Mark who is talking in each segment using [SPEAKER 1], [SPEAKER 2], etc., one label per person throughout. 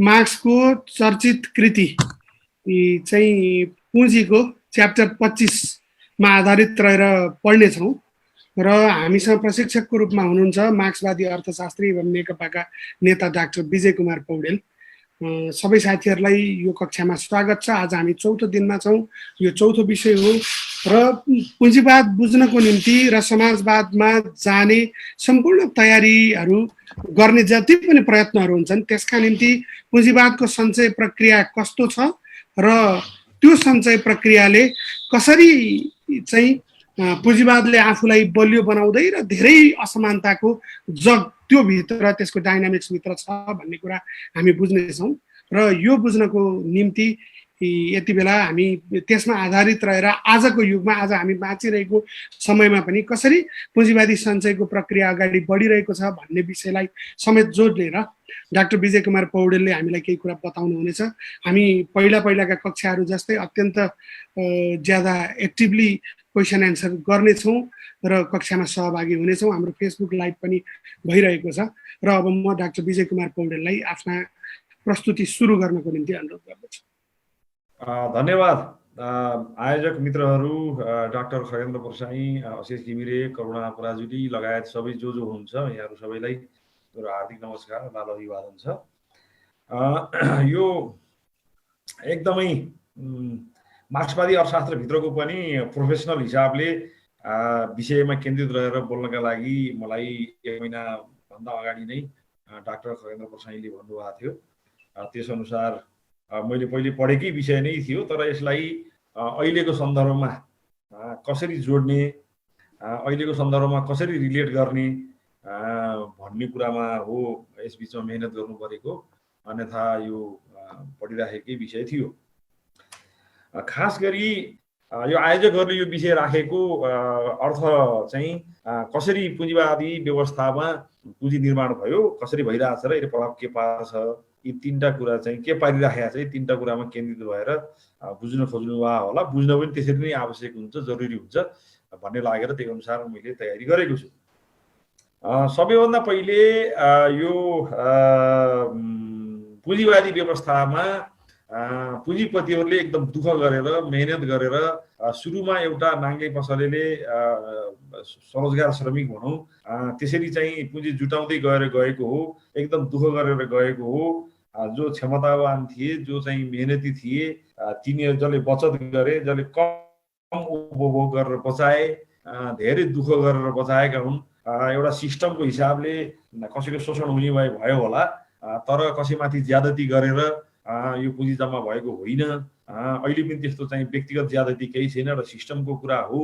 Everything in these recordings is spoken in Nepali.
[SPEAKER 1] मार्क्सको चर्चित कृति चाहिँ पुँजीको च्याप्टर 25मा आधारित रहेर पढ्नेछौँ र हामीसँग प्रशिक्षकको रूपमा हुनुहुन्छ मार्क्सवादी अर्थशास्त्री एवं नेकपाका नेता डाक्टर विजय कुमार पौडेल। सबै साथीहरूलाई यो कक्षामा स्वागत छ। आज हामी चौथो दिनमा छौँ। यो चौथो विषय हो र पुँजीवाद बुझ्नको निम्ति र समाजवादमा जाने सम्पूर्ण तयारीहरू गर्ने जति पनि प्रयत्नहरू हुन्छन् त्यसका निम्ति पुँजीवादको सञ्चय प्रक्रिया कस्तो छ र त्यो सञ्चय प्रक्रियाले कसरी चाहिँ पुँजीवादले आफूलाई बलियो बनाउँदै र धेरै असमानताको जग त्यो भित्र त्यसको डाइनामिक्स भित्र छ भन्ने कुरा हामी बुझ्नेछौँ र यो बुझ्नको निम्ति यति बेला हामी त्यसमा आधारित रहेर आजको युगमा आज हामी बाँचिरहेको समयमा पनि कसरी पुँजीवादी सञ्चयको प्रक्रिया अगाडि बढिरहेको छ भन्ने विषयलाई समेत जोडेर डाक्टर विजय कुमार पौडेलले हामीलाई केही कुरा बताउनु हुनेछ। हामी पहिलाका कक्षाहरू जस्तै अत्यन्त ज्यादा एक्टिभली क्वेसन एन्सर गर्नेछौँ र कक्षामा सहभागी हुनेछौँ। हाम्रो फेसबुक लाइभ पनि भइरहेको छ र अब म डाक्टर विजय कुमार पौडेललाई आफ्ना प्रस्तुति सुरु गर्नको निम्ति अनुरोध गर्दछु।
[SPEAKER 2] धन्यवाद आयोजक मित्रहरू, डाक्टर खगेन्द्र प्रसाई, अशेष घिमिरे, करुणा पराजुली लगायत सबै जो हुनुहुन्छ यहाँहरू सबैलाई मेरो हार्दिक नमस्कार, लाल अभिवादन छ। यो एकदमै मार्क्सवादी अर्थशास्त्रभित्रको पनि प्रोफेसनल हिसाबले विषयमा केन्द्रित रहेर बोल्नका लागि मलाई 1 महिनाभन्दा अगाडि नै डाक्टर खगेन्द्र प्रसाईले भन्नुभएको थियो। त्यसअनुसार मैले पहिले पढेकै विषय नै थियो, तर यसलाई अहिलेको सन्दर्भमा कसरी जोड्ने, अहिलेको सन्दर्भमा कसरी रिलेट गर्ने भन्ने कुरामा हो यस बिचमा मेहनत गर्नु परेको, अन्यथा यो पढिराखेकै विषय थियो। खास गरी यो आयोजकहरूले यो विषय राखेको अर्थ चाहिँ कसरी पुँजीवादी व्यवस्थामा पुँजी निर्माण भयो, कसरी भइरहेछ र यसले प्रभाव के पार्छ, यी तीनटा कुरा चाहिँ के पारिराखेको छ, यी तीनटा कुरामा केन्द्रित भएर बुझ्न खोज्नु होला। बुझ्न पनि त्यसरी नै आवश्यक हुन्छ, जरुरी हुन्छ भन्ने लागेर त्यही अनुसार मैले तयारी गरेको छु। सबैभन्दा पहिले यो पुँजीवादी व्यवस्थामा पुँजीपतिहरूले एकदम दुःख गरेर मेहनत गरेर सुरुमा एउटा नाङ्गे पसलेले स्वरोजगार श्रमिक भनौँ त्यसरी चाहिँ पुँजी जुटाउँदै गएको हो, एकदम दुःख गरेर गएको हो। जो क्षमतावान थिए, जो चाहिँ मेहनती थिए, तिनीहरू जसले बचत गरे, जसले कम उपभोग गरेर बचाए, धेरै दुःख गरेर बचाएका हुन्। एउटा सिस्टमको हिसाबले कसैको शोषण हुने भयो होला, तर कसैमाथि ज्यादती गरेर यो पुँजी जम्मा भएको होइन। अहिले पनि त्यस्तो चाहिँ व्यक्तिगत ज्यादती केही छैन, र सिस्टमको कुरा हो,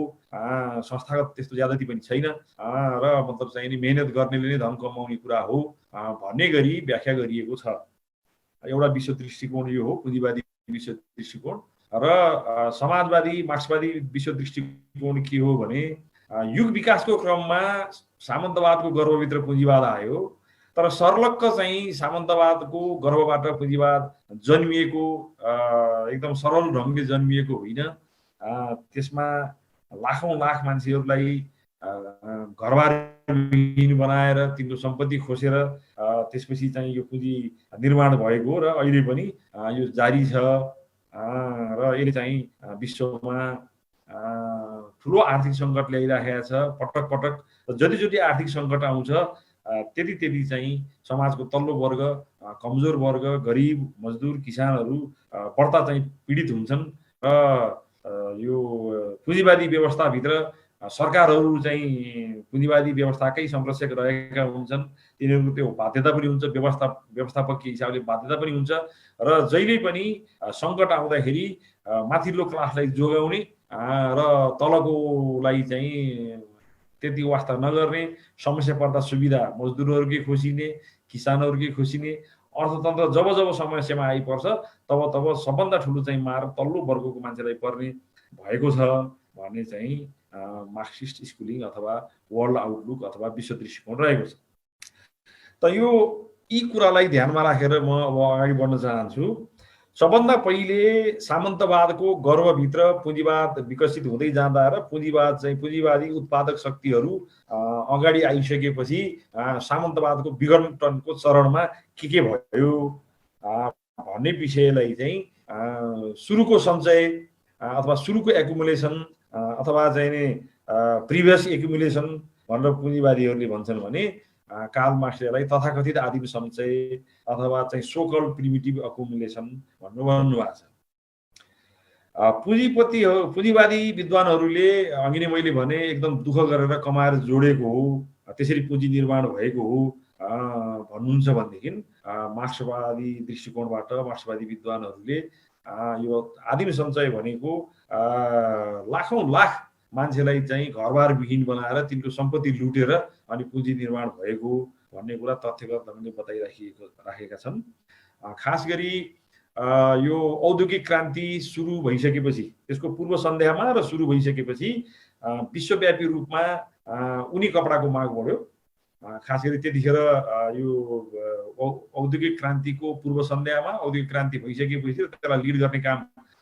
[SPEAKER 2] संस्थागत त्यस्तो ज्यादती पनि छैन, र मतलब चाहिँ मेहनत गर्नेले नै धन कमाउने कुरा हो भन्ने गरी व्याख्या गरिएको छ। एउटा विश्व दृष्टिकोण यो हो, पुँजीवादी विश्व दृष्टिकोण। र समाजवादी मार्क्सवादी विश्व दृष्टिकोण के हो भने युग विकासको क्रममा सामन्तवादको गर्भभित्र पुँजीवाद आयो, तर सर्लक्क चाहिँ सामन्तवादको गर्भबाट पुँजीवाद जन्मिएको, एकदम सरल ढङ्गले जन्मिएको होइन। त्यसमा लाखौँ लाख मान्छेहरूलाई घरबार बनाएर तिम्रो सम्पत्ति खोसेर त्यसपछि चाहिँ यो पुँजी निर्माण भएको र अहिले पनि यो जारी छ। र यसले चाहिँ विश्वमा ठुलो आर्थिक सङ्कट ल्याइराखेको छ। पटक पटक जति आर्थिक सङ्कट आउँछ त्यति चाहिँ समाजको तल्लो वर्ग, कमजोर वर्ग, गरिब, मजदुर, किसानहरू बढ्ता चाहिँ पीडित हुन्छन्। र यो पुँजीवादी व्यवस्थाभित्र सरकारहरू चाहिँ पुँजीवादी व्यवस्थाकै संरक्षक रहेका हुन्छन्। तिनीहरूको त्यो बाध्यता पनि हुन्छ, व्यवस्थापकीय हिसाबले बाध्यता पनि हुन्छ। र जहिले पनि सङ्कट आउँदाखेरि माथिल्लो क्लासलाई जोगाउने र तलकोलाई चाहिँ त्यति वास्ता नगर्ने, समस्या पर्दा सुविधा मजदुरहरूकै खोसिने, किसानहरूकै खोसिने, अर्थतन्त्र जब समस्यामा आइपर्छ तब सबभन्दा ठुलो चाहिँ मार तल्लो वर्गको मान्छेलाई पर्ने भएको छ भन्ने चाहिँ मार्क्सिस्ट स्कुलिङ अथवा वर्ल्ड आउटलुक अथवा विश्व दृष्टिकोण रहेको छ। त यी कुरालाई ध्यानमा राखेर म अब अगाडि बढ्न चाहन्छु। सबभन्दा पहिले सामन्तवादको गर्भभित्र पुँजीवाद विकसित हुँदै जाँदा र पुँजीवादी उत्पादक शक्तिहरू अगाडि आइसकेपछि सामन्तवादको विघटनको चरणमा के भयो भन्ने विषयलाई चाहिँ सुरुको सञ्चय अथवा सुरुको एकुमुलेसन अथवा चाहिँ नि प्रिभियस एकुमुलेसन भनेर पुँजीवादीहरूले भन्छन् भने कार्ल मार्क्सले तथाकथित आदिम सञ्चय अथवा चाहिँ सोकल प्रिमिटिभ एकुमुलेसन भन्नुभएको छ। पुँजीवादी विद्वानहरूले अघि नै मैले भने एकदम दुःख गरेर कमाएर जोडेको हो, त्यसरी पुँजी निर्माण भएको हो भन्नुहुन्छ भनेदेखि मार्क्सवादी दृष्टिकोणबाट मार्क्सवादी विद्वानहरूले यो आदिम सञ्चय भनेको लाखौं लाख मान्छेलाई चाहिँ घरबारविहीन बनाएर तिनको सम्पत्ति लुटेर अनि पुँजी निर्माण भएको भन्ने कुरा तथ्यगत ढङ्गले बताइराखेका छन्। खास गरी यो औद्योगिक क्रान्ति सुरु भइसकेपछि, त्यसको पूर्व सन्ध्यामा र सुरु भइसकेपछि विश्वव्यापी रूपमा उनी कपडाको माग बढ्यो। खास गरी त्यतिखेर यो औद्योगिक क्रान्तिको पूर्व सन्ध्यामा औद्योगिक क्रान्ति भइसकेपछि त्यसलाई लिड गर्ने काम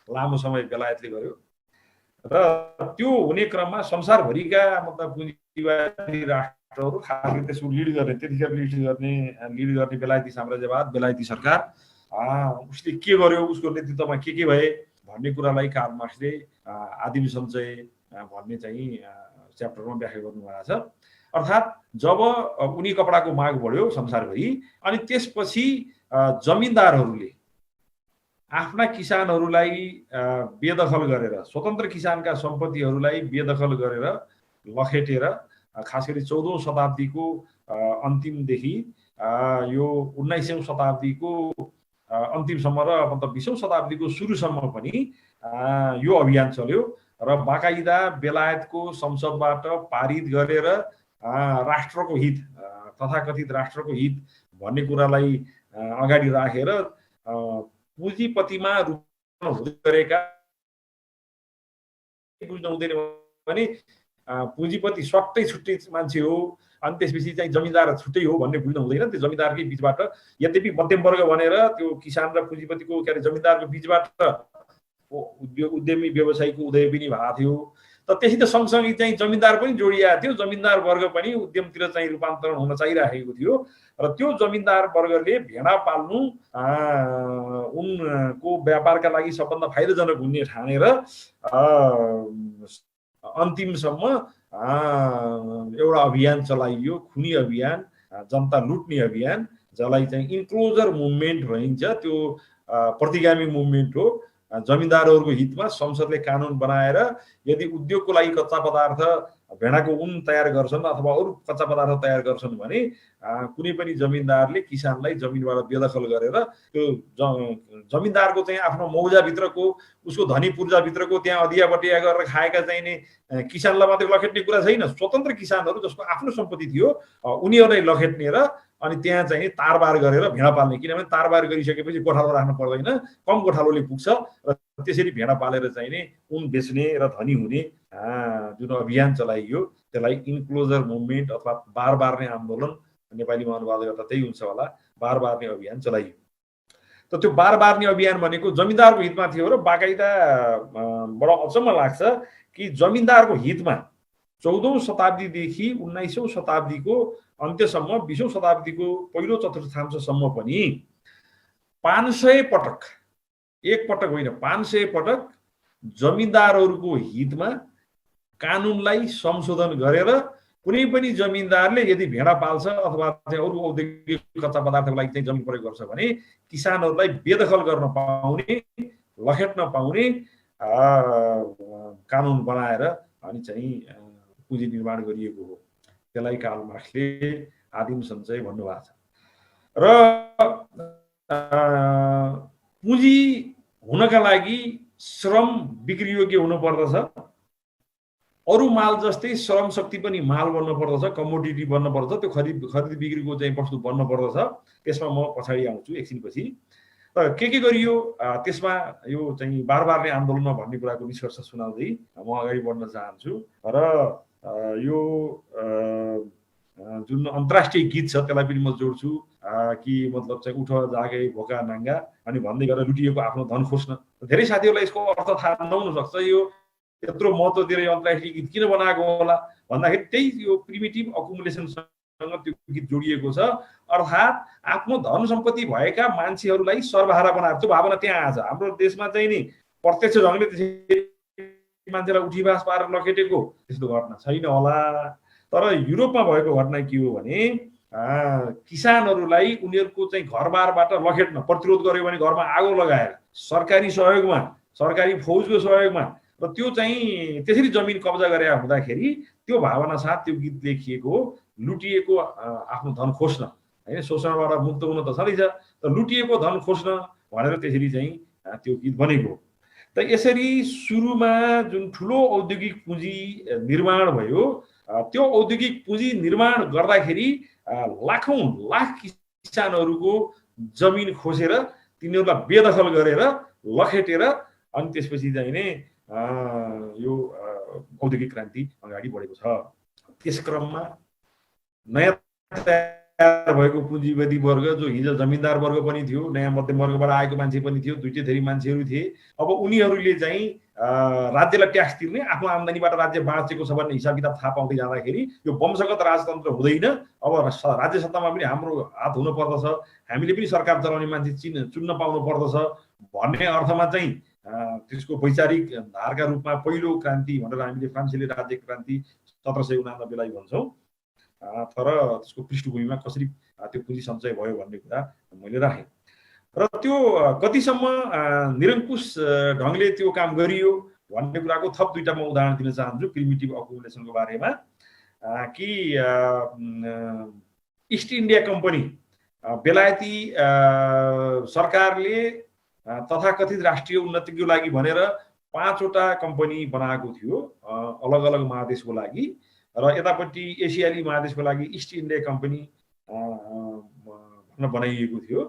[SPEAKER 2] लामो समय बेलायतले गर्यो र त्यो हुने क्रममा संसारभरिका मतलब पुँजीवादी राष्ट्रहरू खास गरी त्यसको लिड गर्ने त्यतिखेर लिड गर्ने बेलायती साम्राज्यवाद, बेलायती सरकार उसले के गर्यो, उसको नेतृत्वमा के भए भन्ने कुरालाई कार्ल मार्क्सले आदिम सञ्चय भन्ने चाहिँ च्याप्टरमा व्याख्या गर्नुभएको छ। अर्थात् जब उनी कपडाको माग बढ्यो संसारभरि अनि त्यसपछि जमिनदारहरूले आफ्ना किसानहरूलाई बेदखल गरेर, स्वतन्त्र किसानका सम्पत्तिहरूलाई बेदखल गरेर लखेटेर खास गरी 14औं शताब्दीको अन्तिमदेखि यो 19औं शताब्दीको अन्तिमसम्म र मतलब 20औं शताब्दीको सुरुसम्म पनि यो अभियान चल्यो र बाकाइदा बेलायतको संसदबाट पारित गरेर राष्ट्रको हित तथाकथित राष्ट्रको हित भन्ने कुरालाई अगाडि राखेर पुँजीपतिमा रूपान्तरण हुँदै गरेका बुझ्न हुँदैन भने पुँजीपति सट्टै छुट्टै मान्छे हो अनि त्यसपछि चाहिँ जमिनदार छुट्टै हो भन्ने बुझ्न हुँदैन। त्यो जमिनदारकै बीचबाट यद्यपि मध्यम वर्ग भनेर त्यो किसान र पुँजीपतिको के अरे जमिनदारको बीचबाट उद्यमी व्यवसायीको उदय पनि भएको थियो। तर त्यही त सँगसँगै चाहिँ जमिनदार पनि जोडिएको थियो, जमिनदार वर्ग पनि उद्यमतिर चाहिँ रूपान्तरण हुन चाहिरहेको थियो र त्यो जमिनदार वर्गले भेडा पाल्नु उनको व्यापारका लागि सबभन्दा फाइदाजनक हुने ठानेर अन्तिमसम्म एउटा अभियान चलाइयो, खुनी अभियान, जनता लुट्ने अभियान, जसलाई चाहिँ इन्क्लोजर मुभमेन्ट भनिन्छ। त्यो प्रतिगामी मुभमेन्ट हो। जमिनदारहरूको हितमा संसदले कानुन बनाएर यदि उद्योगको लागि कच्चा पदार्थ भेडाको उन तयार गर्छन् अथवा अरू कच्चा पदार्थ तयार गर्छन् भने कुनै पनि जमिनदारले किसानलाई जमिनबाट बेदखल गरेर त्यो जमिनदारको चाहिँ आफ्नो मौजाभित्रको उसको धनी पूर्जाभित्रको त्यहाँ अधिया बटिया गरेर खाएका चाहिँ नि किसानलाई मात्रै लखेट्ने कुरा छैन। स्वतन्त्र किसानहरू जसको आफ्नो सम्पत्ति थियो उनीहरूलाई लखेट्ने र अनि त्यहाँ चाहिँ तारबार गरेर भेडा पाल्ने, किनभने तारबार गरिसकेपछि गोठालो राख्नु पर्दैन, कम गोठालोले पुग्छ र त्यसरी भेडा पालेर चाहिँ नि उन बेच्ने र धनी हुने जुन अभियान चलाइयो त्यसलाई इन्क्लोजर मुभमेन्ट अथवा बार बार्ने आन्दोलन नेपालीमा अनुवाद गर्दा त्यही हुन्छ होला, बार बार्ने अभियान चलाइयो। त त्यो बार बार्ने अभियान भनेको जमिनदारको हितमा थियो र बाकाइदा बडो अचम्म लाग्छ कि जमिनदारको हितमा 14औं शताब्दीदेखि 19औं शताब्दीको अन्त्यसम्म 20औं शताब्दीको पहिलो चतुर्थांशसम्म पनि 500 पटक, एक पटक होइन 500 पटक जमिनदारहरूको हितमा कानुनलाई संशोधन गरेर कुनै पनि जमिनदारले यदि भेडा पाल्छ अथवा अरू औद्योगिक कच्चा पदार्थको लागि चाहिँ जमिन प्रयोग गर्छ भने किसानहरूलाई बेदखल गर्न पाउने, लखेट्न पाउने कानुन बनाएर अनि चाहिँ पुँजी निर्माण गरिएको हो। त्यसलाई कार्ल मार्क्सले आदिम सञ्चय भन्नुभएको छ। र पुँजी हुनका लागि श्रम बिक्रीयोग्य हुनु पर्दछ, अरू माल जस्तै श्रम शक्ति पनि माल बन्न पर्दछ, कमोडिटी बन्न पर्दछ, त्यो खरिद बिक्रीको चाहिँ वस्तु बन्न पर्दछ। त्यसमा म पछाडि आउँछु एकछिनपछि। र के गरियो त्यसमा यो चाहिँ बार बार्ने आन्दोलनमा भन्ने कुराको निष्कर्ष सुनाउँदै म अगाडि बढ्न चाहन्छु। र यो जुन अन्तर्राष्ट्रिय गीत छ त्यसलाई पनि म जोड्छु कि मतलब चाहिँ उठ जागे भोका नाङ्गा अनि भन्दै गरेर लुटिएको आफ्नो धन खोज्न। धेरै साथीहरूलाई यसको अर्थ थाहा नहुन सक्छ, यो यत्रो महत्त्व दिएर यो अन्तर्राष्ट्रिय गीत किन बनाएको होला भन्दाखेरि त्यही यो प्रिमिटिभ अकुमुलेसन त्यो गीत जोडिएको छ। अर्थात् आफ्नो धन सम्पत्ति भएका मान्छेहरूलाई सर्वहारा बनाएर त्यो भावना त्यहाँ आछ। हाम्रो देशमा चाहिँ नि प्रत्यक्ष ढङ्गले त्यसरी मान्छेलाई उठीवास पारेर लखेटेको त्यस्तो घटना छैन होला। तर युरोपमा भएको घटना के हो भने किसानहरूलाई उनीहरूको चाहिँ घरबारबाट लखेट्न प्रतिरोध गर्यो भने घरमा आगो लगाएर सरकारी सहयोगमा, सरकारी फौजको सहयोगमा, र त्यो चाहिँ त्यसरी जमिन कब्जा गरे हुँदाखेरि त्यो भावना साथ त्यो गीत लेखिएको, लुटिएको आफ्नो धन खोज्न, हैन, शोषणबाट मुक्त हुन त छँदैछ, तर लुटिएको धन खोज्न भनेर त्यसरी चाहिँ त्यो गीत बनेको। त यसरी सुरुमा जुन ठुलो औद्योगिक पुँजी निर्माण भयो, त्यो औद्योगिक पुँजी निर्माण गर्दाखेरि लाखौं लाख किसानहरूको जमिन खोसेर तिनीहरूलाई बेदखल गरेर लखेटेर अनि त्यसपछि चाहिँ नि यो औद्योगिक क्रान्ति अगाडि बढेको छ। त्यस क्रममा नयाँ तयार भएको पुँजीवादी वर्ग जो हिजो जमिनदार वर्ग पनि थियो, नयाँ मध्यम वर्गबाट आएको मान्छे पनि थियो, दुईटै धेरै मान्छेहरू थिए। अब उनीहरूले चाहिँ राज्यलाई ट्याक्स तिर्ने, आफ्नो आम्दानीबाट राज्य बाँचेको छ भन्ने हिसाब किताब थाहा पाउँदै जाँदाखेरि यो वंशगत राजतन्त्र हुँदैन, अब राज्य सत्तामा पनि हाम्रो हात हुन पर्दछ, हामीले पनि सरकार चलाउने मान्छे चुन्न पाउनु पर्दछ भन्ने अर्थमा चाहिँ त्यसको वैचारिक धारका रूपमा पहिलो क्रान्ति भनेर हामीले फ्रान्सेली राज्य क्रान्ति 1789 भन्छौँ। तर त्यसको पृष्ठभूमिमा कसरी त्यो पुँजी सञ्चय भयो भन्ने कुरा मैले राखेँ। र त्यो कतिसम्म निरङ्कुश ढङ्गले त्यो काम गरियो भन्ने कुराको थप दुईटा म उदाहरण दिन चाहन्छु प्रिमिटिभ अकुमुलेसनको बारेमा। कि इस्ट इन्डिया कम्पनी बेलायती सरकारले तथाकथित राष्ट्रिय उन्नतिको लागि भनेर 5वटा कम्पनी बनाएको थियो अलग अलग महादेशको लागि, र यतापट्टि एसियाली महादेशको लागि इस्ट इन्डिया कम्पनी बनाइएको थियो।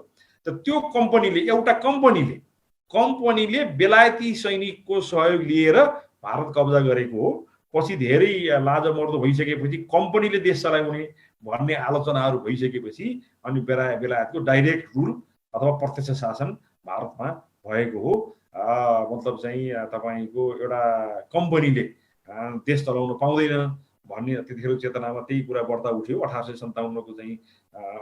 [SPEAKER 2] त त्यो कम्पनीले एउटा कम्पनीले बेलायती सैनिकको सहयोग लिएर भारत कब्जा गरेको हो। पछि धेरै लाजमर्दो भइसकेपछि कम्पनीले देश चलाउने भन्ने आलोचनाहरू भइसकेपछि अनि बेलायतको डाइरेक्ट रुल अथवा प्रत्यक्ष शासन भारतमा भएको हो। मतलब चाहिँ तपाईको एउटा कम्पनीले देश चलाउन पाउँदैन भन्ने त्यतिखेर चेतनामा त्यही कुरा बढ्दा उठ्यो। 1857 को चाहिँ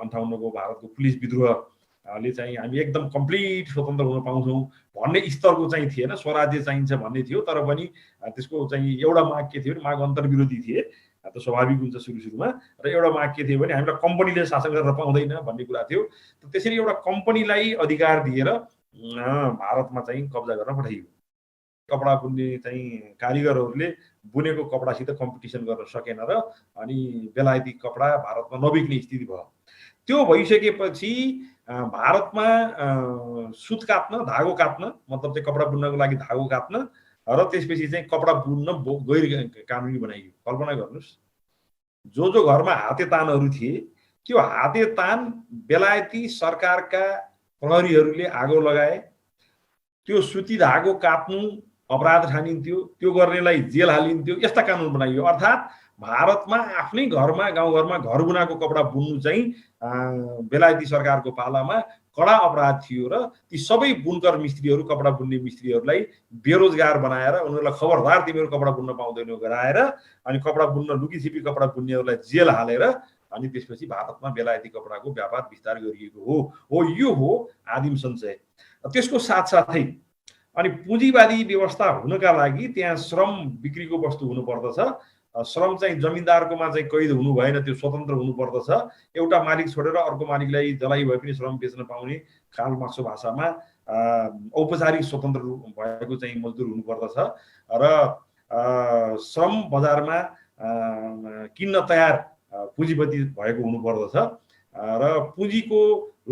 [SPEAKER 2] 58 को भारतको पुलिस विद्रोहले चाहिँ हामी एकदम कम्प्लिट स्वतन्त्र हुन पाउँछौँ भन्ने स्तरको चाहिँ थिएन, स्वराज्य चाहिन्छ भन्ने थियो। तर पनि त्यसको चाहिँ एउटा माग के थियो भने माग अन्तर्विरोधी थिए, त स्वाभाविक हुन्छ सुरुमा। र एउटा माग के थियो भने हामीलाई कम्पनीले शासन गर्न पाउँदैन भन्ने कुरा थियो। त्यसरी एउटा कम्पनीलाई अधिकार दिएर भारतमा चाहिँ कब्जा गर्न पठाइयो। कपडा बुन्ने चाहिँ कारिगरहरूले बुनेको कपडासित कम्पिटिसन गर्न सकेन र अनि बेलायती कपडा भारतमा नबिक्ने स्थिति भयो। त्यो भइसकेपछि भारतमा सुत काट्न, धागो काट्न, मतलब चाहिँ कपडा बुन्नको लागि धागो काट्न र त्यसपछि चाहिँ कपडा बुन्न गैर कानुनी बनाइयो। कल्पना गर्नुहोस्, जो घरमा हातेतानहरू थिए त्यो हातेतान बेलायती सरकारका प्रहरीहरूले आगो लगाए, त्यो सुती धागो काट्नु अपराध ठानिन्थ्यो, त्यो गर्नेलाई जेल हालिन्थ्यो, यस्ता कानुन बनाइयो। अर्थात् भारतमा आफ्नै घरमा गाउँघरमा घर बुनाको कपडा बुन्नु चाहिँ बेलायती सरकारको पालामा कडा अपराध थियो र ती सबै बुनकर मिस्त्रीहरू, कपडा बुन्ने मिस्त्रीहरूलाई बेरोजगार बनाएर उनीहरूलाई खबरदार तिमीहरू कपडा बुन्न पाउँदैनौ गराएर अनि कपडा बुन्न लुकीछिपी कपडा बुन्नेहरूलाई जेल हालेर अनि त्यसपछि भारतमा बेलायती कपडाको व्यापार विस्तार गरिएको हो। यो हो आदिम सञ्चय। त्यसको साथसाथै अनि पुँजीवादी व्यवस्था हुनका लागि त्यहाँ श्रम बिक्रीको वस्तु हुनुपर्दछ। श्रम चाहिँ जमिनदारकोमा चाहिँ कैद हुनु भएन, त्यो स्वतन्त्र हुनुपर्दछ। एउटा मालिक छोडेर अर्को मालिकलाई जलाइ भए पनि श्रम बेच्न पाउने कार्ल मार्क्सको भाषामा औपचारिक स्वतन्त्र भएको चाहिँ मजदुर हुनुपर्दछ। र श्रम बजारमा किन्न तयार पुँजीपति भएको हुनुपर्दछ। र पुँजीको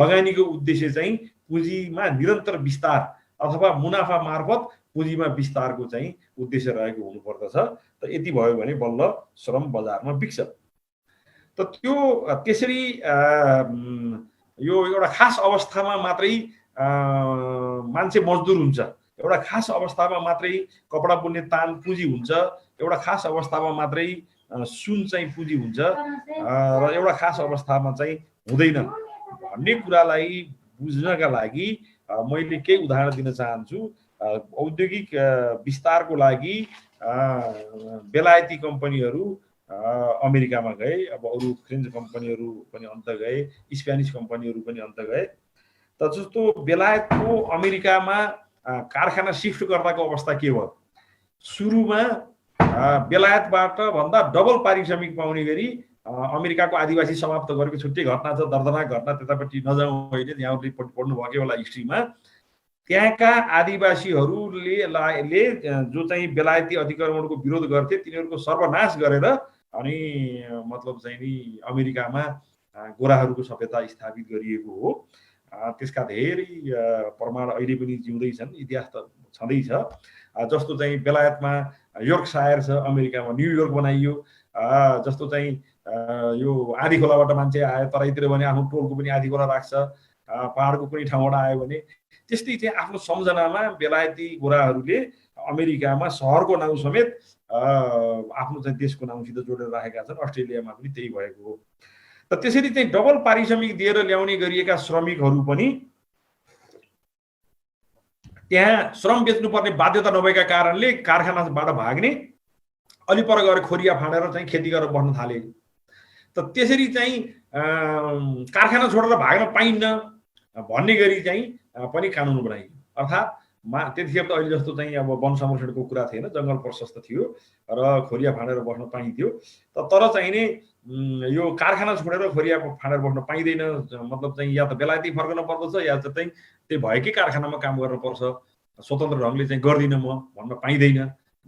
[SPEAKER 2] लगानीको उद्देश्य चाहिँ पुँजीमा निरन्तर विस्तार अथवा मुनाफा मार्फत पुँजीमा विस्तारको चाहिँ उद्देश्य रहेको हुनुपर्दछ। त यति भयो भने बल्ल श्रम बजारमा बिक्छ। त त्यो त्यसरी यो एउटा खास अवस्थामा मात्रै मान्छे मजदुर हुन्छ, एउटा खास अवस्थामा मात्रै कपडा बुन्ने तान पुँजी हुन्छ, एउटा खास अवस्थामा मात्रै सुन चाहिँ पुँजी हुन्छ र एउटा खास अवस्थामा चाहिँ हुँदैन भन्ने कुरालाई बुझ्नका लागि मैले केही उदाहरण दिन चाहन्छु। औद्योगिक विस्तारको लागि बेलायती कम्पनीहरू अमेरिकामा गए, अब अरू फ्रेन्च कम्पनीहरू पनि अन्त गए, स्पेनिस कम्पनीहरू पनि अन्त गए। त जस्तो बेलायतको अमेरिकामा कारखाना सिफ्ट गर्दाको अवस्था के भयो? सुरुमा बेलायतबाट भन्दा डबल पारिश्रमिक पाउने गरी अमेरिकाको आदिवासी समाप्त गरेको छुट्टै घटना छ, दर्दनाक घटना, त्यतापट्टि नजाउँ अहिले, यहाँहरूले पढ्नुभएकै होला हिस्ट्रीमा। त्यहाँका आदिवासीहरूले जो चाहिँ बेलायती अतिक्रमणको विरोध गर्थे तिनीहरूको सर्वनाश गरेर अनि मतलब चाहिँ नि अमेरिकामा गोराहरूको सभ्यता स्थापित गरिएको हो। त्यसका धेरै प्रमाण अहिले पनि जिउँदैछन्, इतिहास त छँदैछ। जस्तो चाहिँ बेलायतमा योर्कसायर छ, अमेरिकामा न्युयोर्क बनाइयो। जस्तो चाहिँ यो आधी खोलाबाट मान्छे आयो तराईतिर भने आफ्नो टोलको पनि आधी खोला राख्छ, पहाडको कुनै ठाउँबाट आयो भने। त्यस्तै चाहिँ आफ्नो सम्झनामा बेलायती गोराहरूले अमेरिकामा सहरको नाउँ समेत आफ्नो चाहिँ देशको नाउँसित जोडेर राखेका छन्। अस्ट्रेलियामा पनि त्यही भएको हो। त त्यसरी चाहिँ डबल पारिश्रमिक दिएर ल्याउने गरिएका श्रमिकहरू पनि त्यहाँ श्रम बेच्नुपर्ने बाध्यता नभएका कारणले कारखानाबाट भाग्ने, अलि पर गएर खोरिया फाँडेर चाहिँ खेती गरेर बस्न थाले। त त्यसरी चाहिँ कारखाना छोडेर भाग्न पाइन्न भन्ने गरी चाहिँ पनि कानुन बनाइयो। अर्थात् त्यतिखेर त अहिले जस्तो चाहिँ अब वन संरक्षणको कुरा थिएन, जङ्गल प्रशस्त थियो र खोरिया फाँडेर बस्न पाइन्थ्यो। तर चाहिँ नि यो कारखाना छोडेर खोरिया फाँडेर बस्न पाइँदैन। मतलब चाहिँ या त बेलायती फर्कन पर्दछ या चाहिँ त्यही भएकै कारखानामा काम गर्न पर्छ, स्वतन्त्र ढङ्गले चाहिँ गर्दिनँ म भन्न पाइँदैन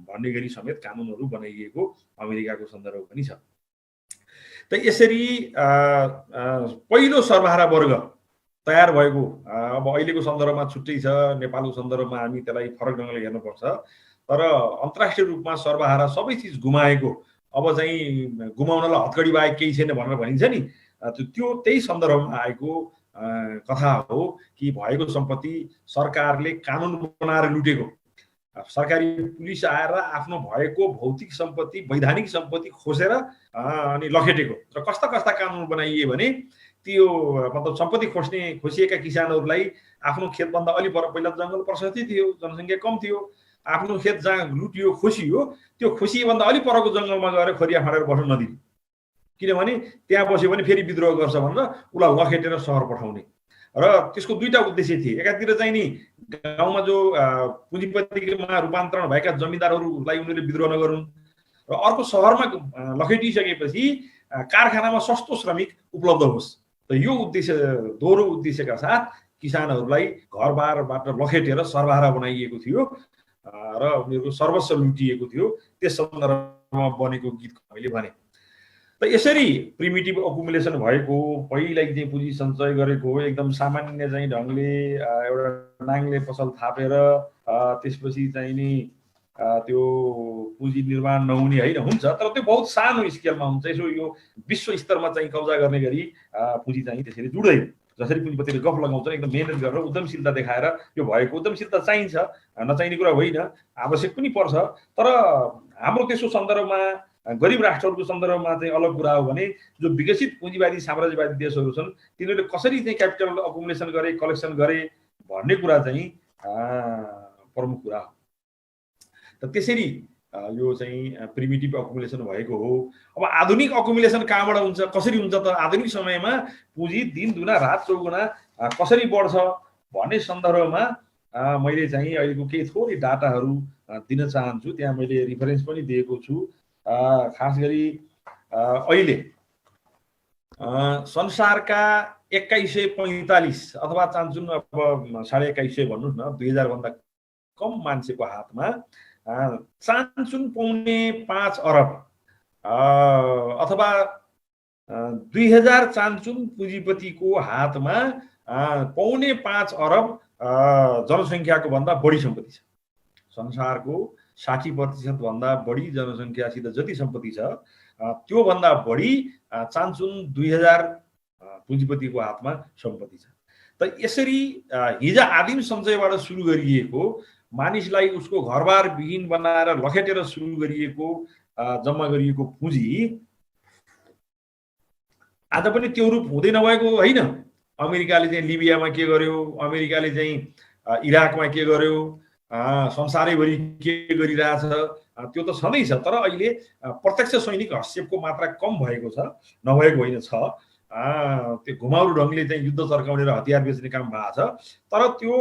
[SPEAKER 2] भन्ने गरी समेत कानुनहरू बनाइएको अमेरिकाको सन्दर्भ पनि छ। त यसरी पहिलो सर्वहारा वर्ग तयार भएको, अब अहिलेको सन्दर्भमा छुट्टै छ, नेपालको सन्दर्भमा हामी त्यसलाई फरक ढङ्गले हेर्नुपर्छ। तर अन्तर्राष्ट्रिय रूपमा सर्वहारा सबै चिज गुमाएको, अब चाहिँ गुमाउनलाई हतकडी बाहेक केही छैन भनेर भनिन्छ नि, त्यो त्यही सन्दर्भमा आएको कथा हो कि भएको सम्पत्ति सरकारले कानुन बनाएर लुटेको। सरकारी पुलिस आएर आफ्नो भएको भौतिक सम्पत्ति, वैधानिक सम्पत्ति खोसेर अनि लखेटेको। र कस्ता कस्ता कानुन बनाइए भने त्यो मतलब सम्पत्ति खोसिएका किसानहरूलाई आफ्नो खेतभन्दा अलि पर, पहिला जङ्गल प्रशस्तै थियो, जनसङ्ख्या कम थियो, आफ्नो खेत जहाँ लुटियो खोसियो, त्यो खोसिएभन्दा अलि परको जङ्गलमा गएर खोरिया फाँडेर बस्न नदिने, किनभने त्यहाँ बस्यो भने फेरि विद्रोह गर्छ भनेर उसलाई लखेटेर सहर पठाउने। र त्यसको दुईटा उद्देश्य थिए। एकातिर चाहिँ नि गाउँमा जो पुँजीपतिमा रूपान्तरण भएका जमिनदारहरूलाई उनीहरूले विद्रोह नगरून्, र अर्को सहरमा लखेटिसकेपछि कारखानामा सस्तो श्रमिक उपलब्ध होस्। त यो उद्देश्य, दोहोरो उद्देश्यका साथ किसानहरूलाई घरबारबाट लखेटेर सर्वहारा बनाइएको थियो र उनीहरूको सर्वस्व लुटिएको थियो। त्यस सन्दर्भमा बनेको गीत मैले भने। त यसरी प्रिमिटिभ अकुमुलेसन भएको, पहिल्यै चाहिँ पुँजी सञ्चय गरेको, एकदम सामान्य चाहिँ ढङ्गले एउटा नाङ्ले पसल थापेर त्यसपछि चाहिँ नि त्यो पुँजी निर्माण नहुने होइन, हुन्छ तर त्यो बहुत सानो स्केलमा हुन्छ। यसो यो विश्व स्तरमा चाहिँ कब्जा गर्ने गरी पुँजी चाहिँ त्यसरी जुड्दैन। जसरी पुँजीपतिले गफ लगाउँछ एकदम मेहनत गरेर उद्यमशीलता देखाएर यो भएको, उद्यमशीलता चाहिन्छ, नचाहिने कुरा होइन, आवश्यक पनि पर्छ। तर हाम्रो त्यसको सन्दर्भमा, गरिब राष्ट्रहरूको सन्दर्भमा चाहिँ अलग कुरा हो भने जो विकसित पुँजीवादी साम्राज्यवादी देशहरू छन् तिनीहरूले कसरी चाहिँ क्यापिटल अकुमुलेसन गरे, कलेक्सन गरे भन्ने कुरा चाहिँ प्रमुख कुरा हो। त त्यसरी यो चाहिँ प्रिमिटिभ अकुमुलेसन भएको हो। अब आधुनिक अकुमुलेसन कहाँबाट हुन्छ, कसरी हुन्छ त? आधुनिक समयमा पुँजी दिन दुना रात चौगुना कसरी बढ्छ भन्ने सन्दर्भमा मैले चाहिँ अहिलेको केही थोरै डाटाहरू दिन चाहन्छु। त्यहाँ मैले रिफरेन्स पनि दिएको छु। खास गरी अहिले संसारका 2145 अथवा चाहन्छौँ अब 2150 भन्नुहोस् न, 2000 भन्दा कम मान्छेको हातमा चाहन्छौँ 5.5 अरब अथवा 2000 चाहन्छौँ पुँजीपतिको हातमा 5.5 अरब जनसङ्ख्याको भन्दा बढी सम्पत्ति छ। संसारको 60% भन्दा बढी जनसङ्ख्यासित जति सम्पत्ति छ त्यो भन्दा बढी चाहन्छौँ 2000 पुँजीपतिको हातमा सम्पत्ति छ। त यसरी हिजो आदिम सञ्चयबाट सुरु गरिएको, मानिसलाई उसको घरबार विहीन बनाएर लखेटेर सुरु गरिएको जम्मा गरिएको पुँजी आज पनि त्यो रूप हुँदै नभएको होइन। अमेरिकाले चाहिँ लिबियामा के गर्यो, अमेरिकाले चाहिँ इराकमा के गर्यो, संसारैभरि के गरिरहेछ, त्यो त छँदैछ, तर अहिले प्रत्यक्ष सैनिक हस्तक्षेपको मात्रा कम भएको छ, नभएको होइन छ। त्यो घुमाउरो ढङ्गले चाहिँ युद्ध चर्काउने र हतियार बेच्ने काम भएको छ। तर त्यो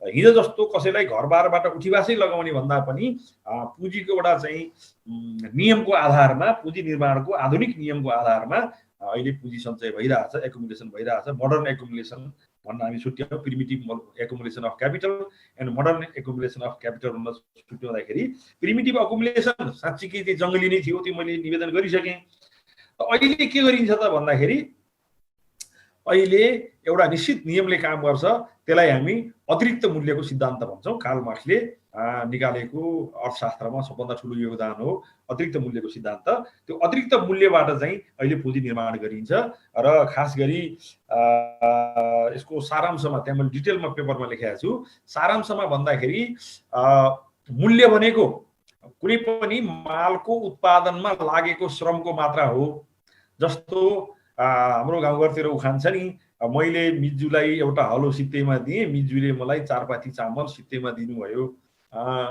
[SPEAKER 2] हिजो जस्तो कसैलाई घरबारबाट उठीवासै लगाउने भन्दा पनि पुँजीको एउटा चाहिँ नियमको आधारमा, पुँजी निर्माणको आधुनिक नियमको आधारमा अहिले पुँजी सञ्चय भइरहेछ, एकुमुलेसन भइरहेछ। मोडर्न एकुमुलेसन भन्न हामी छुट्याउँछौँ, primitive accumulation of capital and modern accumulation of capital भन्न छुट्याउँदाखेरि प्रिमिटिभ एकुमुलेसन साँच्चीकै चाहिँ जङ्गली नै थियो, त्यो मैले निवेदन गरिसकेँ। अहिले के गरिन्छ त भन्दाखेरि अहिले एउटा निश्चित नियमले काम गर्छ, त्यसलाई हामी अतिरिक्त मूल्यको सिद्धान्त भन्छौँ। कार्ल मार्क्सले निकालेको अर्थशास्त्रमा सबभन्दा ठुलो योगदान हो अतिरिक्त मूल्यको सिद्धान्त। त्यो अतिरिक्त मूल्यबाट चाहिँ अहिले पुँजी निर्माण गरिन्छ र खास गरी यसको सारांशमा, त्यहाँ मैले डिटेलमा पेपरमा लेखेको छु, सारांशमा भन्दाखेरि मूल्य भनेको कुनै पनि मालको उत्पादनमा लागेको श्रमको मात्रा हो। जस्तो हाम्रो गाउँघरतिर उखान छ नि, मैले मिजुलाई एउटा हलो सित्तैमा दिएँ, मिजुले मलाई 4 पाथी चामल सित्तैमा दिनुभयो।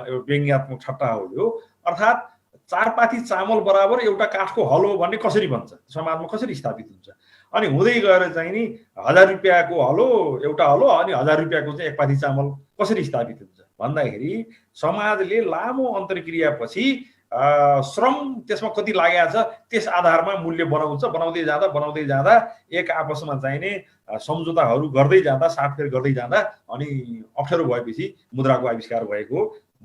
[SPEAKER 2] एउटा व्यङ्ग्यात्मक ठट्टा हो यो। अर्थात् 4 पाथी चामल बराबर एउटा काठको हलो भन्ने कसरी भन्छ, समाजमा कसरी स्थापित हुन्छ? अनि हुँदै गएर चाहिँ नि 1000 रुपियाँको हलो एउटा हलो अनि 1000 रुपियाँको चाहिँ 1 पाथी चामल कसरी स्थापित हुन्छ भन्दाखेरि समाजले लामो अन्तर्क्रियापछि श्रम त्यसमा कति लागेको छ त्यस आधारमा मूल्य बनाउँदै जाँदा एक आपसमा चाहिने सम्झौताहरू गर्दै जाँदा, साटफेर गर्दै जाँदा अनि अप्ठ्यारो भएपछि मुद्राको आविष्कार भएको।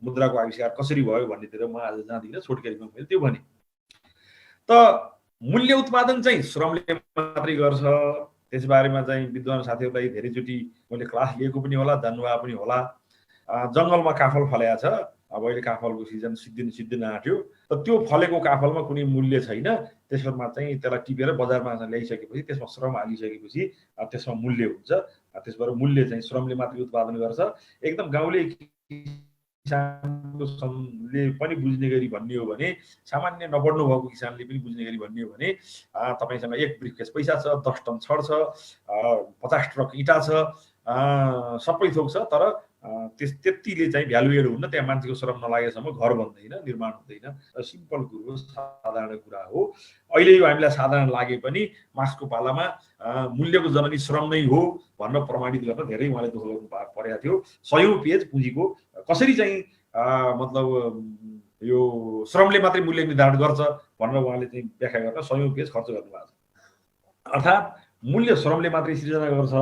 [SPEAKER 2] मुद्राको आविष्कार कसरी भयो भन्नेतिर म आज जाँदिनँ, छोटकरीमा मैले त्यो भने। त मूल्य उत्पादन चाहिँ श्रमले मात्रै गर्छ। त्यसबारेमा चाहिँ विद्वान साथीहरूलाई धेरैचोटि मैले क्लास लिएको पनि होला, जान्नुभएको पनि होला। जङ्गलमा काफल फलेको छ, अब अहिले काफलको सिजन सिद्धिन आँट्यो, त त्यो फलेको काफलमा कुनै मूल्य छैन। त्यसमा चाहिँ त्यसलाई टिपेर बजारमा ल्याइसकेपछि त्यसमा श्रम हालिसकेपछि त्यसमा मूल्य हुन्छ। त्यसबाट मूल्य चाहिँ श्रमले मात्रै उत्पादन गर्छ। एकदम गाउँले किसानले पनि बुझ्ने गरी भन्ने हो भने, सामान्य नपढ्नु भएको किसानले पनि बुझ्ने गरी भन्ने हो भने, तपाईँसँग 1 ब्रिफकेस पैसा छ, 10 टन छड छ, 50 ट्रक इँटा छ, सबै थोक छ, तर त्यतिले चाहिँ भ्यालु एड हुन्न। त्यहाँ मान्छेको श्रम नलागेसम्म घर बन्दैन, निर्माण हुँदैन। सिम्पल कुरो, साधारण कुरा हो। अहिले यो हामीलाई साधारण लागे पनि मार्क्सको पालामा मूल्यको जननी श्रम नै हो भनेर प्रमाणित गर्न धेरै उहाँले दुःख गर्नु परेको थियो। 100औं पेज पुँजीको कसरी चाहिँ मतलब यो श्रमले मात्रै मूल्य निर्धारण गर्छ भनेर उहाँले चाहिँ व्याख्या गर्न 100औं पेज खर्च गर्नुभएको छ। अर्थात् मूल्य श्रमले मात्रै सृजना गर्छ।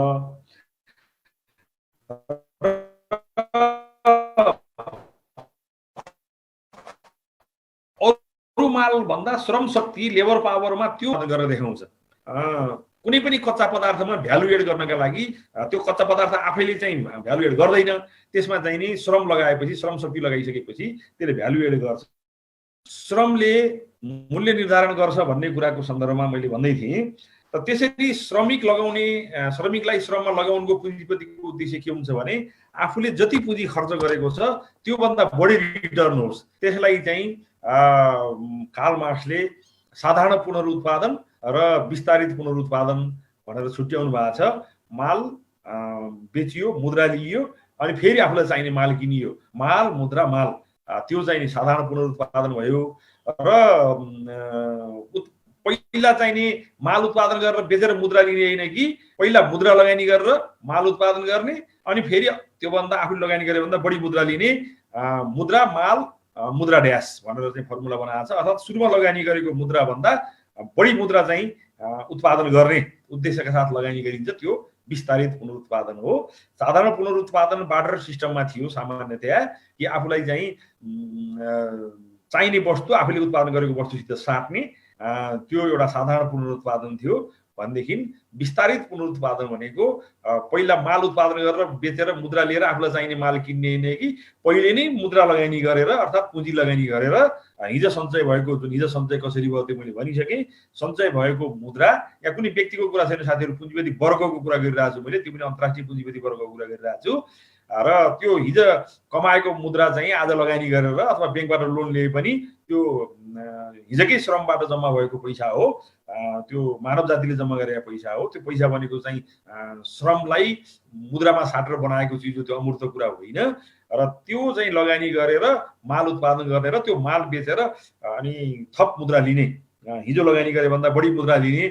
[SPEAKER 2] अरू माल भन्दा श्रम शक्ति, लेबर पावरमा त्यो गरेर देखाउँछ। कुनै पनि कच्चा पदार्थमा भ्यालु एड गर्नका लागि त्यो कच्चा पदार्थ आफैले चाहिँ भ्यालु एड गर्दैन। त्यसमा चाहिँ नि श्रम लगाएपछि, श्रम शक्ति लगाइसकेपछि त्यसले भ्यालु एड गर्छ। श्रमले मूल्य निर्धारण गर्छ भन्ने कुराको सन्दर्भमा मैले भन्दै थिएँ। त त्यसरी श्रमिकलाई श्रममा लगाउनुको पुँजीपतिको उद्देश्य के हुन्छ भने आफूले जति पुँजी खर्च गरेको छ त्योभन्दा बढी रिटर्न होस्। त्यसलाई चाहिँ कार्ल मार्क्सले साधारण पुनरुत्पादन र विस्तारित पुनरुत्पादन भनेर छुट्याउनु भएको छ। माल बेचियो, मुद्रा लिइयो, अनि फेरि आफूलाई चाहिने माल किनियो। माल, मुद्रा, माल, त्यो चाहिँ नि साधारण पुनरुत्पादन भयो। र पहिला चाहिने माल उत्पादन गरेर बेचेर मुद्रा लिने होइन कि पहिला मुद्रा लगानी गरेर माल उत्पादन गर्ने अनि फेरि त्योभन्दा आफूले लगानी गरे भन्दा बढी मुद्रा लिने। मुद्रा, माल, मुद्रा ड्यास भनेर चाहिँ फर्मुला बनाएको छ। अर्थात् सुरुमा लगानी गरेको मुद्रा भन्दा बढी मुद्रा चाहिँ उत्पादन गर्ने उद्देश्यका साथ लगानी गरिन्छ। त्यो विस्तारित पुनरुत्पादन हो। साधारण पुनरुत्पादन बार्टर सिस्टममा थियो सामान्यतया, कि आफूलाई चाहिँ चाहिने वस्तु आफूले उत्पादन गरेको वस्तुसित साट्ने, त्यो एउटा साधारण पुनरुत्पादन थियो। भनेदेखि विस्तारित पुनरुत्पादन भनेको पहिला माल उत्पादन गरेर बेचेर मुद्रा लिएर आफूलाई चाहिने माल किन्ने नै कि पहिले नै मुद्रा लगानी गरेर अर्थात् पुँजी लगानी गरेर हिजो सञ्चय भएको, जुन हिजो सञ्चय कसरी भयो त्यो मैले भनिसकेँ। सञ्चय भएको मुद्रा या कुनै व्यक्तिको कुरा छैन साथीहरू, पुँजीपति वर्गको कुरा गरिरहेको छु मैले, त्यो पनि अन्तर्राष्ट्रिय पुँजीपति वर्गको कुरा गरिरहेको छु। र त्यो हिजो कमाएको मुद्रा चाहिँ आज लगानी गरेर अथवा ब्याङ्कबाट लोन लिए पनि त्यो हिजोकै श्रमबाट जम्मा भएको पैसा हो, त्यो मानव जातिले जम्मा गरेका पैसा हो। त्यो पैसा भनेको चाहिँ श्रमलाई मुद्रामा साटेर बनाएको चिज हो, त्यो अमूर्त कुरा होइन। र त्यो चाहिँ लगानी गरेर माल उत्पादन गरेर त्यो माल बेचेर अनि थप मुद्रा लिने, हिजो लगानी गरे भन्दा बढी मुद्रा लिने,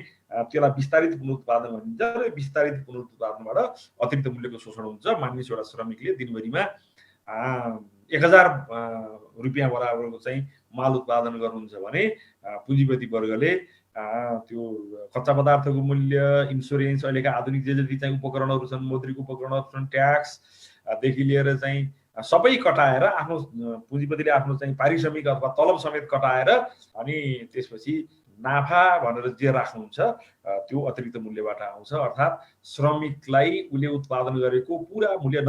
[SPEAKER 2] त्यसलाई विस्तारित पुनरुत्पादन भनिन्छ। र विस्तारित पुनरुत्पादनबाट अतिरिक्त मूल्यको शोषण हुन्छ। मानिस एउटा श्रमिकले दिनभरिमा 1000 रुपियाँ बराबरको चाहिँ माल उत्पादन गर्नुहुन्छ भने पुँजीपति वर्गले त्यो कच्चा पदार्थको मूल्य, इन्सुरेन्स, अहिलेका आधुनिक जे जति चाहिँ उपकरणहरू छन्, मौद्रिक उपकरणहरू छन्, ट्याक्सदेखि लिएर चाहिँ सबै कटाएर आफ्नो पुँजीपतिले आफ्नो चाहिँ पारिश्रमिक अथवा तलब समेत कटाएर अनि त्यसपछि नाफा भनेर जे राख्नुहुन्छ त्यो अतिरिक्त मूल्यबाट आउँछ। अर्थात् श्रमिकलाई उसले उत्पादन गरेको पुरा मूल्य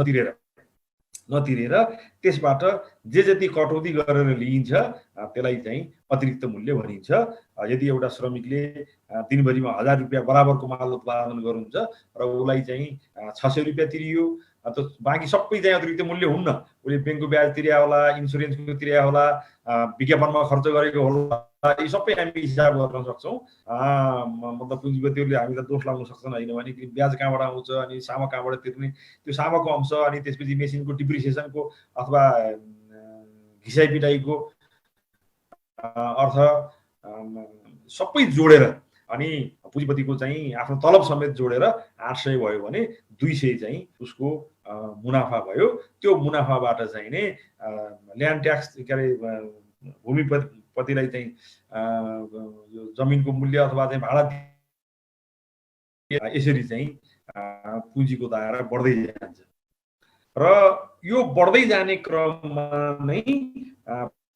[SPEAKER 2] नतिरेर त्यसबाट जे जति कटौती गरेर लिइन्छ त्यसलाई चाहिँ अतिरिक्त मूल्य भनिन्छ। यदि एउटा श्रमिकले दिनभरिमा 1000 रुपियाँ बराबरको माल उत्पादन गर्नुहुन्छ र उसलाई चाहिँ 600 रुपियाँ तिरियो, त बाँकी सबै चाहिँ अतिरिक्त मूल्य हुन्न। उसले ब्याङ्कको ब्याज तिर्या होला, इन्सुरेन्सको तिर्या होला, विज्ञापनमा खर्च गरेको होला, यी सबै हामी हिसाब गर्न सक्छौँ। मतलब पुँजीपतिहरूले हामीलाई दोष लाग्न सक्छन् होइन भने कि ब्याज कहाँबाट आउँछ अनि सामक कहाँबाट तिर्ने, त्यो सामकको अंश अनि त्यसपछि मेसिनको डिप्रिसिएसनको अथवा घिसाइ पिटाइको अर्थ सबै जोडेर अनि पुँजीपतिको चाहिँ आफ्नो तलब समेत जोडेर 800 भयो भने 200 चाहिँ उसको मुनाफा भयो। त्यो मुनाफाबाट चाहिँ नै ल्यान्ड ट्याक्स के अरे भूमिपतिलाई चाहिँ यो जमिनको मूल्य अथवा चाहिँ भाडा यसरी चाहिँ पुँजीको दायरा बढ्दै जान्छ। र यो बढ्दै जाने क्रममा नै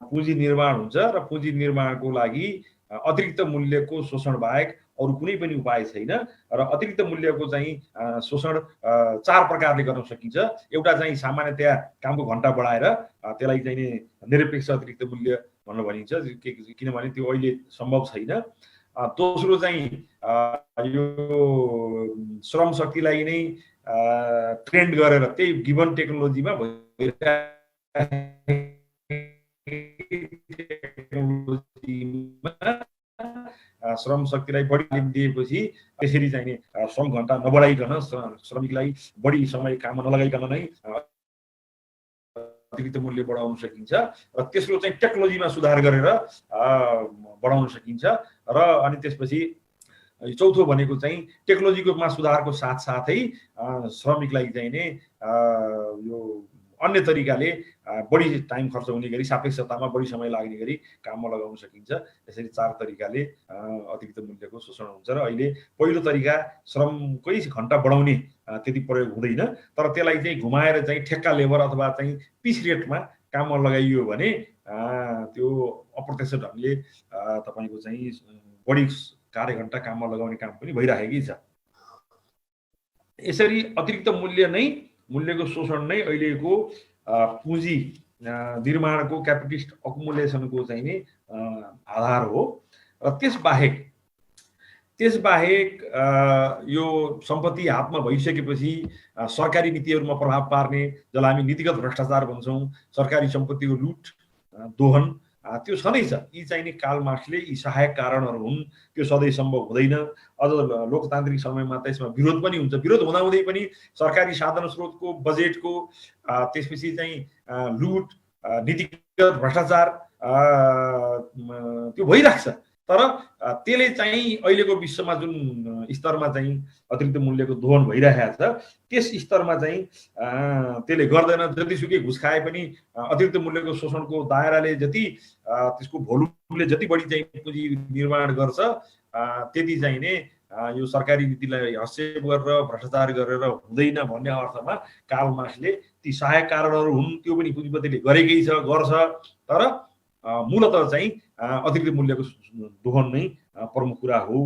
[SPEAKER 2] पुँजी निर्माण हुन्छ र पुँजी निर्माणको लागि अतिरिक्त मूल्यको शोषण बाहेक अरू कुनै पनि उपाय छैन। र अतिरिक्त मूल्यको चाहिँ शोषण 4 प्रकारले गर्न सकिन्छ। एउटा चाहिँ सामान्यतया कामको घण्टा बढाएर त्यसलाई चाहिँ निरपेक्ष अतिरिक्त मूल्य भनेर भनिन्छ, किनभने त्यो अहिले सम्भव छैन। दोस्रो चाहिँ यो श्रम शक्तिलाई नै ट्रेन्ड गरेर त्यही गिभन टेक्नोलोजीमा श्रम शक्तिलाई बढी तालिम दिएपछि त्यसरी चाहिँ श्रम घण्टा नबढाइकन श्रमिकलाई बढी समय काम नलगाइकन नै अतिरिक्त मूल्य बढाउन सकिन्छ। र त्यसको चाहिँ टेक्नोलोजीमा सुधार गरेर बढाउन सकिन्छ। र अनि त्यसपछि चौथो भनेको चाहिँ टेक्नोलोजीकोमा सुधारको साथसाथै श्रमिकलाई चाहिँ नै यो अन्य तरिकाले बढी टाइम खर्च हुने गरी सापेक्षतामा बढी समय लाग्ने गरी काममा लगाउन सकिन्छ। यसरी 4 तरिकाले अतिरिक्त मूल्यको शोषण हुन्छ। र अहिले पहिलो तरिका श्रमकै घण्टा बढाउने त्यति प्रयोग हुँदैन, तर त्यसलाई चाहिँ घुमाएर चाहिँ ठेक्का लेबर अथवा चाहिँ पिस रेटमा काममा लगाइयो भने त्यो अप्रत्यक्ष ढङ्गले तपाईको चाहिँ बढी कार्यघण्टा काममा लगाउने काम पनि भइरहेकै छ। यसरी अतिरिक्त मूल्यको शोषण नै अहिलेको पुँजी निर्माणको क्यापिटलिस्ट अकुमुलेसनको चाहिँ नि आधार हो। र त्यसबाहेक यो सम्पत्ति हातमा भइसकेपछि सरकारी नीतिहरूमा प्रभाव पार्ने, जसलाई हामी नीतिगत भ्रष्टाचार भन्छौँ, सरकारी सम्पत्तिको लुट दोहन, त्यो छँदैछ। यी चाहिँ नि कार्ल मार्क्सले यी सहायक कारणहरू हुन्, त्यो सधैँ सम्भव हुँदैन। अझ लोकतान्त्रिक समयमा त यसमा विरोध पनि हुन्छ। विरोध हुँदाहुँदै पनि सरकारी साधन स्रोतको, बजेटको, त्यसपछि चाहिँ लुट, नीतिगत भ्रष्टाचार त्यो भइराख्छ। तर त्यसले चाहिँ अहिलेको विश्वमा जुन स्तरमा चाहिँ अतिरिक्त मूल्यको दोहन भइरहेको छ त्यस स्तरमा चाहिँ त्यसले गर्दैन। जतिसुकै घुस खाए पनि अतिरिक्त मूल्यको शोषणको दायराले जति त्यसको भोल्युमले जति बढी चाहिँ पुँजी निर्माण गर्छ त्यति चाहिँ नै यो सरकारी नीतिलाई हस्तक्षेप गरेर भ्रष्टाचार गरेर हुँदैन भन्ने अर्थमा कार्ल मार्क्सले ती सहायक कारणहरू हुन्, त्यो पनि पुँजीपतिले गरेकै छ, गर्छ। तर मूलतः चाहिँ अतिरिक्त मूल्यको दोहन नै प्रमुख कुरा हो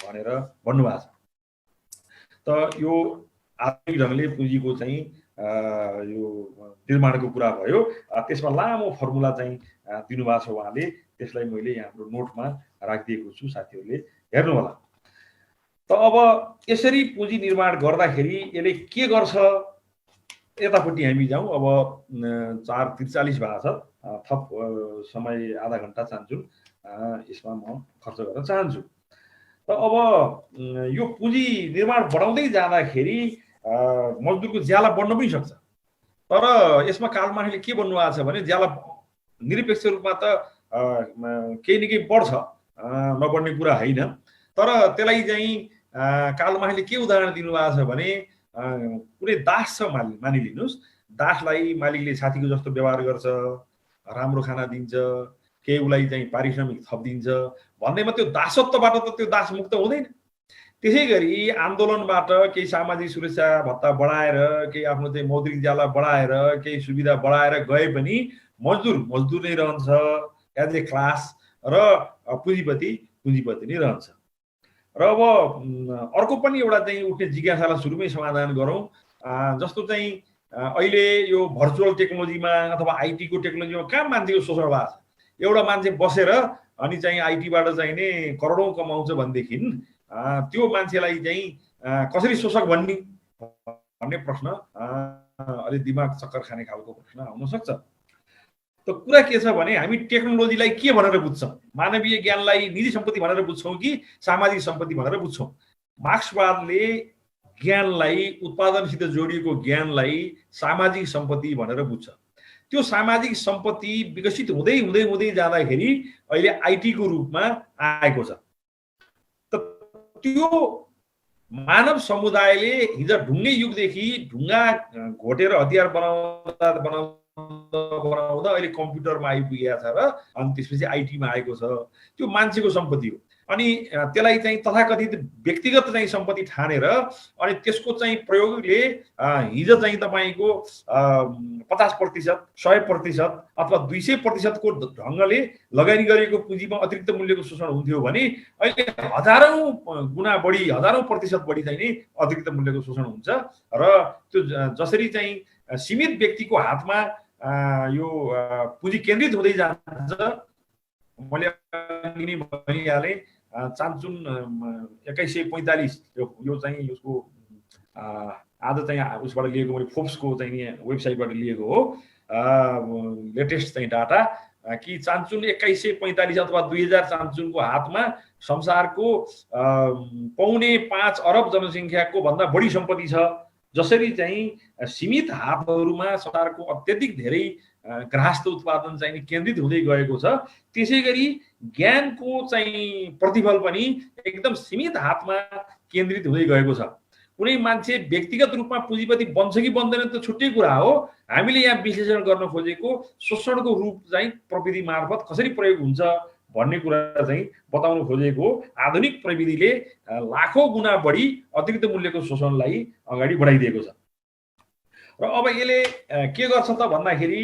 [SPEAKER 2] भनेर भन्नुभएको छ। त यो आधुनिक ढङ्गले पुँजीको चाहिँ यो निर्माणको कुरा भयो। त्यसमा लामो फर्मुला चाहिँ दिनुभएको छ उहाँले, त्यसलाई मैले यहाँ हाम्रो नोटमा राखिदिएको छु, साथीहरूले हेर्नु होला। त अब यसरी पुँजी निर्माण गर्दाखेरि यसले के गर्छ यतापट्टि हामी जाउँ। अब 4:43 भएको छ। थप समय आधा घन्टा चाहन्छु यसमा म खर्च गर्न चाहन्छु। त अब यो पुँजी निर्माण बढाउँदै जाँदाखेरि मजदुरको ज्याला बढ्न पनि सक्छ। तर यसमा कालमाखीले के भन्नुभएको छ भने ज्याला निरपेक्ष रूपमा त केही न केही बढ्छ, नबढ्ने कुरा होइन। तर त्यसलाई चाहिँ कालमाखीले के उदाहरण दिनुभएको छ भने कुनै दास छ मानिलिनुहोस्, दासलाई मालिकले साथीको जस्तो व्यवहार गर्छ, राम्रो खाना दिन्छ, केही उसलाई चाहिँ पारिश्रमिक थप दिन्छ भन्दैमा त्यो दासत्वबाट त त्यो दास मुक्त हुँदैन। त्यसै गरी आन्दोलनबाट केही सामाजिक सुरक्षा भत्ता बढाएर, केही आफ्नो चाहिँ मौद्रिक ज्याला बढाएर, केही सुविधा बढाएर गए पनि मजदुर नै रहन्छ एज ए क्लास, र पुँजीपति नै रहन्छ। र अब अर्को पनि एउटा चाहिँ उठ्ने जिज्ञासालाई सुरुमै समाधान गरौँ। जस्तो चाहिँ अहिले यो भर्चुअल टेक्नोलोजीमा अथवा आइटीको टेक्नोलोजीमा कहाँ मान्छेको शोषण भएको छ। एउटा मान्छे बसेर अनि चाहिँ आइटीबाट चाहिँ नि करोडौँ कमाउँछ भनेदेखि त्यो मान्छेलाई चाहिँ कसरी शोषक भन्ने प्रश्न अलि दिमाग चक्कर खाने खालको प्रश्न आउन सक्छ। त कुरा के छ भने हामी टेक्नोलोजीलाई के भनेर बुझ्छौँ? मानवीय ज्ञानलाई निजी सम्पत्ति भनेर बुझ्छौँ कि सामाजिक सम्पत्ति भनेर बुझ्छौँ? मार्क्सवादले ज्ञानलाई, उत्पादनसित जोडिएको ज्ञानलाई सामाजिक सम्पत्ति भनेर बुझ्छ। त्यो सामाजिक सम्पत्ति विकसित हुँदै हुँदै हुँदै जाँदाखेरि अहिले आइटीको रूपमा आएको छ। त त्यो मानव समुदायले हिजो ढुङ्गे युगदेखि ढुङ्गा घोटेर हतियार बनाउँदा अहिले कम्प्युटरमा आइपुगेको छ र अनि त्यसपछि आइटीमा आएको छ। त्यो मान्छेको सम्पत्ति हो। अनि त्यसलाई चाहिँ तथाकथित व्यक्तिगत चाहिँ सम्पत्ति ठानेर अनि त्यसको चाहिँ प्रयोगले हिजो चाहिँ तपाईँको 50%, 100% अथवा 200% को ढङ्गले लगानी गरिएको पुँजीमा अतिरिक्त मूल्यको शोषण हुन्थ्यो भने अहिले हजारौँ गुणा बढी, हजारौँ प्रतिशत बढी चाहिँ नि अतिरिक्त मूल्यको शोषण हुन्छ। र त्यो जसरी चाहिँ सीमित व्यक्तिको हातमा यो पुँजी केन्द्रित हुँदै जान्छ, मैले भनिहालेँ चान्चुन 2145 यो चाहिँ उसको आज चाहिँ उसबाट लिएको, मैले फोर्ब्सको चाहिँ वेबसाइटबाट लिएको हो लेटेस्ट चाहिँ डाटा कि चान्चुन 2145 अथवा 2000 चान्चुनको हातमा संसारको 4.5 अरब जनसङ्ख्याको भन्दा बढी सम्पत्ति छ। जसरी चाहिँ सीमित हातहरूमा संसारको अत्यधिक धेरै गृहस्थ उत्पादन चाहिँ केन्द्रित हुँदै गएको छ, त्यसै गरी ज्ञानको चाहिँ प्रतिफल पनि एकदम सीमित हातमा केन्द्रित हुँदै गएको छ। कुनै मान्छे व्यक्तिगत रूपमा पुँजीपति बन्छ कि बन्दैन त छुट्टै कुरा हो। हामीले यहाँ विश्लेषण गर्न खोजेको शोषणको रूप चाहिँ प्रविधि मार्फत कसरी प्रयोग हुन्छ भन्ने कुरा चाहिँ बताउन खोजेको। आधुनिक प्रविधिले लाखौं गुणा बढी अतिरिक्त मूल्यको शोषणलाई अगाडि बढाइदिएको छ। र अब यसले के गर्छ त भन्दाखेरि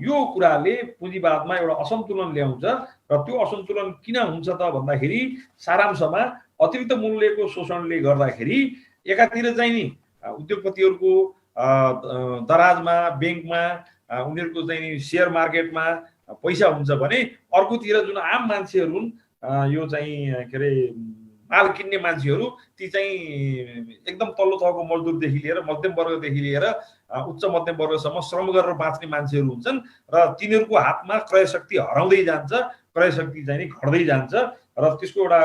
[SPEAKER 2] यो कुराले पुँजीवादमा एउटा असन्तुलन ल्याउँछ। र त्यो असन्तुलन किन हुन्छ त भन्दाखेरि सारांशमा अतिरिक्त मूल्यको शोषणले गर्दाखेरि एकातिर चाहिँ नि उद्योगपतिहरूको दराजमा, ब्याङ्कमा, उनीहरूको चाहिँ सेयर मार्केटमा पैसा हुन्छ भने अर्कोतिर जुन आम मान्छेहरू हुन्, यो चाहिँ के अरे माल किन्ने मान्छेहरू, ती चाहिँ एकदम तल्लो तहको मजदुरदेखि लिएर मध्यम वर्गदेखि लिएर उच्च मध्यम वर्गसम्म श्रम गरेर बाँच्ने मान्छेहरू हुन्छन् र तिनीहरूको हातमा क्रय शक्ति हराउँदै जान्छ, क्रय शक्ति चाहिँ नि घट्दै जान्छ। र त्यसको एउटा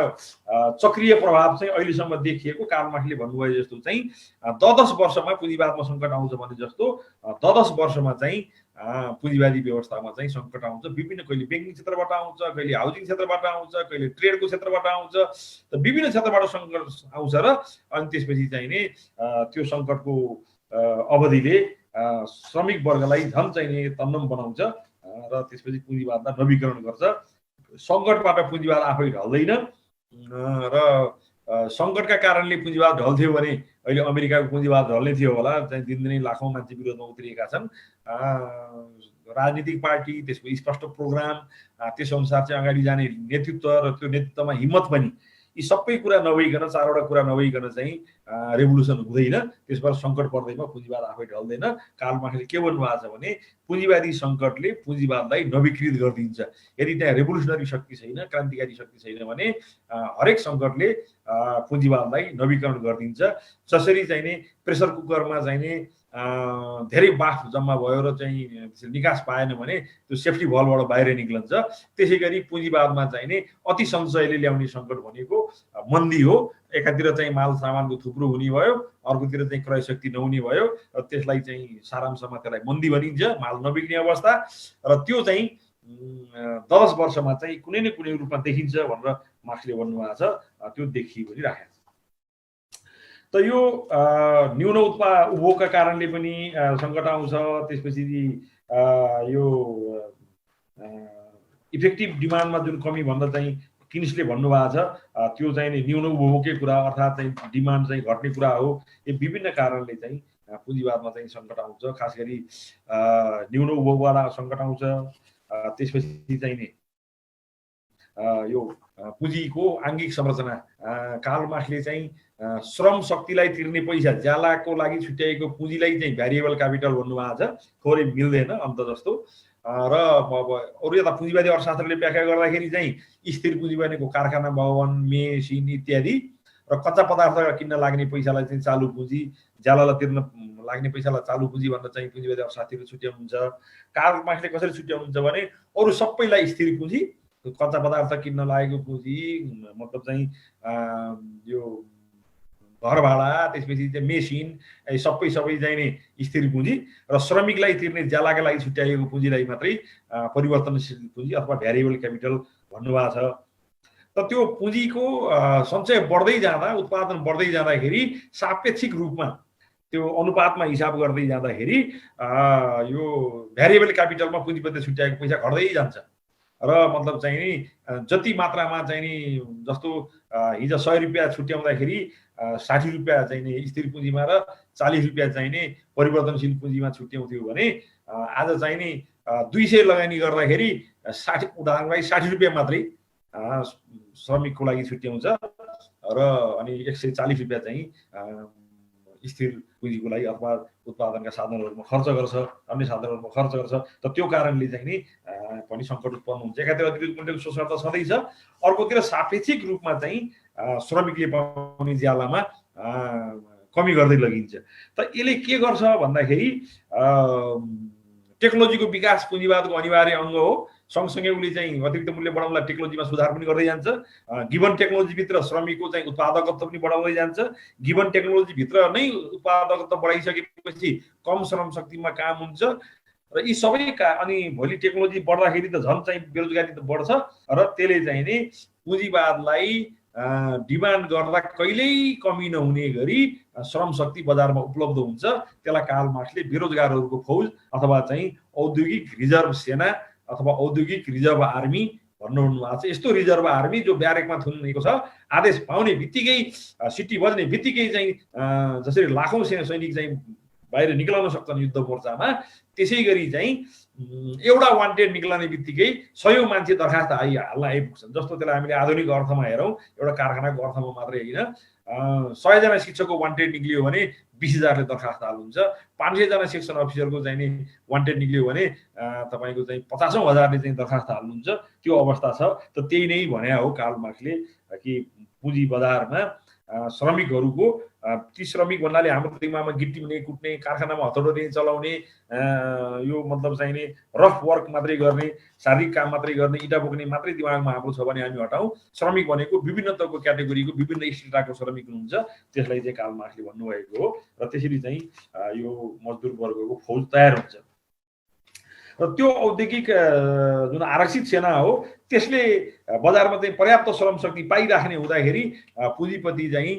[SPEAKER 2] चक्रीय प्रभाव चाहिँ अहिलेसम्म देखिएको कालमाखीले भन्नुभयो जस्तो चाहिँ 10 वर्षमा पुँजीवादमा सङ्कट आउँछ भने जस्तो 10 वर्षमा चाहिँ पुँजीवादी व्यवस्थामा चाहिँ सङ्कट आउँछ। विभिन्न, कहिले ब्याङ्किङ क्षेत्रबाट आउँछ, कहिले हाउसिङ क्षेत्रबाट आउँछ, कहिले ट्रेडको क्षेत्रबाट आउँछ, त विभिन्न क्षेत्रबाट सङ्कट आउँछ। र अनि त्यसपछि चाहिँ नि त्यो सङ्कटको अवधिले श्रमिक वर्गलाई झन् चाहिँ नि तन्नम बनाउँछ र त्यसपछि पुँजीवादलाई नवीकरण गर्छ। सङ्कटबाट पुँजीवाद आफै ढल्दैन र सङ्कटका कारणले पुँजीवाद ढल्थ्यो भने अहिले अमेरिकाको पुँजीवाद ढल्ने थियो होला। चाहिँ दिनदिनै लाखौँ मान्छे विरोधमा उत्रिएका छन्। राजनीतिक पार्टी, त्यसको स्पष्ट प्रोग्राम, त्यस अनुसार चाहिँ अगाडि जाने नेतृत्व र त्यो नेतृत्वमा हिम्मत पनि, यी सबै कुरा नभइकन, चारवटा कुरा नभइकन चाहिँ रेभोल्युसन हुँदैन। त्यसबाट सङ्कट पर्दैमा पुँजीवाद आफै ढल्दैन। कालमाखीले के भन्नुभएको छ भने पुँजीवादी सङ्कटले पुँजीवादलाई नवीकृत गरिदिन्छ। यदि त्यहाँ रेभोल्युसनरी शक्ति छैन, क्रान्तिकारी शक्ति छैन भने हरेक सङ्कटले पुँजीवादलाई नवीकरण गरिदिन्छ। जसरी चाहिँ नि प्रेसर कुकरमा चाहिँ नि धेरै बाफ जम्मा भयो र चाहिँ निकास पाएन भने त्यो सेफ्टी भल्भबाट बाहिर निक्लन्छ। त्यसै गरी पुँजीवादमा चाहिँ नि अति सञ्चयले ल्याउने सङ्कट भनेको मन्दी हो। एकातिर चाहिँ माल सामानको थुप्रो हुने भयो, अर्कोतिर चाहिँ क्रय शक्ति नहुने भयो र त्यसलाई चाहिँ सारांशमा त्यसलाई मन्दी भनिन्छ, माल नबिग्ने अवस्था। र त्यो चाहिँ 10 वर्षमा चाहिँ कुनै न कुनै रूपमा देखिन्छ भनेर मार्क्सले भन्नुभएको छ। त्यो देखियो पनि राखेको छ। त यो न्यून उपभोगका कारणले पनि सङ्कट आउँछ। त्यसपछि यो इफेक्टिभ डिमान्डमा जुन कमी भन्दा चाहिँ किन्सले भन्नुभएको छ त्यो चाहिँ न्यून उपभोगकै कुरा, अर्थात् चाहिँ डिमान्ड चाहिँ घट्ने कुरा हो। यो विभिन्न कारणले चाहिँ पुँजीवादमा चाहिँ सङ्कट आउँछ। खास गरी न्यून उपभोगवाला सङ्कट आउँछ। त्यसपछि चाहिँ नि यो पुँजीको आङ्गिक संरचना, कार्ल मार्क्सले चाहिँ श्रम शक्तिलाई तिर्ने पैसा, ज्यालाको लागि छुट्याएको पुँजीलाई चाहिँ भ्यारिएबल क्यापिटल भन्नुभएको छ। थोरै मिल्दैन अन्त जस्तो। र अरू यता पुँजीवादी अर्थशास्त्रले व्याख्या गर्दाखेरि चाहिँ स्थिर पुँजी भनेको कारखाना, भवन, मेसिन इत्यादि, र कच्चा पदार्थ किन्न लाग्ने पैसालाई चाहिँ चालु पुँजी, ज्यालालाई तिर्न लाग्ने पैसालाई चालु पुँजी भनेर चाहिँ पुँजीवादी अर्थशास्त्रीले छुट्याउनुहुन्छ। कार्ल मार्क्सले कसरी छुट्याउनुहुन्छ भने अरू सबैलाई स्थिर पुँजी, कच्चा पदार्थ किन्न लागेको पुँजी मतलब चाहिँ यो घर भाडा, त्यसपछि चाहिँ मेसिन, सबै चाहिँ नि स्थिर पुँजी, र श्रमिकलाई तिर्ने ज्यालाका लागि छुट्याइएको पुँजीलाई मात्रै परिवर्तनशील पुँजी अथवा भ्यारिएबल क्यापिटल भन्नुभएको छ। त त्यो पुँजीको सञ्चय बढ्दै जाँदा, उत्पादन बढ्दै जाँदाखेरि सापेक्षिक रूपमा त्यो अनुपातमा हिसाब गर्दै जाँदाखेरि यो भ्यारिएबल क्यापिटलमा पुँजीपति छुट्याएको पैसा घट्दै जान्छ। र मतलब चाहिँ नि जति मात्रामा चाहिँ नि जस्तो हिजो 100 रुपियाँ छुट्याउँदाखेरि 60 रुपियाँ चाहिँ नि स्थिर पुँजीमा र 40 रुपियाँ चाहिँ नि परिवर्तनशील पुँजीमा छुट्याउँथ्यो भने आज चाहिँ नि 200 लगानी गर्दाखेरि 60 रुपियाँ मात्रै श्रमिकको लागि छुट्याउँछ र अनि 140 रुपियाँ चाहिँ स्थिर पुँजीको लागि अथवा उत्पादनका साधनहरूमा खर्च गर्छ, अन्य साधनहरूमा खर्च गर्छ। त त्यो कारणले चाहिँ नि पनि सङ्कट उत्पन्न हुन्छ। एकातिर अतिरिक्त मूल्यको शोषण त छँदैछ, अर्कोतिर सापेक्षिक रूपमा चाहिँ श्रमिकले पाउने ज्यालामा कमी गर्दै लगिन्छ। त यसले के गर्छ भन्दाखेरि टेक्नोलोजीको विकास पुँजीवादको अनिवार्य अङ्ग हो। सँगसँगै उसले चाहिँ अतिरिक्त मूल्य बढाउनला टेक्नोलोजीमा सुधार पनि गर्दै जान्छ। गिभन टेक्नोलोजीभित्र श्रमिकको चाहिँ उत्पादकत्व पनि बढाउँदै जान्छ। गिभन टेक्नोलोजीभित्र नै उत्पादकत्व बढाइसकेपछि कम श्रम शक्तिमा काम हुन्छ र यी सबैका अनि भोलि टेक्नोलोजी बढ्दाखेरि त झन् चाहिँ बेरोजगारी त बढ्छ र त्यसले चाहिँ नि पुँजीवादलाई डिमान्ड गर्दा कहिल्यै कमी नहुने गरी श्रम शक्ति बजारमा उपलब्ध हुन्छ। त्यसलाई कार्ल मार्क्सले बेरोजगारहरूको फौज अथवा चाहिँ औद्योगिक रिजर्भ सेना अथवा औद्योगिक रिजर्भ आर्मी भन्नुभएको छ। यस्तो रिजर्भ आर्मी जो ब्यारेकमा थुनिएको छ, आदेश पाउने बित्तिकै सिटी बज्ने बित्तिकै चाहिँ जसरी लाखौँ सैनिक चाहिँ बाहिर निक्लन सक्छन् युद्ध मोर्चामा, त्यसै गरी चाहिँ एउटा वान्टेड निक्लने बित्तिकै 100 मान्छे दरखास्त हाल्न आइपुग्छन्। जस्तो त्यसलाई हामीले आधुनिक अर्थमा हेरौँ, एउटा कारखानाको अर्थमा मात्रै होइन, 100 जना शिक्षकको वान्टेड निक्लियो भने 20,000ले दरखास्त हाल्नुहुन्छ। 500 जना सेक्सन अफिसरको चाहिँ नि वान्टेड निक्लियो भने तपाईँको चाहिँ 50,000ले चाहिँ दरखास्त हाल्नुहुन्छ। त्यो अवस्था छ। त त्यही नै भने हो कार्ल मार्क्सले कि पुँजी बजारमा श्रमिकहरूको, ती श्रमिक भन्नाले हाम्रो दिमागमा गिट्टी हुने, कुट्ने, कारखानामा हतोडो चलाउने, यो मतलब चाहिँ नि रफ वर्क मात्रै गर्ने, शारीरिक काम मात्रै गर्ने, इँटा बोक्ने मात्रै दिमागमा हाम्रो छ भने हामी हटाउँ। श्रमिक भनेको विभिन्न तहको क्याटेगोरीको विभिन्न स्टेटाको श्रमिक हुनुहुन्छ। त्यसलाई चाहिँ कार्ल मार्क्सले भन्नुभएको हो। र त्यसरी चाहिँ यो मजदुर वर्गको फौज तयार हुन्छ। र त्यो औद्योगिक जुन आरक्षित सेना हो त्यसले बजारमा चाहिँ पर्याप्त श्रम शक्ति पाइराख्ने हुँदाखेरि पुँजीपति चाहिँ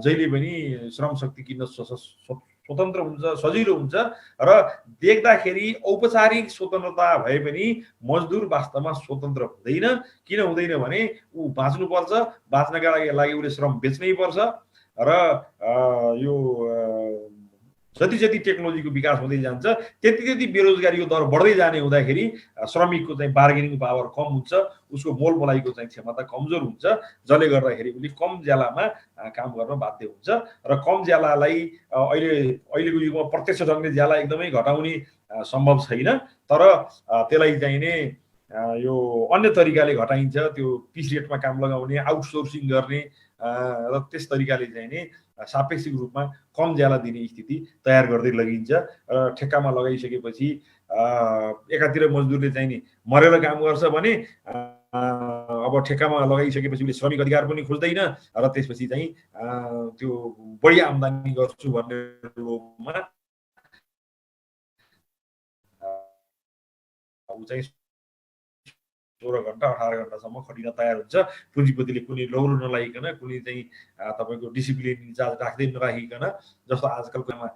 [SPEAKER 2] जहिले पनि श्रम शक्ति किन्न स्वतन्त्र हुन्छ, सजिलो हुन्छ। र देख्दाखेरि औपचारिक स्वतन्त्रता भए पनि मजदुर वास्तवमा स्वतन्त्र हुँदैन। किन हुँदैन भने ऊ बाँच्नुपर्छ, बाँच्नका लागि उसले श्रम बेच्नै पर्छ। र यो जति जति टेक्नोलोजीको विकास हुँदै जान्छ त्यति त्यति बेरोजगारीको दर बढ्दै जाने हुँदाखेरि श्रमिकको चाहिँ बार्गेनिङ पावर कम हुन्छ, उसको मोल मोलाइको चाहिँ क्षमता कमजोर हुन्छ, जसले गर्दाखेरि उसले कम ज्यालामा काम गर्न बाध्य हुन्छ। र कम ज्यालालाई अहिलेको युगमा प्रत्यक्ष ढङ्गले ज्याला एकदमै घटाउने सम्भव छैन, तर त्यसलाई चाहिँ नि यो अन्य तरिकाले घटाइन्छ। त्यो पिस रेटमा काम लगाउने, आउटसोर्सिङ गर्ने र त्यस तरिकाले चाहिँ नि सापेक्षिक रूपमा कम ज्याला दिने स्थिति तयार गर्दै लगिन्छ र ठेक्कामा लगाइसकेपछि एकातिर मजदुरले चाहिँ नि मरेर काम गर्छ भने अब ठेक्कामा लगाइसकेपछि उसले श्रमिक अधिकार पनि खोज्दैन र त्यसपछि चाहिँ त्यो बढी आम्दानी गर्छु भन्ने रूपमा ऊ चाहिँ 16 घण्टा 18 घण्टासम्म खटिन तयार हुन्छ। पुँजीपतिले कुनै लौरो नलागिकन कुनै चाहिँ तपाईँको डिसिप्लिन इन्चार्ज राख्दै नराखिकन जस्तो आजकलकोमा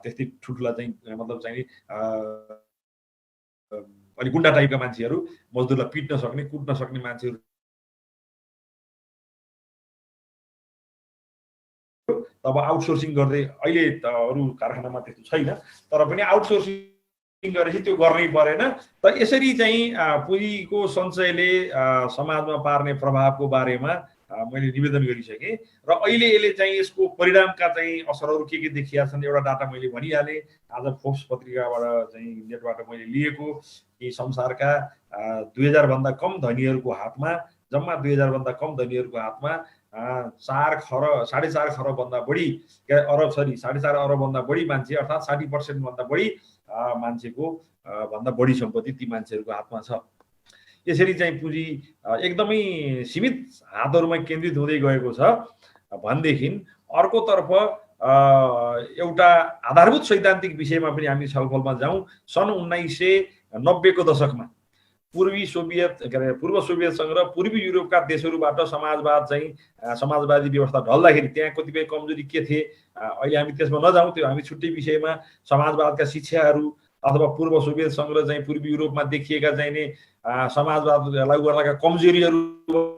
[SPEAKER 2] त्यस्तै ठुल्ठुला चाहिँ मतलब चाहिँ अलि गुन्डा टाइपका मान्छेहरू मजदुरलाई पिट्न सक्ने कुट्न सक्ने मान्छेहरू तब आउटसोर्सिङ गर्दै अहिले त अरू कारखानामा त्यस्तो छैन तर पनि आउटसोर्सिङ गरेपछि त्यो गर्नै परेन। त यसरी चाहिँ पुँजीको सञ्चयले समाजमा पार्ने प्रभावको बारेमा मैले निवेदन गरिसकेँ र अहिले यसले चाहिँ यसको परिणामका चाहिँ असरहरू के देखिया छन् एउटा डाटा मैले भनिहालेँ। आज फोर्ब्स पत्रिकाबाट चाहिँ नेटबाट मैले लिएको कि संसारका 2000 भन्दा कम धनीहरूको हातमा जम्मा 2000 भन्दा कम धनीहरूको हातमा 4.5 खरब भन्दा बढी अरब 4.5 अरब भन्दा बढी मान्छे अर्थात् 60% भन्दा बढी मान्छेको भन्दा बढी सम्पत्ति ती मान्छेहरूको हातमा छ। यसरी चाहिँ पुँजी एकदमै सीमित हातहरूमा केन्द्रित हुँदै गएको छ भनेदेखि अर्कोतर्फ एउटा आधारभूत सैद्धान्तिक विषयमा पनि हामी छलफलमा जाउँ। सन् 1990 को दशकमा पूर्व सोभियत संघ र पूर्वी युरोपका देशहरूबाट समाजवादी व्यवस्था ढल्दाखेरि त्यहाँ कतिपय कमजोरी के थिए अहिले हामी त्यसमा नजाउँ, त्यो हामी छुट्टै विषयमा समाजवादका शिक्षाहरू अथवा पूर्व सोभियत संघ र चाहिँ पूर्वी युरोपमा देखिएका चाहिने समाजवाद लागू गर्नका कमजोरीहरू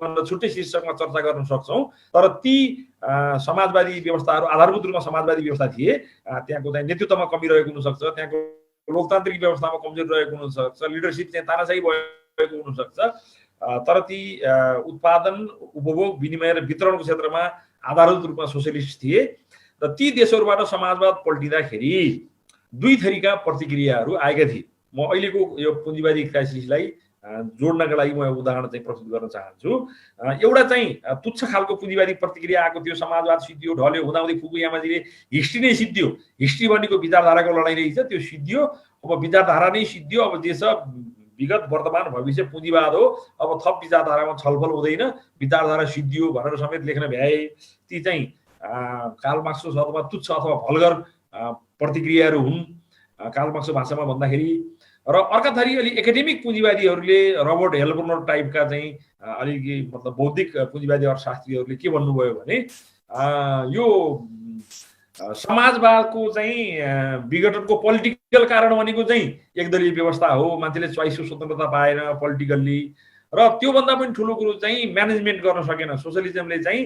[SPEAKER 2] भनेर छुट्टै शीर्षकमा चर्चा गर्न सक्छौँ। तर ती समाजवादी व्यवस्थाहरू आधारभूत रूपमा समाजवादी व्यवस्था थिए, त्यहाँको चाहिँ नेतृत्वमा कमी रहेको हुनसक्छ, त्यहाँको लोकतान्त्रिक व्यवस्थामा कमजोरी रहेको हुनसक्छ, लिडरसिप चाहिँ तानाशाही भएको हुनसक्छ, तर ती उत्पादन उपभोग विनिमय र वितरणको क्षेत्रमा आधारभूत रूपमा सोसियलिस्ट थिए र ती देशहरूबाट समाजवाद पल्टिँदाखेरि दुई थरीका प्रतिक्रियाहरू आएका थिए। म अहिलेको यो पुँजीवादी क्राइसिसलाई जोड्नका लागि म उदाहरण चाहिँ प्रस्तुत गर्न चाहन्छु। एउटा चाहिँ तुच्छ खालको पुँजीवादी प्रतिक्रिया आएको थियो, समाजवाद सिद्धियो ढल्यो, हुँदाहुँदै फुकुयामाजीले हिस्ट्री नै सिद्धियो, हिस्ट्री भनेको विचारधाराको लडाइँ रहेछ, त्यो सिद्धियो, अब विचारधारा नै सिद्धियो, अब जे छ विगत वर्तमान भविष्य पुँजीवाद हो, अब थप विचारधारामा छलफल हुँदैन, विचारधारा सिद्धियो भनेर समेत लेख्न भ्याए। ती चाहिँ कार्ल मार्क्सको शब्दमा तुच्छ अथवा भल्गर प्रतिक्रियाहरू हुन् कार्ल मार्क्सको भाषामा भन्दाखेरि। र अर्का थरी अलि एकाडेमिक पुँजीवादीहरूले रबर्ट हेल्बर्नर टाइपका चाहिँ अलिकति मतलब बौद्धिक पुँजीवादी अर्थशास्त्रीहरूले के भन्नुभयो भने यो समाजवादको चाहिँ विघटनको पोलिटिकल कारण भनेको चाहिँ एकदलीय व्यवस्था हो, मान्छेले चोइसको स्वतन्त्रता पाएन पोलिटिकल्ली, र त्योभन्दा पनि ठुलो कुरो चाहिँ म्यानेजमेन्ट गर्न सकेन। सोसलिजमले चाहिँ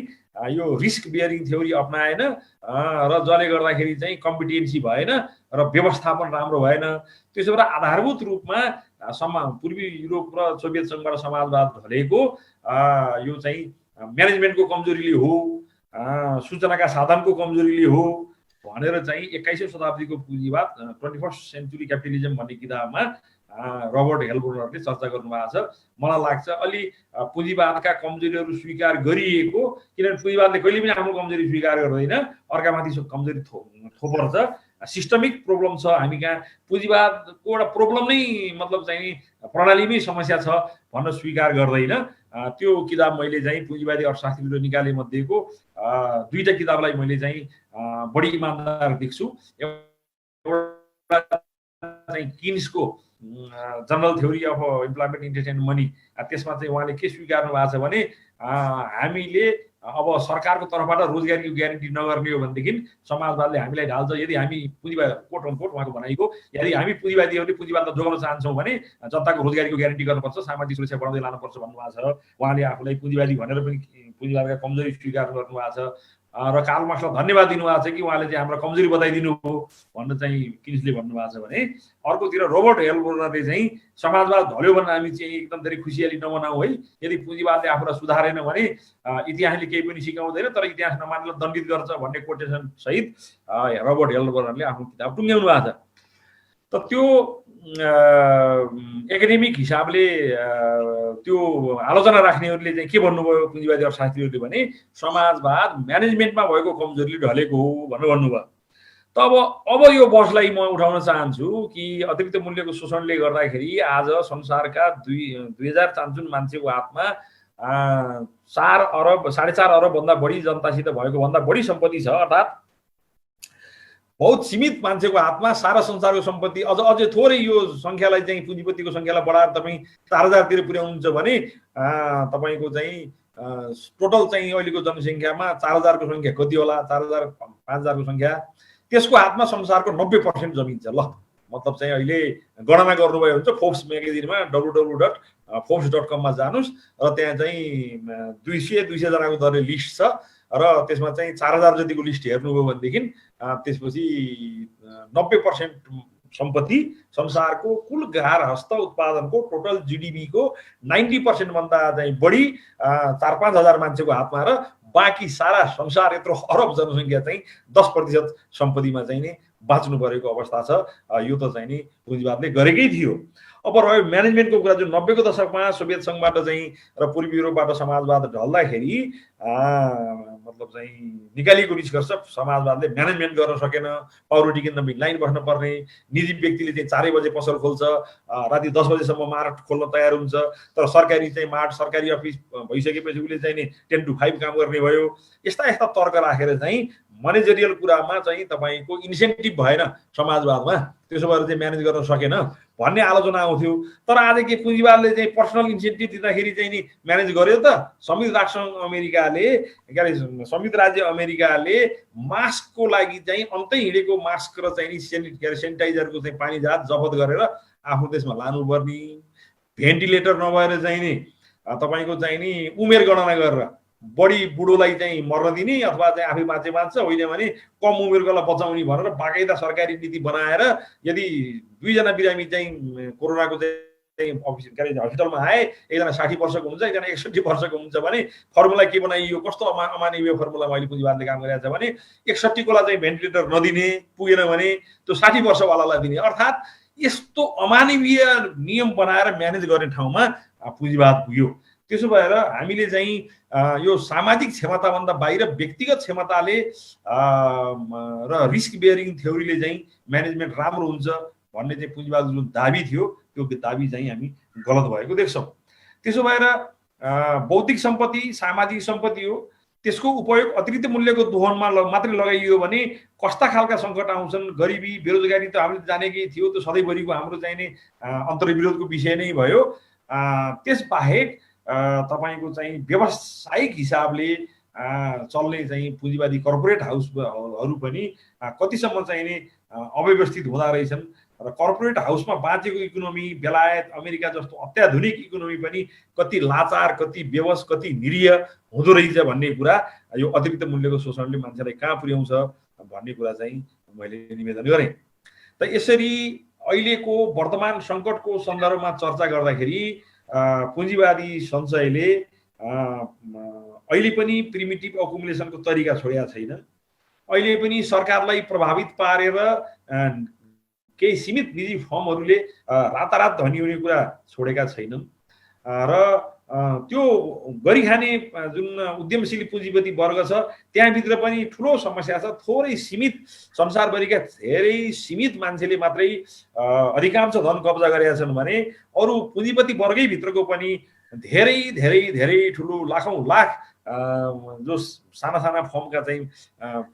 [SPEAKER 2] यो रिस्क बियरिङ थ्योरी अप्नाएन र जसले गर्दाखेरि चाहिँ कम्पिटेन्सी भएन र व्यवस्थापन राम्रो भएन। त्यसो भएर आधारभूत रूपमा पूर्वी युरोप र सोभियत सङ्घबाट समाजवाद ढलेको यो चाहिँ म्यानेजमेन्टको कमजोरीले हो, सूचनाका साधनको कमजोरीले हो भनेर चाहिँ 21औं शताब्दीको पुँजीवाद 21st सेन्चुरी क्यापिटलिजम भन्ने किताबमा रबर्ट हेल्बर्नरले चर्चा गर्नुभएको छ। मलाई लाग्छ अलि पुँजीवादका कमजोरीहरू स्वीकार गरिएको, किनभने पुँजीवादले कहिले पनि आफ्नो कमजोरी स्वीकार गर्दैन, अर्कामाथि कमजोरी थोपर्छ। सिस्टमिक प्रब्लम छ हामी कहाँ, पुँजीवादको एउटा प्रब्लम नै मतलब चाहिँ प्रणालीमै समस्या छ भन्न स्वीकार गर्दैन। त्यो किताब मैले चाहिँ पुँजीवादी अर्थशास्त्रीले निकाले मध्येको दुईटा किताबलाई मैले चाहिँ बढी इमानदार देख्छु। एउटा चाहिँ किन्सको general theory of employment interest and money, त्यसमा चाहिँ उहाँले के स्वीकार्नु भएको छ भने हामीले अब सरकारको तर्फबाट रोजगारीको ग्यारेन्टी नगर्ने हो भनेदेखि समाजवादले हामीलाई ढाल्छ। यदि हामी पुँजीवाद कोट अन कोट उहाँको भनाइको यदि हामी पुँजीवादीहरूले पुँजीवादलाई जोगाउन चाहन्छौँ भने जनताको रोजगारीको ग्यारेन्टी गर्नुपर्छ, सामाजिक सुरक्षा बढाउँदै लानुपर्छ भन्नुभएको छ। उहाँले आफूलाई पुँजीवादी भनेर पनि पुँजीवादका कमजोरी स्वीकार गर्नुभएको छ र कार्ल मार्क्सलाई धन्यवाद दिनुभएको छ कि उहाँले चाहिँ हाम्रो कमजोरी बताइदिनु हो भनेर चाहिँ किन्सले भन्नुभएको छ भने अर्कोतिर रोबर्ट हेल्बर्नरले चाहिँ समाजवाद ढल्यो भने हामी चाहिँ एकदम धेरै खुसियाली नमनाऊ है, यदि पुँजीवादले आफूलाई सुधारेन भने इतिहासले केही पनि सिकाउँदैन तर इतिहास नमानेर दण्डित गर्छ भन्ने कोटेसन सहित रोबर्ट हेल्बर्नरले आफ्नो किताब टुङ्ग्याउनु भएको छ। त त्यो एकाडेमिक हिसाबले त्यो आलोचना राख्नेहरूले चाहिँ के भन्नुभयो पुँजीवादी अर्थशास्त्रीहरूले भने समाजवाद म्यानेजमेन्टमा भएको कमजोरीले ढलेको हो भनेर भन्नुभयो। त अब यो बसलाई म उठाउन चाहन्छु कि अतिरिक्त मूल्यको शोषणले गर्दाखेरि आज संसारका 2000 मान्छेको हातमा 4 अरब 4.5 अरब भन्दा बढी जनतासित भएको भन्दा बढी सम्पत्ति छ। अर्थात् बहुत सीमित मान्छेको हातमा सारा संसारको सम्पत्ति अझै थोरै यो संख्यालाई चाहिँ पुँजीपतिको संख्यालाई बढाएर तपाईँ 4000 तिर पुर्याउनुहुन्छ भने तपाईको चाहिँ टोटल चाहिँ अहिलेको जनसङ्ख्यामा 4000 को संख्या कति होला 4000 5000 को संख्या त्यसको हातमा संसारको 90% जमिन छ। ल मतलब चाहिँ अहिले गणना गर्नुभयो हुन्छ फोर्ब्स म्यागजिनमा www.forbes.com मा जानुस् र त्यहाँ चाहिँ 200 जनाको दरले लिस्ट छ र त्यसमा चाहिँ 4000 जतिको लिस्ट हेर्नुभयो भनेदेखि त्यसपछि 90% सम्पत्ति संसारको कुल गारहस्थ उत्पादनको टोटल जीडीपी को 90% भन्दा चाहिँ बढी 4-5 हजार मान्छेको हातमा र बाँकी सारा संसार यत्रो अरब जनसङ्ख्या चाहिँ 10% सम्पत्तिमा चाहिँ नि बाँच्नु परेको अवस्था छ। यो त चाहिँ नि पुँजीवादले गरेकै थियो। अब रह्यो म्यानेजमेन्टको कुरा, जुन 90 को दशकमा सोभियत संघबाट चाहिँ र पूर्वी युरोपबाट समाजवाद ढल्दाखेरि मतलब चाहिँ निकालिएको निष्कर्ष समाजवादले म्यानेजमेन्ट गर्न सकेन। पाउरोटी किन्न लाइन बस्न पर्ने, निजी व्यक्तिले चाहिँ 4 बजे पसल खोल्छ, राति 10 बजेसम्म मार्ट खोल्न तयार हुन्छ। तर सरकारी चाहिँ मार्ट सरकारी अफिस भइसकेपछि उसले चाहिँ नि 10 to 5 काम गर्ने भयो। यस्ता तर्क राखेर चाहिँ म्यानेजरियल कुरामा चाहिँ तपाईको इन्सेन्टिभ भएन समाजवादमा, त्यसो भएर चाहिँ म्यानेज गर्न सकेन भन्ने आलोचना आउँथ्यो। तर आज के पुँजीवादले चाहिँ पर्सनल इन्सेन्टिभ दिँदाखेरि चाहिँ नि म्यानेज गर्यो त। संयुक्त राज्य अमेरिकाले मास्कको लागि चाहिँ अन्तै हिँडेको मास्क र चाहिँ सेनिटाइजरको चाहिँ पानी जहाज जफत गरेर आफ्नो देशमा लानुपर्ने, भेन्टिलेटर नभएर चाहिँ नि तपाईको चाहिँ नि उमेर गणना गरेर बढी बुढोलाई चाहिँ मर्न दिने अथवा चाहिँ आफै बाँच्छ होइन भने कम उमेरकोलाई बचाउने भनेर बाकाइदा सरकारी नीति बनाएर यदि 2 जना बिरामी चाहिँ कोरोनाको चाहिँ हस्पिटलमा आए, एकजना 60 वर्षको हुन्छ एकजना 61 वर्षको हुन्छ भने फर्मुला के बनाइयो, कस्तो अमानवीय फर्मुला अहिले पुँजीवादले काम गरिरहेको छ भने 61 कोलाई चाहिँ भेन्टिलेटर नदिने, पुगेन भने त्यो 60 वर्षवालालाई दिने। अर्थात् यस्तो अमानवीय नियम बनाएर म्यानेज गर्ने ठाउँमा पुँजीवाद पुग्यो। त्यसो भएर हामीले चाहिँ यो सामाजिक क्षमताभन्दा बाहिर व्यक्तिगत क्षमताले र रिस्क बेयरिङ थ्योरीले चाहिँ म्यानेजमेन्ट राम्रो हुन्छ भन्ने चाहिँ पुँजीवाद जुन दाबी थियो त्यो दाबी चाहिँ हामी गलत भएको देख्छौँ। त्यसो भएर बौद्धिक सम्पत्ति सामाजिक सम्पत्ति हो, त्यसको उपयोग अतिरिक्त मूल्यको दोहनमा मात्रै लगाइयो भने कस्ता खालका सङ्कट आउँछन्, गरिबी बेरोजगारी त हामीले जानेकै थियो, त्यो सधैँभरिको हाम्रो चाहिँ नि अन्तर्विरोधको विषय नै भयो। त्यसबाहेक तपाईको चाहिँ व्यावसायिक हिसाबले चल्ने चाहिँ पुँजीवादी कर्पोरेट हाउसहरू पनि कतिसम्म चाहिँ नि अव्यवस्थित हुँदा रहेछन् र कर्पोरेट हाउसमा बाँचेको इकोनोमी बेलायत अमेरिका जस्तो अत्याधुनिक इकोनोमी पनि कति लाचार, कति बेवस, कति निरीह हुँदो रहेछ भन्ने कुरा यो अतिरिक्त मूल्यको शोषणले मान्छेलाई कहाँ पुर्याउँछ भन्ने कुरा चाहिँ मैले निवेदन गरेँ। त यसरी अहिलेको वर्तमान सङ्कटको सन्दर्भमा चर्चा गर्दाखेरि पुँजीवादी सञ्चयले अहिले पनि प्रिमिटिभ अकुमुलेसनको तरिका छोडेका छैन। अहिले पनि सरकारलाई प्रभावित पारेर केही सीमित निजी फर्महरूले रातारात धनी हुने कुरा छोडेका छैनन् र त्यो गरिखाने जुन उद्यमशील पुँजीपति वर्ग छ त्यहाँभित्र पनि ठुलो समस्या छ। थोरै सीमित संसारभरिका धेरै सीमित मान्छेले मात्रै अधिकांश धन कब्जा गरेका छन् भने अरू पुँजीपति वर्गै भित्रको पनि धेरै धेरै धेरै ठुलो लाखौँ लाख जो साना साना फर्मका चाहिँ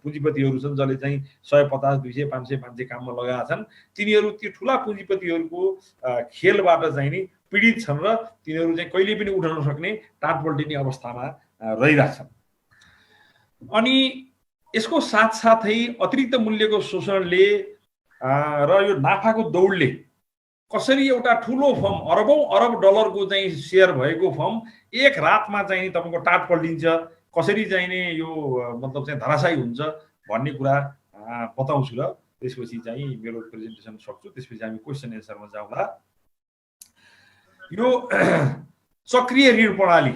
[SPEAKER 2] पुँजीपतिहरू छन् जसले चाहिँ 150, 200, 500 मान्छे काममा लगाएका छन्, तिनीहरू त्यो ठुला पुँजीपतिहरूको खेलबाट चाहिँ नि पीडित छन् र तिनीहरू चाहिँ कहिले पनि उठ्न नसक्ने टाटपल्टिने अवस्थामा रहिरहेछन्। अनि यसको साथसाथै अतिरिक्त मूल्यको शोषणले र यो नाफाको दौडले कसरी एउटा ठुलो फर्म अरबौं अरब डलरको चाहिँ सेयर भएको फर्म एक रातमा चाहिँ तपाईको टाट पल्टिन्छ, कसरी चाहिँ नि यो मतलब चाहिँ धराशायी हुन्छ भन्ने कुरा बताउँछु र त्यसपछि चाहिँ मेरो प्रेजेन्टेसन सक्छु। त्यसपछि हामी क्वेसन एन्सरमा जाउँला। यो चक्रीय ऋण प्रणाली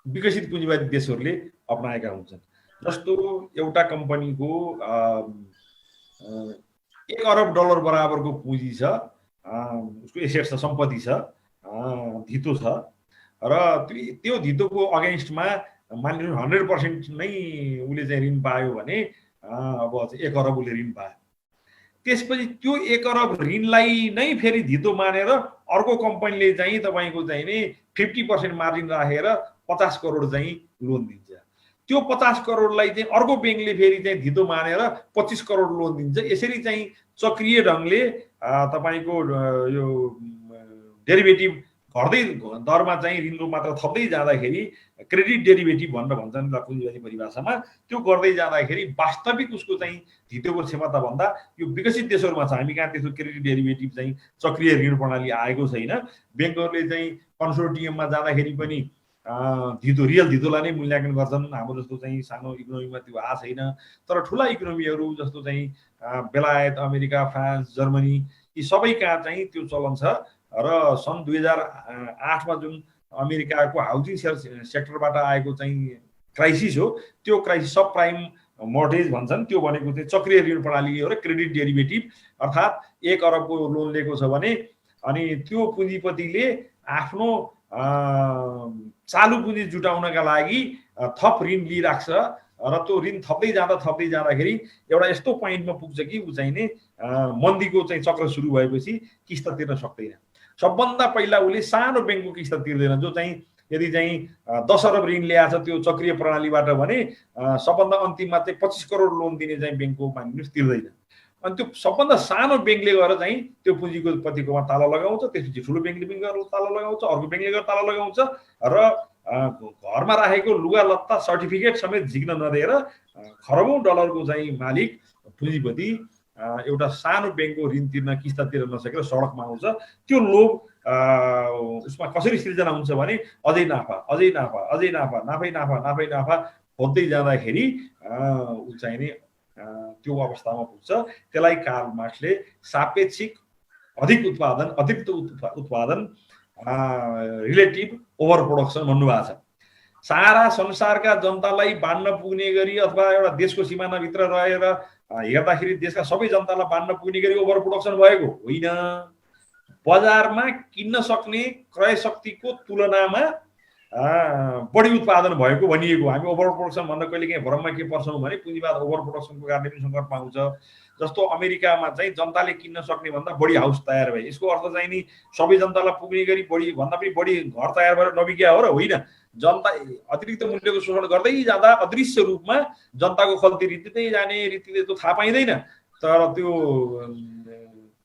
[SPEAKER 2] विकसित पुँजीवादी देशहरूले अपनाएका हुन्छन्। जस्तो एउटा कम्पनीको 1 अरब डलर बराबरको पुँजी छ, उसको एसेट छ, सम्पत्ति छ, धितो छ र त्यो धितोको अगेन्स्टमा मानिलिनु 100% नै उसले चाहिँ ऋण पायो भने अब 1 अरब उसले ऋण पायो। त्यसपछि त्यो 1 अरब ऋणलाई नै फेरि धितो मानेर अर्को कम्पनीले चाहिँ तपाईँको चाहिँ नि 50% मार्जिन राखेर 50 करोड चाहिँ लोन दिन्छ। त्यो 50 करोडलाई चाहिँ अर्को ब्याङ्कले फेरि चाहिँ धितो मानेर 25 करोड लोन दिन्छ। यसरी चाहिँ चक्रीय ढङ्गले तपाईँको यो डेरिभेटिभ घट्दै दरमा चाहिँ ऋणको मात्रा थप्दै जाँदाखेरि क्रेडिट डेरिभेटिभ भनेर भन्छन् पुँजीवादी परिभाषामा, त्यो गर्दै जाँदाखेरि वास्तविक उसको चाहिँ धितोको क्षमता भन्दा यो विकसित देशहरूमा छ। हामी कहाँ त्यस्तो क्रेडिट डेरिभेटिभ चाहिँ चक्रीय ऋण प्रणाली आएको छैन। ब्याङ्कहरूले चाहिँ कन्सोर्टियममा जाँदाखेरि पनि धितो रियल धितोलाई नै मूल्याङ्कन गर्छन्। हाम्रो जस्तो चाहिँ सानो इकोनोमीमा त्यो आएको छैन। तर ठुला इकोनोमीहरू जस्तो चाहिँ बेलायत, अमेरिका, फ्रान्स, जर्मनी यी सबै कहाँ चाहिँ त्यो चलन छ। र सन् 2008मा जुन अमेरिकाको हाउसिङ सेक्टरबाट आएको चाहिँ क्राइसिस हो, त्यो क्राइसिस सब प्राइम मोर्टेज भन्छन्, त्यो भनेको चाहिँ चक्रीय ऋण प्रणाली हो र क्रेडिट डेरिभेटिभ। अर्थात् 1 अरबको लोन लिएको छ भने अनि त्यो पुँजीपतिले आफ्नो चालु पुँजी जुटाउनका लागि थप ऋण लिइराख्छ र त्यो ऋण थप्दै जाँदाखेरि एउटा यस्तो पोइन्टमा पुग्छ कि ऊ चाहिँ नि मन्दीको चाहिँ चक्र सुरु भएपछि किस्त तिर्न सक्दैन। सबभन्दा पहिला उसले सानो ब्याङ्कको किस्त तिर्दैन, जो चाहिँ यदि चाहिँ 10 अरब ऋण ल्याएछ त्यो चक्रीय प्रणालीबाट भने सबभन्दा अन्तिममा चाहिँ 25 करोड लोन दिने चाहिँ ब्याङ्कको मानिलिनुहोस् तिर्दैन। अनि त्यो सबभन्दा सानो ब्याङ्कले गएर चाहिँ त्यो पुँजीको पतिकोमा ताला लगाउँछ, त्यसपछि ठुलो ब्याङ्कले पनि गएर ताला लगाउँछ, अर्को ब्याङ्कले गएर ताला लगाउँछ र घरमा राखेको लुगा लत्ता सर्टिफिकेट समेत झिक्न नदिएर खरबौँ डलरको चाहिँ मालिक पुँजीपति एउटा सानो ब्याङ्कको ऋण तिर्न किस्ता तिर्न नसकेर सडकमा आउँछ। त्यो लोभ उसमा कसरी सिर्जना हुन्छ भने अझै नाफा खोज्दै जाँदाखेरि ऊ चाहिँ नि त्यो अवस्थामा पुग्छ। त्यसलाई कार्ल मार्क्सले सापेक्षिक अतिरिक्त उत्पादन रिलेटिभ ओभर प्रोडक्सन भन्नुभएको छ। सारा संसारका जनतालाई बाँड्न पुग्ने गरी अथवा एउटा देशको सिमानाभित्र रहेर हेर्दाखेरि देशका सबै जनतालाई बाँड्न पुग्ने गरी ओभर प्रोडक्सन भएको होइन। बजारमा किन्न सक्ने क्रय शक्तिको तुलनामा बढी उत्पादन भएको भनिएको। हामी ओभर प्रोडक्सन भन्न कहिले काहीँ भ्रममा के पर्छौँ भने पुँजीवाद ओभर प्रोडक्सनको कारणले पनि सङ्कटमा आउँछ। जस्तो अमेरिकामा चाहिँ जनताले किन्न सक्ने भन्दा बढी हाउस तयार भए, यसको अर्थ चाहिँ नि सबै जनतालाई पुग्ने गरी बढी भन्दा पनि बढी घर तयार भएर नबिग्या हो र होइन। जनता अतिरिक्त मूल्यको शोषण गर्दै जाँदा अदृश्य रूपमा जनताको खल्ती रित्तिँदै जाने, रित्तिँदै त्यो थाहा पाइँदैन, तर त्यो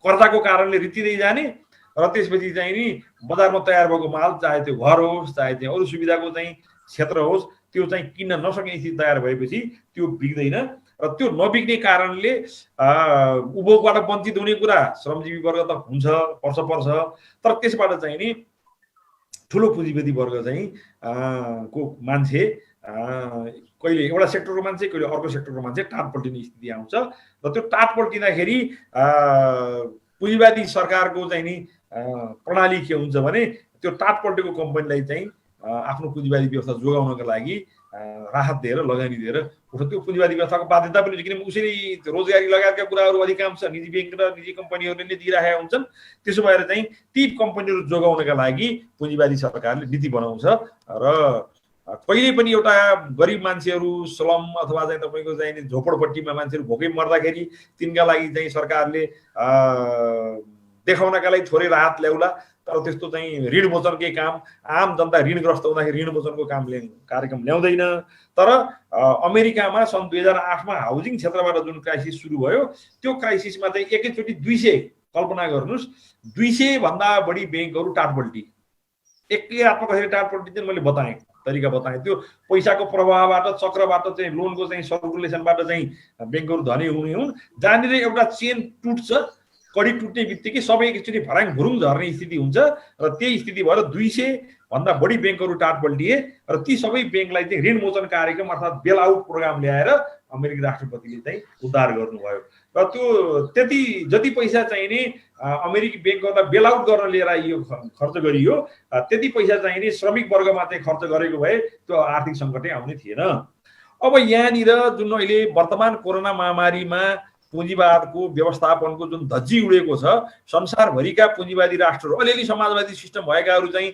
[SPEAKER 2] कर्जाको कारणले रित्तिँदै जाने र त्यसपछि चाहिँ नि बजारमा तयार भएको माल चाहे त्यो घर होस् चाहे त्यो अरू सुविधाको चाहिँ क्षेत्र होस् त्यो चाहिँ किन्न नसक्ने स्थिति तयार भएपछि त्यो बिग्दैन र त्यो नबिग्ने कारणले उपभोगबाट वञ्चित हुने कुरा श्रमजीवी वर्ग त हुन्छ पर्छ तर त्यसबाट चाहिँ नि ठुलो पुँजीपति वर्ग चाहिँ को मान्छे कहिले एउटा सेक्टरको मान्छे कहिले अर्को सेक्टरको मान्छे टाट पल्टिने स्थिति आउँछ र त्यो टाट पल्टिँदाखेरि पुँजीवादी सरकारको चाहिँ नि प्रणाली के हुन्छ भने त्यो टाट पल्टेको कम्पनीलाई चाहिँ आफ्नो पुँजीवादी व्यवस्था जोगाउनको लागि राहत दिएर लगानी दिएर उठ्छ। त्यो पुँजीवादी व्यवस्थाको बाध्यता पनि किनभने उसैले रोजगारी लगायतका कुराहरू अधिकांश निजी ब्याङ्क र निजी कम्पनीहरूले नै दिइरहेका हुन्छन्। त्यसो भएर चाहिँ ती कम्पनीहरू जोगाउनका लागि पुँजीवादी सरकारले नीति बनाउँछ र कहिले पनि एउटा गरिब मान्छेहरू स्लम अथवा चाहिँ तपाईँको चाहिँ झोपडपट्टीमा मान्छेहरू भोकै मर्दाखेरि तिनका लागि चाहिँ सरकारले देखाउनका लागि थोरै राहत ल्याउला, तर त्यस्तो चाहिँ ऋण मोचनकै काम आम जनता ऋणग्रस्त हुँदाखेरि ऋण मोचनको कार्यक्रम ल्याउँदैन। तर अमेरिकामा सन् 2008मा हाउसिङ क्षेत्रबाट जुन क्राइसिस सुरु भयो त्यो क्राइसिसमा चाहिँ एकैचोटि 200 कल्पना गर्नुहोस् 200 भन्दा बढी ब्याङ्कहरू टाटपल्टी एकै रातमा कसरी टाटपल्टी चाहिँ मैले बताएँ तरिका बताएँ। त्यो पैसाको प्रवाहबाट चक्रबाट चाहिँ लोनको चाहिँ सर्कुलेसनबाट चाहिँ ब्याङ्कहरू धनी हुने हुन्। जहाँनिर एउटा चेन टुट्छ कडी टुट्ने बित्तिकै सबै एकचोटि भराङ भुरुङ झर्ने स्थिति हुन्छ र त्यही स्थिति भएर 200 भन्दा बढी ब्याङ्कहरू टाटपल्टिए र ती सबै ब्याङ्कलाई चाहिँ ऋण मोचन कार्यक्रम अर्थात् बेल आउट प्रोग्राम ल्याएर अमेरिकी राष्ट्रपतिले चाहिँ उद्धार गर्नुभयो र त्यो त्यति जति पैसा चाहिँ नि अमेरिकी ब्याङ्कहरूलाई बेल आउट गर्न लिएर यो खर्च गरियो त्यति पैसा चाहिँ नि श्रमिक वर्गमा चाहिँ खर्च गरेको भए त्यो आर्थिक सङ्कटै आउने थिएन। अब यहाँनिर जुन अहिले वर्तमान कोरोना महामारीमा पुँजीवादको व्यवस्थापनको जुन धज्जी उडेको छ, संसारभरिका पुँजीवादी राष्ट्रहरू, अलिअलि समाजवादी सिस्टम भएकाहरू चाहिँ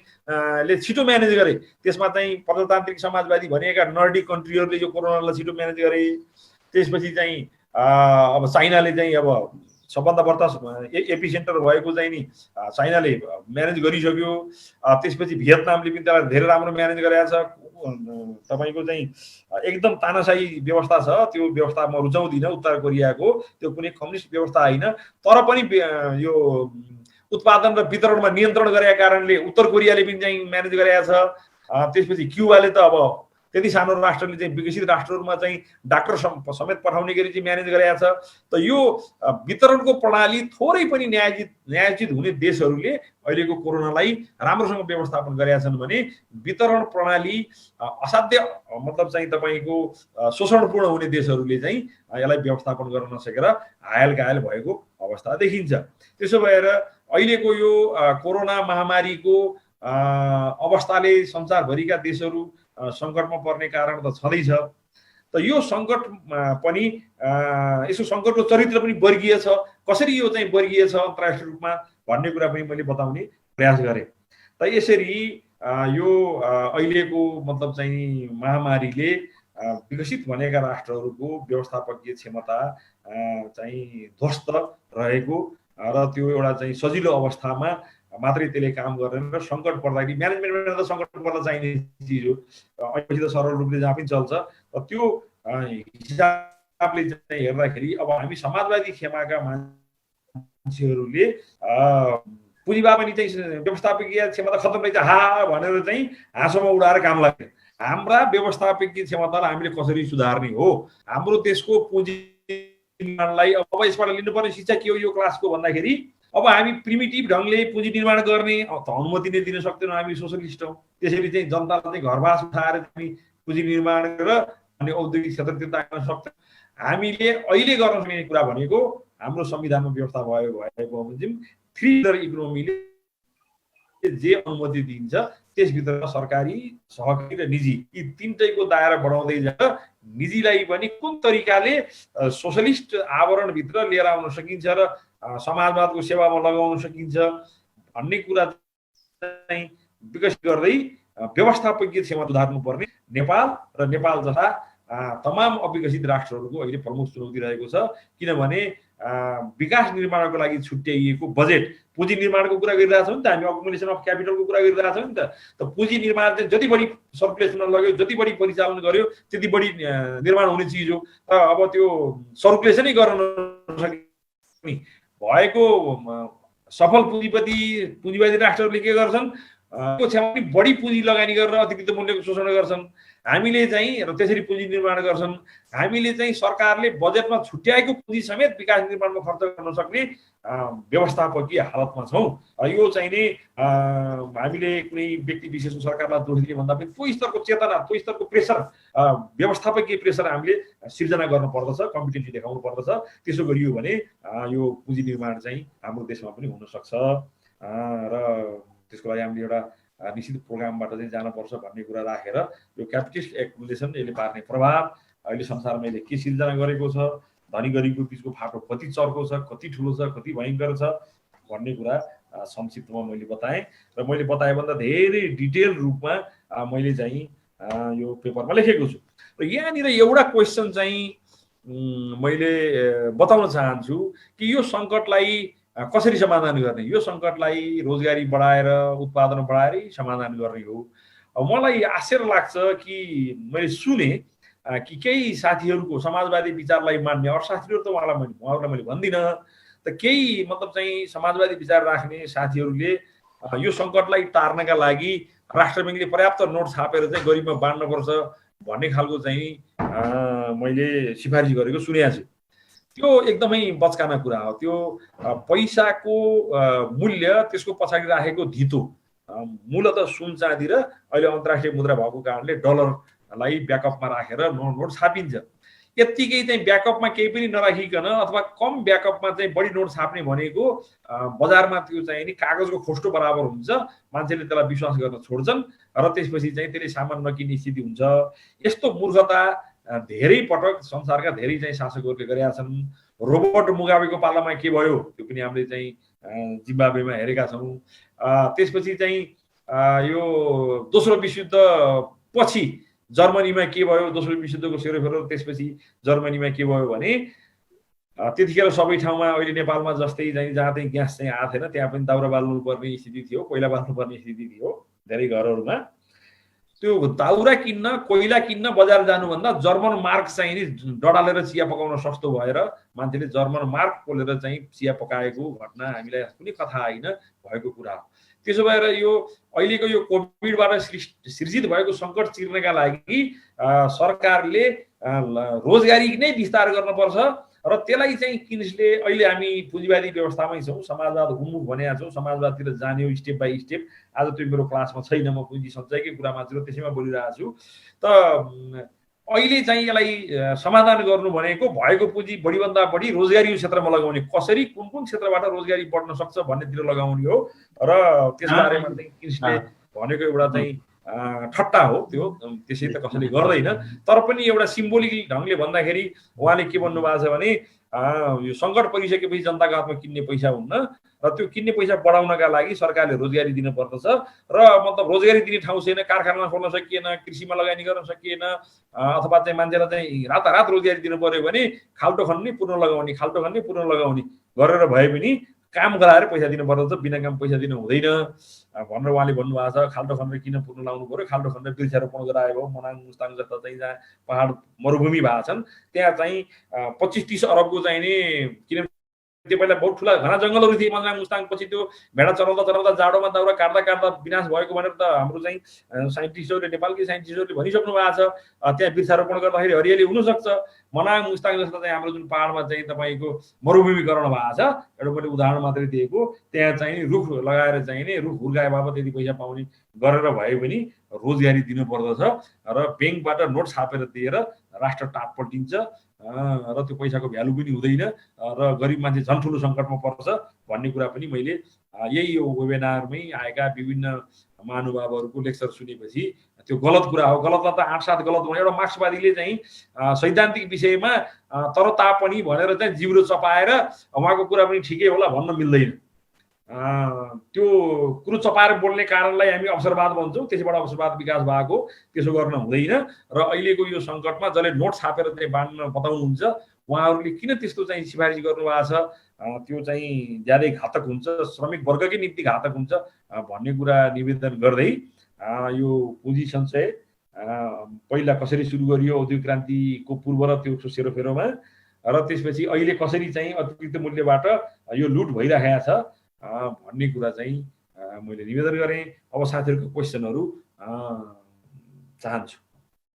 [SPEAKER 2] ले छिटो म्यानेज गरे। त्यसमा चाहिँ प्रजातान्त्रिक समाजवादी भनिएका नर्डिक कन्ट्रीहरूले यो कोरोनालाई छिटो म्यानेज गरे। त्यसपछि चाहिँ अब चाइनाले चाहिँ अब सबभन्दा बढ्ता एपिसेन्टर भएको चाहिँ नि चाइनाले म्यानेज गरिसक्यो। त्यसपछि भियतनामले पनि त्यसलाई धेरै राम्रो म्यानेज गरेको छ। तपाईँको चाहिँ एकदम तानाशाही व्यवस्था छ, त्यो व्यवस्था म रुचाउँदिनँ उत्तर कोरियाको, त्यो कुनै कम्युनिस्ट व्यवस्था होइन। तर पनि यो उत्पादन र वितरणमा नियन्त्रण गरेका कारणले उत्तर कोरियाले पनि चाहिँ म्यानेज गरेको छ। त्यसपछि क्युबाले त अब त्यति सानो राष्ट्रले चाहिँ विकसित राष्ट्रहरूमा चाहिँ डाक्टर समेत पठाउने गरी चाहिँ म्यानेज गरेको छ। त यो वितरणको प्रणाली थोरै पनि न्यायोचित हुने देशहरूले अहिलेको कोरोनालाई राम्रोसँग व्यवस्थापन गरेका छन् भने वितरण प्रणाली असाध्य मतलब चाहिँ तपाईँको शोषणपूर्ण हुने देशहरूले चाहिँ यसलाई व्यवस्थापन गर्न नसकेर हायल घायल भएको अवस्था देखिन्छ। त्यसो भएर अहिलेको यो कोरोना महामारीको अवस्थाले संसारभरिका देशहरू सङ्कटमा पर्ने कारण त छँदैछ। त यो सङ्कट पनि यसो सङ्कटको चरित्र पनि वर्गीय छ। कसरी यो चाहिँ वर्गीय छ अन्तर्राष्ट्रिय रूपमा भन्ने कुरा पनि मैले बताउने प्रयास गरेँ। त यसरी यो अहिलेको मतलब चाहिँ महामारीले विकसित भनेका राष्ट्रहरूको व्यवस्थापकीय क्षमता चाहिँ ध्वस्त रहेको र त्यो एउटा चाहिँ सजिलो अवस्थामा मात्रै त्यसले काम गरेन र सङ्कट पर्दाखेरि म्यानेजमेन्टमा त सङ्कट पर्दा चाहिने चिज हो, अहिले त सरल रूपले जहाँ पनि चल्छ। त्यो हिसाबले चाहिँ हेर्दाखेरि अब हामी समाजवादी खेमाका मान्छेहरूले पुँजीवाद पनि चाहिँ व्यवस्थापकीय क्षमता खत्तम रहेछ हा भनेर चाहिँ हाँसोमा उडाएर काम लाग्यो। हाम्रा व्यवस्थापकीय क्षमतालाई हामीले कसरी सुधार्ने हो, हाम्रो देशको पुँजी निर्माणलाई अब यसबाट लिनुपर्ने शिक्षा के हो यो क्लासको भन्दाखेरि अब हामी प्रिमिटिभ ढङ्गले पुँजी निर्माण गर्ने अनुमति नै दिन सक्दैनौँ। हामी सोसलिस्ट हौँ, त्यसरी चाहिँ जनतालाई चाहिँ घरबास उठाएर हामी पुँजी निर्माण गरेर अनि औद्योगिक क्षेत्रतिर तान्न सक्छौँ। हामीले अहिले गर्न सक्ने कुरा भनेको हाम्रो संविधानमा व्यवस्था भएको बमोजिम 3 पिलर इकोनोमीले जे अनुमति दिन्छ त्यसभित्र सरकारी, सहकारी र निजी यी तीनटैको दायरा बढाउँदै जाँदा निजीलाई पनि कुन तरिकाले सोसलिस्ट आवरणभित्र लिएर आउन सकिन्छ र समाजवादको सेवामा लगाउन सकिन्छ भन्ने कुरा चाहिँ विकसित गर्दै व्यवस्थापकीय क्षमता सुधार्नु पर्ने नेपाल र नेपाल जस्ता तमाम अविकसित राष्ट्रहरूको अहिले प्रमुख चुनौती रहेको छ। किनभने विकास निर्माणको लागि छुट्याइएको बजेट पुँजी निर्माणको कुरा गरिरहेछौँ नि त, हामी अकुमुलेसन अफ क्यापिटलको कुरा गरिरहेछौँ नि त। पुँजी निर्माण चाहिँ जति बढी सर्कुलेसनमा लग्यो, जति बढी परिचालन गर्यो त्यति बढी निर्माण हुने चिज हो। र अब त्यो सर्कुलेसनै गर्न नसक्ने भएको सफल पुँजीवादी राष्ट्रहरूले के गर्छन्, क्षमता बढी पुँजी लगानी गरेर अतिरिक्त मूल्यको शोषण गर्छन्। हामीले चाहिँ र त्यसरी पुँजी निर्माण गर्छन्। हामीले चाहिँ सरकारले बजेटमा छुट्याएको पुँजी समेत विकास निर्माणमा खर्च गर्न सक्ने व्यवस्थापकीय हालतमा छौँ। यो चाहिँ नि हामीले कुनै व्यक्ति विशेषको सरकारलाई दोष दिने भन्दा पनि त्यो स्तरको चेतना, त्यो स्तरको प्रेसर, व्यवस्थापकीय प्रेसर हामीले सिर्जना गर्नुपर्दछ, कम्पिटेन्सी देखाउनु पर्दछ। त्यसो गरियो भने यो पुँजी निर्माण चाहिँ हाम्रो देशमा पनि हुनसक्छ र त्यसको लागि हामीले एउटा निश्चित प्रोग्रामबाट चाहिँ जानुपर्छ भन्ने कुरा राखेर यो क्यापिटलिस्ट एक्युमुलेसन यसले पार्ने प्रभाव, अहिले संसारमा यसले के सिर्जना गरेको छ, धनी गरिबको बिचको फाटो कति चर्को छ, कति ठुलो छ, कति भयङ्कर छ भन्ने कुरा संक्षिप्तमा मैले बताएँ। र मैले बताएभन्दा धेरै डिटेल रूपमा मैले चाहिँ यो पेपरमा लेखेको छु। र यहाँनिर एउटा क्वेसन चाहिँ मैले बताउन चाहन्छु कि यो सङ्कटलाई कसरी समाधान गर्ने, यो सङ्कटलाई रोजगारी बढाएर उत्पादन बढाएरै समाधान गर्ने हो। मलाई आश्चर्य लाग्छ कि मैले सुने कि केही साथीहरूको समाजवादी विचारलाई मान्ने अर्थशास्त्रीहरू त उहाँहरूलाई मैले भन्दिनँ, त केही मतलब चाहिँ समाजवादी विचार राख्ने साथीहरूले यो सङ्कटलाई टार्नका लागि राष्ट्र ब्याङ्कले पर्याप्त नोट छापेर चाहिँ गरिबमा बाँड्नुपर्छ भन्ने खालको चाहिँ मैले सिफारिस गरेको सुनेको छु। त्यो एकदमै बचकाना कुरा हो। त्यो पैसाको मूल्य, त्यसको पछाडि राखेको धितो, मूलत सुन चाँदी र अहिले अन्तर्राष्ट्रिय मुद्रा भएको कारणले डलरलाई ब्याकअपमा राखेर नोट छापिन्छ। यत्तिकै चाहिँ ब्याकअपमा केही पनि नराखिकन अथवा कम ब्याकअपमा चाहिँ बढी नोट छाप्ने भनेको बजारमा त्यो चाहिँ नि कागजको खोस्टो बराबर हुन्छ। मान्छेले त्यसलाई विश्वास गर्न छोड्छन् र त्यसपछि चाहिँ त्यसले सामान नकिन्ने स्थिति हुन्छ। यस्तो मूर्खता धेरै पटक संसारका धेरै चाहिँ शासकहरूले गरेका छन्। रोबर्ट मुगाबेको पालामा के भयो त्यो पनि हामीले चाहिँ जिम्बाब्वेमा हेरेका छौँ। त्यसपछि चाहिँ यो दोस्रो विश्वयुद्ध पछि जर्मनीमा के भयो, दोस्रो विश्वयुद्धको सेरोफेरो त्यसपछि जर्मनीमा के भयो भने त्यतिखेर सबै ठाउँमा अहिले नेपालमा जस्तै चाहिँ जहाँ चाहिँ ग्यास चाहिँ आएको थिएन त्यहाँ पनि दाउरा बाल्नुपर्ने स्थिति थियो, कोइला बाल्नुपर्ने स्थिति थियो धेरै घरहरूमा। त्यो दाउरा किन्न कोइला किन्न बजार जानुभन्दा जर्मन मार्क चाहिँ नि डडालेर चिया पकाउन सस्तो भएर मान्छेले जर्मन मार्क पोलेर चाहिँ चिया पकाएको घटना हामीलाई कुनै कथा होइन, भएको कुरा हो। त्यसो भएर यो अहिलेको यो कोभिडबाट सृजित भएको सङ्कट चिर्नका लागि सरकारले रोजगारी नै विस्तार गर्नुपर्छ र त्यसलाई चाहिँ किन्सले अहिले हामी पुँजीवादी व्यवस्थामै छौँ, समाजवाद उन्मुख भनेका छौँ, समाजवादतिर जाने हो स्टेप बाई स्टेप। आज त्यो मेरो क्लासमा छैन, म पुँजी सञ्चयकै कुरा मात्र त्यसैमा बोलिरहेको छु। त अहिले चाहिँ यसलाई समाधान गर्नु भनेको भएको पुँजी बढीभन्दा बढी रोजगारी क्षेत्रमा लगाउने, कसरी कुन कुन क्षेत्रबाट रोजगारी बढ्न सक्छ भन्नेतिर लगाउने हो र त्यस बारेमा चाहिँ किन्सले भनेको एउटा चाहिँ ठट्टा हो त्यो, त्यसै त कसैले गर्दैन। तर पनि एउटा सिम्बोलिक ढङ्गले भन्दाखेरि उहाँले के भन्नुभएको छ भने यो सङ्कट परिसकेपछि जनताको हातमा किन्ने पैसा हुन्न र त्यो किन्ने पैसा बढाउनका लागि सरकारले रोजगारी दिन पर्दछ र मतलब रोजगारी दिने ठाउँ छैन, कारखाना खोल्न सकिएन, कृषिमा लगानी गर्न सकिएन, अथवा चाहिँ मान्छेलाई चाहिँ रातारात रोजगारी दिनु पर्यो भने खाल्टो खन्ने पुनः लगाउने, खाल्टो खन्ने पुनः लगाउने गरेर भए पनि काम गराएर पैसा दिनु पर्दछ, बिना काम पैसा दिनु हुँदैन भनेर उहाँले भन्नुभएको छ। खाल्टो खनेर किन पुनः लाउनु पर्यो, खाल्टो खनेर वृक्षारोपण गराए भयो। मनाङ मुस्ताङ जस्ता चाहिँ जहाँ पहाड मरुभूमि भएको छन् त्यहाँ चाहिँ 25-30 अरबको चाहिँ नि, किन त्यो पहिला बहुत ठुला घना जङ्गलहरू थिए मनाङ मुस्ताङ, पछि त्यो भेडा चराउँदा चराउँदा जाडोमा दाउरा काट्दा काट्दा विनाश भएको भनेर त हाम्रो चाहिँ साइन्टिस्टहरूले, नेपालकै साइन्टिस्टहरूले भनिसक्नु भएको छ। त्यहाँ वृक्षारोपण गर्दाखेरि हरियाली हुनसक्छ। मनाङ मुस्ताङ जस्तो चाहिँ हाम्रो जुन पहाडमा चाहिँ तपाईँको मरुभूमिकरण भएको छ, एउटा मैले उदाहरण मात्रै दिएको, त्यहाँ चाहिँ रुख लगाएर चाहिँ नि रुख हुर्काए बापत यदि पैसा पाउने गरेर भए पनि रोजगारी दिनु पर्दछ र ब्याङ्कबाट नोट छापेर दिएर राष्ट्र टाप पल्टिन्छ र त्यो पैसाको भ्यालु पनि हुँदैन र गरिब मान्छे झन् ठुलो सङ्कटमा पर्छ भन्ने कुरा पनि मैले यही यो वेबिनारमै आएका विभिन्न महानुभावहरूको लेक्चर सुनेपछि त्यो गलत कुरा हो। गलतमा त 8-7 गलत भने एउटा मार्क्सवादीले चाहिँ सैद्धान्तिक विषयमा तर तापनि भनेर चाहिँ जिब्रो चपाएर उहाँको कुरा पनि ठिकै होला भन्न मिल्दैन। त्यो कुरो चपाएर बोल्ने कारणलाई हामी अवसरवाद भन्छौँ, त्यसैबाट अवसरवाद विकास भएको, त्यसो गर्न हुँदैन। र अहिलेको यो सङ्कटमा जसले नोट छापेर चाहिँ बाँड्न बताउनुहुन्छ उहाँहरूले किन त्यस्तो चाहिँ सिफारिस गर्नुभएको छ, त्यो चाहिँ ज्यादै घातक हुन्छ, श्रमिक वर्गकै निम्ति घातक हुन्छ भन्ने कुरा निवेदन गर्दै यो पुँजी सञ्चय पहिला कसरी सुरु गरियो औद्योगिक क्रान्तिको पूर्व र त्यो सेरोफेरोमा, र त्यसपछि अहिले कसरी चाहिँ अतिरिक्त मूल्यबाट यो लुट भइरहेको छ भन्ने कुरा चाहिँ मैले निवेदन गरेँ। अब साथीहरूको क्वेसनहरू चाहन्छु।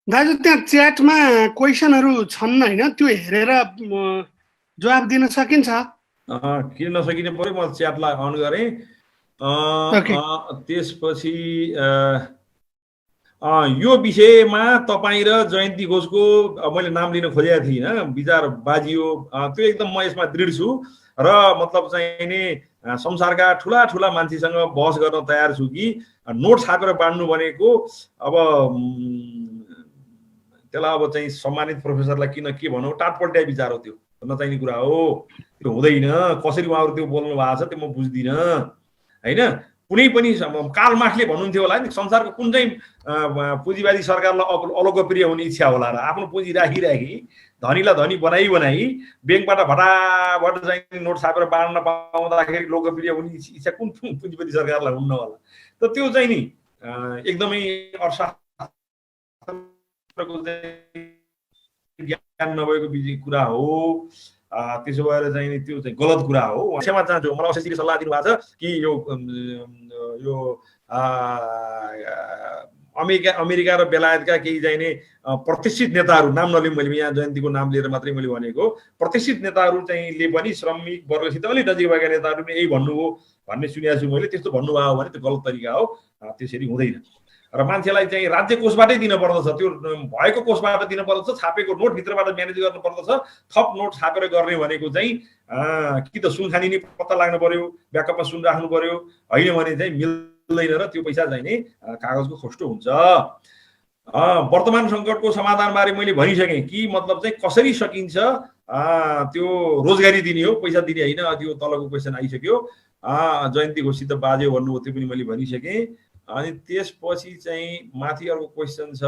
[SPEAKER 1] दाजु त्यहाँ च्याटमा क्वेसनहरू छन् होइन, त्यो हेरेर जवाब दिन सकिन्छ?
[SPEAKER 2] किन नसकिने पर्यो, म च्याटलाई अन गरेँ। त्यसपछि यो विषयमा तपाईँ र जयन्ती घोषको मैले नाम लिन खोजेको थिइनँ, विचार बाजियो, त्यो एकदम म यसमा दृढ छु र मतलब चाहिँ नि संसारका ठुला ठुला मान्छेसँग बहस गर्न तयार छु कि नोट छापेर बाँड्नु भनेको अब त्यसलाई अब चाहिँ सम्मानित प्रोफेसरलाई किन के भनौँ, टाटपल्ट्या विचार हो, त्यो नचाहिने कुरा हो, त्यो हुँदैन। कसरी उहाँहरू त्यो बोल्नु भएको छ त्यो म बुझ्दिनँ होइन। कुनै पनि कार्ल मार्क्सले भन्नुहुन्थ्यो होला नि, संसारको कुन चाहिँ पुँजीवादी सरकारलाई अलोकप्रिय हुने इच्छा होला र, आफ्नो पुँजी राखी धनीलाई धनी बनाई ब्याङ्कबाट भटाभट चाहिँ नोट छापेर बाँड्न पाउँदाखेरि लोकप्रिय हुने इच्छा कुन पुँजीवादी सरकारलाई हुन्न होला। त त्यो चाहिँ नि एकदमै अर्थशास्त्रको ज्ञान नभएको कुरा हो। त्यसो भएर चाहिँ नि त्यो चाहिँ गलत कुरा हो। क्षमा चाहन्छु, मलाई अशेषजीले सल्लाह दिनुभएको छ कि यो अमेरिका र बेलायतका केही चाहिँ नि प्रतिष्ठित नेताहरू, नाम नलिउँ मैले यहाँ जयन्तीको नाम लिएर मात्रै मैले भनेको, प्रतिष्ठित नेताहरू चाहिँ ले पनि श्रमिक वर्गसित अलिक नजिक भएका नेताहरू पनि यही भन्नुभयो भन्ने सुनेको छु मैले। त्यस्तो भन्नुभयो भने त्यो गलत तरिका हो, त्यसरी हुँदैन। र मान्छेलाई चाहिँ राज्य कोषबाटै दिन पर्दछ, त्यो भएको कोषबाट दिन पर्दछ, छापेको नोटभित्रबाट म्यानेज गर्नु पर्दछ। थप नोट छापेर गर्ने भनेको चाहिँ कि त सुनखानी नै पत्ता लाग्नु पर्यो, ब्याकअपमा सुन राख्नु पर्यो, होइन भने चाहिँ मिल्दैन र त्यो पैसा चाहिँ नि कागजको खोस्टो हुन्छ। वर्तमान सङ्कटको समाधानबारे मैले भनिसकेँ कि मतलब चाहिँ कसरी सकिन्छ त्यो रोजगारी दिने हो, पैसा दिने होइन। त्यो तलको क्वेसन आइसक्यो। जयन्ती घोषित बाजे भन्नुभयो, त्यो पनि मैले भनिसकेँ। अनि त्यसपछि चाहिँ माथि अर्को क्वेसन छ,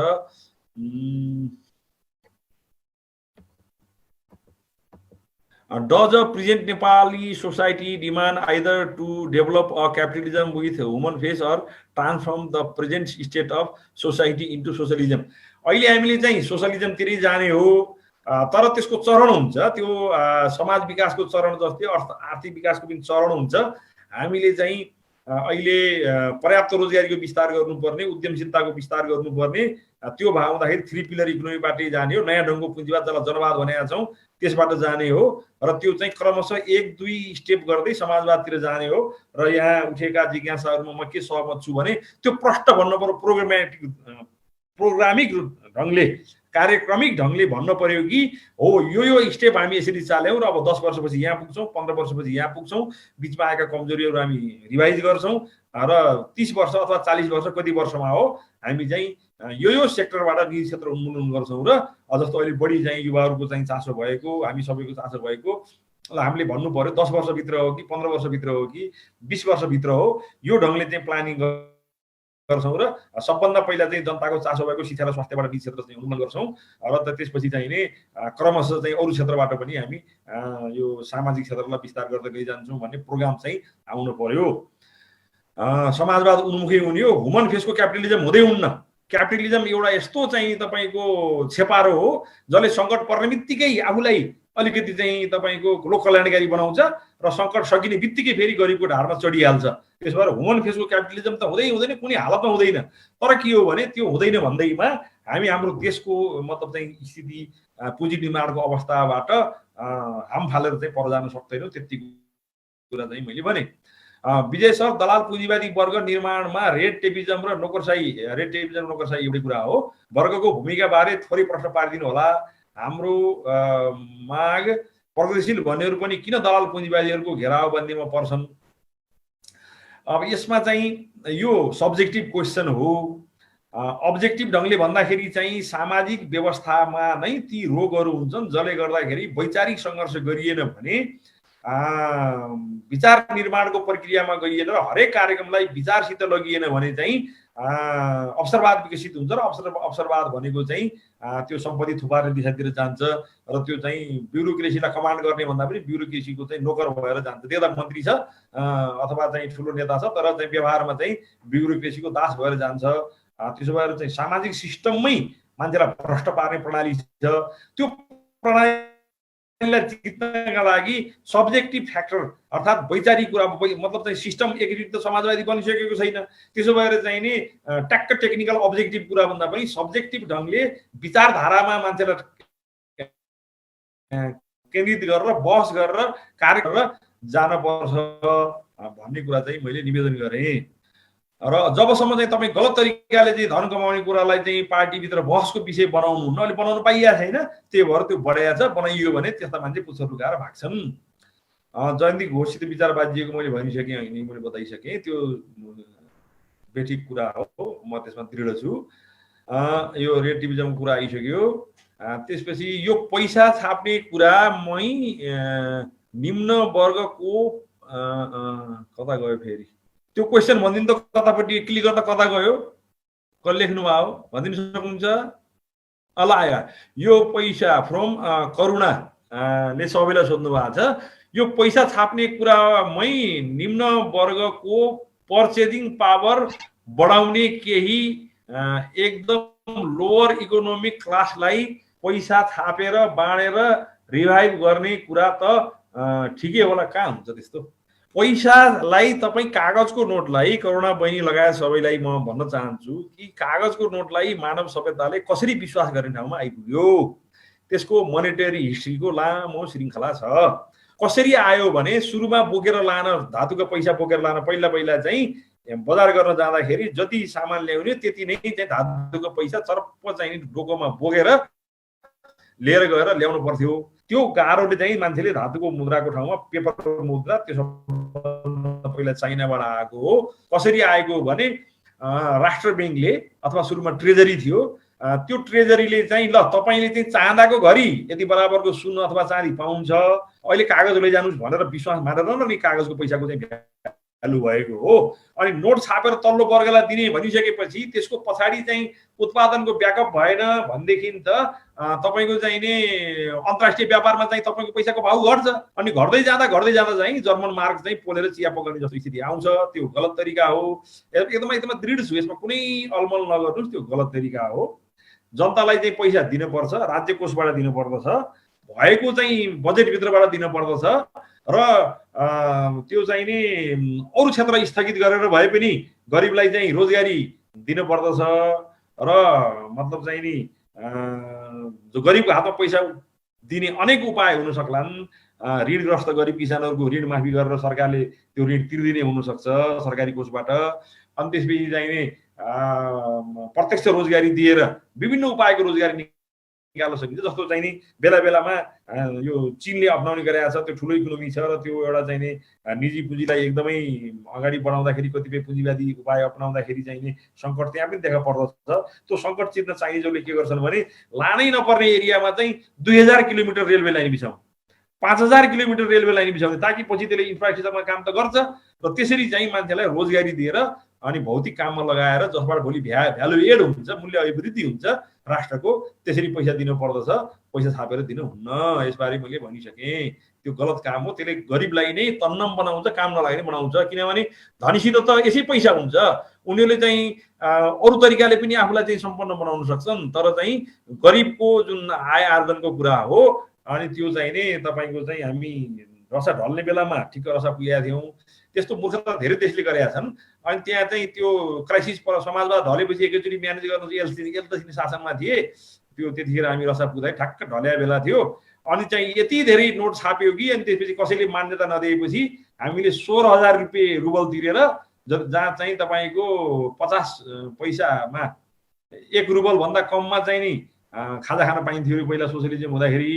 [SPEAKER 2] does a present Nepali society demand either to develop a capitalism with human face or transform the present state of society into socialism? अहिले हामीले चाहिँ सोशलिजमतिरै जाने हो, तर त्यसको चरण हुन्छ। त्यो समाज विकासको चरण जस्तै आर्थिक विकासको पनि चरण हुन्छ। हामीले चाहिँ अहिले पर्याप्त रोजगारीको विस्तार गर्नुपर्ने, उद्यमशीलताको विस्तार गर्नुपर्ने, त्यो भाव हुँदाखेरि 3 पिलर इकोनोमीबाटै जाने हो। नयाँ ढङ्गको पुँजीवाद जसलाई जनवाद भनेका छौँ त्यसबाट जाने हो र त्यो चाहिँ क्रमशः 1-2 स्टेप गर्दै समाजवादतिर जाने हो। र यहाँ उठेका जिज्ञासाहरूमा म के सहमत छु भने त्यो प्रष्ट भन्नु पर्यो, प्रोग्रामिक ढङ्गले, कार्यक्रमिक ढङ्गले भन्न पर्यो कि हो यो स्टेप हामी यसरी चाल्यौँ र अब 10 वर्षपछि यहाँ पुग्छौँ, 15 वर्षपछि यहाँ पुग्छौँ, बिचमा आएका कमजोरीहरू हामी रिभाइज गर्छौँ र 30 वर्ष अथवा 40 वर्ष कति वर्षमा हो हामी चाहिँ यो सेक्टरबाट निजी क्षेत्र उन्मूलन गर्छौँ। र जस्तो अहिले बढी चाहिँ युवाहरूको चाहिँ चासो भएको, हामी सबैको चासो भएको, हामीले भन्नु पर्यो 10 वर्षभित्र हो कि 15 वर्षभित्र हो कि 20 वर्षभित्र हो, यो ढङ्गले चाहिँ प्लानिङ गर्छौँ र सबभन्दा पहिला चाहिँ जनताको चासो भएको शिक्षा र स्वास्थ्यबाट निजी क्षेत्र चाहिँ उन्मूलन गर्छौँ र त्यसपछि चाहिँ नि क्रमशः चाहिँ अरू क्षेत्रबाट पनि हामी यो सामाजिक क्षेत्रलाई विस्तार गर्दै गइजान्छौँ भन्ने प्रोग्राम चाहिँ आउनु पर्यो। समाजवाद उन्मुखी हुने हो, ह्युमन फेसको क्यापिटलिजम हुँदै हुन्न। क्यापिटलिजम एउटा यस्तो चाहिँ तपाईँको छेपारो हो जसले सङ्कट पर्ने बित्तिकै आफूलाई अलिकति चाहिँ तपाईँको लोक कल्याणकारी बनाउँछ र सङ्कट सकिने बित्तिकै फेरि गरिबको ढाडमा चढिहाल्छ। त्यसो भएर ह्युमन फेसको क्यापिटलिजम त हुँदैन, कुनै हालतमा हुँदैन। तर के हो भने त्यो हुँदैन भन्दैमा हामी हाम्रो देशको मतलब चाहिँ स्थिति पुँजी निर्माणको अवस्थाबाट हाम फालेर चाहिँ पर जान सक्दैनौँ, त्यति कुरा चाहिँ मैले भने। विजय सर, दलाल पुँजीवादी वर्ग निर्माणमा रेड टेपिजम र नोकरशाही एउटै कुरा हो। वर्गको भूमिका बारे थोरै प्रश्न पारिदिनु होला। हाम्रो माग प्रगतिशील भन्नेहरू पनि किन दलाल पुँजीवादीहरूको घेराबन्दीमा पर्छन्? अब यसमा चाहिँ यो सब्जेक्टिभ क्वेसन हो। अब्जेक्टिभ ढङ्गले भन्दाखेरि चाहिँ सामाजिक व्यवस्थामा नै ती रोगहरू हुन्छन् जसले गर्दाखेरि वैचारिक सङ्घर्ष गरिएन भने, विचार निर्माणको प्रक्रियामा गइएन र हरेक कार्यक्रमलाई विचारसित लगिएन भने चाहिँ अवसरवाद विकसित हुन्छ। र अवसरवाद भनेको चाहिँ त्यो सम्पत्ति थुपार्ने दिशातिर जान्छ र त्यो चाहिँ ब्युरोक्रेसीलाई कमान्ड गर्ने भन्दा पनि ब्युरोक्रेसीको चाहिँ नोकर भएर जान्छ। देख्दा मन्त्री छ अथवा चाहिँ ठुलो नेता छ तर चाहिँ व्यवहारमा चाहिँ ब्युरोक्रेसीको दास भएर जान्छ। त्यसो भएर चाहिँ सामाजिक सिस्टममै मान्छेलाई भ्रष्ट पार्ने प्रणाली छ। त्यो प्रणालीलाई जित्नका लागि सब्जेक्टिभ फ्याक्टर अर्थात् वैचारिक कुरा, मतलब चाहिँ सिस्टम एकीकृत समाजवादी बनिसकेको छैन। त्यसो भएर चाहिँ नि ट्याक्क टेक्निकल अब्जेक्टिभ कुरा भन्दा पनि सब्जेक्टिभ ढङ्गले विचारधारामा मान्छेलाई केन्द्रित गरेर बहस गरेर कार्य गरेर जानुपर्छ भन्ने कुरा चाहिँ मैले निवेदन गरेँ। र जबसम्म चाहिँ तपाईँ गलत तरिकाले चाहिँ धन कमाउने कुरालाई चाहिँ पार्टीभित्र बहसको विषय बनाउनुहुन्न, अहिले बनाउनु पाइएको छैन, त्यही भएर त्यो बढाइएको छ। बनाइयो भने त्यस्ता मान्छे पुच्छर लुकाएर भाग्छन्। जयन्ती घोषित विचार बाजिएको मैले भनिसकेँ, अहिले मैले बताइसकेँ, त्यो बेठिक कुरा हो, म त्यसमा दृढ छु। यो रेड टिभिजमको कुरा आइसक्यो। त्यसपछि यो पैसा छाप्ने कुरा निम्न वर्गको कता गयो फेरि त्यो क्वेसन भनिदिनु त, कतापट्टि क्लिक गर्दा कता गयो, कसले लेख्नु भयो भनिदिनु सक्नुहुन्छ? ल आयो, यो पैसा फ्रम करुणाले सबैलाई सोध्नु भएको छ। यो पैसा छाप्ने कुरामै निम्न वर्गको पर्चेजिङ पावर बढाउने केही एकदम लोअर इकोनोमिक क्लासलाई पैसा छापेर बाँडेर रिभाइभ गर्ने कुरा त ठिकै होला। कहाँ हुन्छ त्यस्तो? पैसालाई तपाईँ कागजको नोटलाई, करुणा बहिनी लगायत सबैलाई म भन्न चाहन्छु कि कागजको नोटलाई मानव सभ्यताले कसरी विश्वास गर्ने ठाउँमा आइपुग्यो, त्यसको मोनेटरी हिस्ट्रीको लामो श्रृङ्खला छ। कसरी आयो भने सुरुमा बोकेर लान, धातुको पैसा बोकेर लान पहिला चाहिँ बजार गर्न जाँदाखेरि जति सामान ल्याउने त्यति नै चाहिँ धातुको पैसा चर्प चाहिँ डोकोमा बोकेर लिएर गएर ल्याउनु पर्थ्यो। त्यो गाह्रोले चाहिँ मान्छेले धातुको मुद्राको ठाउँमा पेपर मुद्रा, त्यसो पहिला चाइनाबाट आएको हो। कसरी आएको भने राष्ट्र ब्याङ्कले अथवा सुरुमा ट्रेजरी थियो, त्यो ट्रेजरीले चाहिँ ल तपाईँले चाहिँ चाँदाको घरि यति बराबरको सुन अथवा चाँदी पाउँछ, अहिले कागज लैजानुस् भनेर विश्वास मानेर नि कागजको पैसाको चाहिँ भ्यालु भएको हो। अनि नोट छापेर तल्लो वर्गलाई दिने भनिसकेपछि त्यसको पछाडि चाहिँ उत्पादनको ब्याकअप भएन भनेदेखि त तपाईँको चाहिँ नि अन्तर्राष्ट्रिय व्यापारमा चाहिँ तपाईँको पैसाको भाउ घट्छ। अनि घट्दै जाँदा चाहिँ जर्मन मार्क चाहिँ पोलेर चिया पकाउने जस्तो स्थिति आउँछ। त्यो गलत तरिका हो। एकदमै दृढ छु, यसमा कुनै अलमल नगर्नुहोस्, त्यो गलत तरिका हो। जनतालाई चाहिँ पैसा दिनुपर्छ, राज्य कोषबाट दिनुपर्दछ, भएको चाहिँ बजेटभित्रबाट दिनुपर्दछ र त्यो चाहिँ नि अरू क्षेत्र स्थगित गरेर भए पनि गरिबलाई चाहिँ रोजगारी दिनुपर्दछ र मतलब चाहिँ नि जो गरिबको हातमा पैसा दिने अनेक उपाय हुन सक्लान्। ऋणग्रस्त गरिब किसानहरूको ऋण माफी गरेर सरकारले त्यो ऋण तिर्दिने हुनसक्छ सरकारी कोषबाट। अनि त्यसपछि चाहिँ नि प्रत्यक्ष रोजगारी दिएर विभिन्न उपायको रोजगारी निकाल्न सकिन्छ। जस्तो चाहिँ नि बेला बेलामा यो चीनले अप्नाउने गरेको छ, त्यो ठुलो इकोनोमी छ र त्यो एउटा चाहिँ नि निजी पुँजीलाई एकदमै अगाडि बढाउँदाखेरि कतिपय पुँजीवादी उपाय अपनाउँदाखेरि चाहिँ नि सङ्कट त्यहाँ पनि देखा पर्दछ। त्यो सङ्कट चिर्न चाइनिजहरूले के गर्छन् भने लानै नपर्ने एरियामा चाहिँ 2000 किलोमिटर रेलवे लाइन बिछाउने, 5000 किलोमिटर रेलवे लाइन बिछाउने, ताकि पछि त्यसले इन्फ्रास्ट्रक्चरमा काम त गर्छ र त्यसरी चाहिँ मान्छेलाई रोजगारी दिएर अनि भौतिक काममा लगाएर जसबाट भोलि भ्यालु एड हुन्छ, मूल्य अभिवृद्धि हुन्छ राष्ट्रको, त्यसरी पैसा दिनु पर्दछ। पैसा छापेर दिनु हुन्न। यसबारे मैले भनिसकेँ। त्यो गलत काम हो। त्यसले गरिबलाई नै तन्नम बनाउँछ, काम नलाग्ने बनाउँछ। किनभने धनीसित त यसै पैसा हुन्छ, उनीहरूले चाहिँ अरू तरिकाले पनि आफूलाई चाहिँ सम्पन्न बनाउन सक्छन्। तर चाहिँ गरिबको जुन आय आर्जनको कुरा हो, अनि त्यो चाहिँ नि तपाईँको चाहिँ हामी रसा ढल्ने बेलामा ठिक्क रसा पुगेका थियौँ। त्यस्तो मूर्खता धेरै देशले गरेका छन्। अनि त्यहाँ चाहिँ त्यो क्राइसिस समाजवाद ढलेपछि एकैचोटि म्यानेज गर्नु एलसिसी शासनमा थिए, त्यो त्यतिखेर हामी रसा पुग्दा ठ्याक्क ढल्या बेला थियो। अनि चाहिँ यति धेरै नोट छाप्यो कि अनि त्यसपछि कसैले मान्यता नदिएपछि हामीले 16,000 रुपियाँ रुबल तिरेर, जहाँ चाहिँ तपाईँको 50 पैसामा 1 रुबल भन्दा कममा चाहिँ नि खाजा खान पाइन्थ्यो पहिला सोसियलिजम हुँदाखेरि।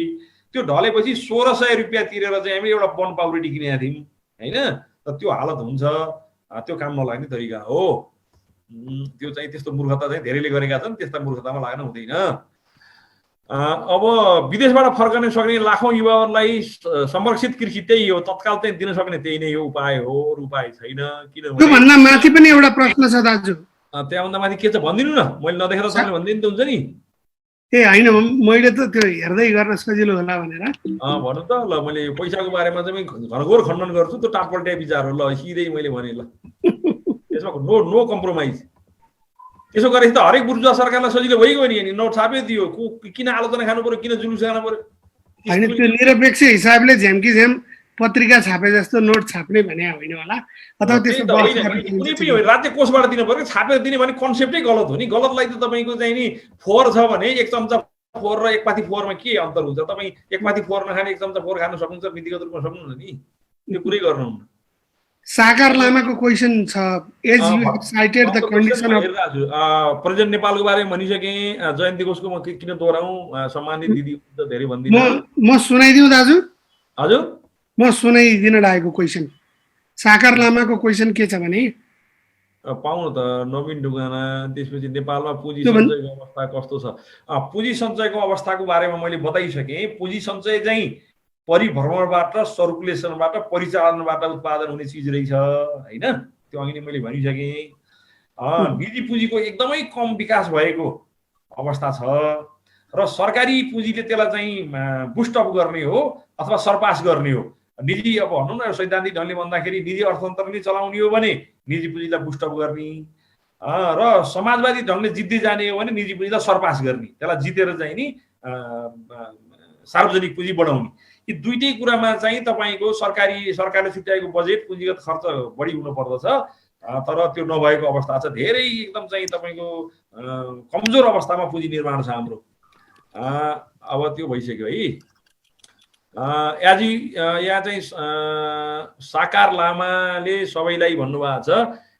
[SPEAKER 2] त्यो ढलेपछि 1600 रुपियाँ तिरेर चाहिँ हामीले एउटा बन पाउरेटी किनेका थियौँ होइन। त त्यो हालत हुन्छ। त्यो काम नलाग्ने तरिका हो। त्यो चाहिँ त्यस्तो मूर्खता चाहिँ धेरैले गरेका छन्। त्यस्ता मूर्खतामा लाग्न हुँदैन। अब विदेशबाट फर्कन सक्ने लाखौं युवाहरूलाई संरक्षित कृषि त्यही हो, तत्काल चाहिँ दिन सक्ने त्यही नै हो, उपाय हो, अरू उपाय छैन। किनभने
[SPEAKER 1] त्योभन्दा माथि पनि एउटा प्रश्न छ दाजु।
[SPEAKER 2] त्यहाँभन्दा माथि के छ भनिदिनु न, मैले नदेखेर तपाईँले भनिदिनु त हुन्छ नि।
[SPEAKER 1] ए होइन, मैले त त्यो हेर्दै गर्न सजिलो होला भनेर
[SPEAKER 2] भन्नु त। ल मैले पैसाको बारेमा चाहिँ घरघोर खण्डन गर्छु, त्यो टापल्ट्या विचार हो। ल सिधै मैले भने ल यसमा नो कम्प्रोमाइज। त्यसो गरेपछि त हरेक बुर्जुवा सरकारलाई सजिलो भइगयो नि। नोट छापे दियो, किन आलोचना खानु पर्यो, किन जुलुस खानु पर्यो?
[SPEAKER 1] होइन, त्यो निरपेक्ष हिसाबले झ्याम्की झ्याम पत्रिका छापे जस्तो नोट छाप्ने भने होइन होला। अथवा त्यस्तो
[SPEAKER 2] कुनै पनि राज्य कोषबाट दिनु पर्यो। छापेर दिने भने कन्सेप्टै गलत हो नि। गलतलाई त तपाईँको चाहिँ नि फोहोर छ भने 1 चम्चा फोहोर र 1 पाथी फोहोरमा के अन्तर हुन्छ? तपाईँ 1 पाथी फोहोर नखाने 1 चम्चा फोहोर खान सक्नुहुन्छ, नीतिगत रूपमा सक्नुहुन्न नि। त्यो कुरै गर्नुहुन्न।
[SPEAKER 1] साकार लामाको क्वेसन छ, as you have cited the condition of
[SPEAKER 2] president नेपालको बारेमा भनिसकेँ। जयन्ती घोषको म किन दोहोऱ्याउँ? सम्मानित दिदी त धेरै भन्दिनँ।
[SPEAKER 1] म सुनाइदिउँ दाजु?
[SPEAKER 2] हजुर,
[SPEAKER 1] म सुनाइदिन लागेको क्वेसन। साकार लामाको क्वेसन के छ भने
[SPEAKER 2] पाउनु त नवीन ढुङ्गाना। त्यसपछि नेपालमा पुँजी सञ्चयको अवस्था कस्तो छ? पुँजी सञ्चयको अवस्थाको बारेमा मैले बताइसकेँ। पुँजी सञ्चय चाहिँ परिभ्रमणबाट, सर्कुलेसनबाट, परिचालनबाट उत्पादन हुने चिज रहेछ होइन। त्यो अघि नै मैले भनिसकेँ। निजी पुँजीको एकदमै कम विकास भएको अवस्था छ र सरकारी पुँजीले त्यसलाई चाहिँ बुस्टअप गर्ने हो अथवा सरपास गर्ने हो। निजी अब भनौँ न सैद्धान्तिक ढङ्गले भन्दाखेरि निजी अर्थतन्त्र नै चलाउने हो भने निजी पुँजीलाई बुस्टअप गर्ने, र समाजवादी ढङ्गले जित्दै जाने हो भने निजी पुँजीलाई सरपास गर्ने, त्यसलाई जितेर चाहिँ नि सार्वजनिक पुँजी बढाउने। यी दुईटै कुरामा चाहिँ तपाईँको सरकारले छुट्याएको बजेट पुँजीगत खर्च बढी हुनु पर्दछ। तर त्यो नभएको अवस्था छ। धेरै एकदम चाहिँ तपाईँको कमजोर अवस्थामा पुँजी निर्माण छ हाम्रो। अब त्यो भइसक्यो है। यहाँ चाहिँ साकार लामाले सबैलाई भन्नुभएको छ,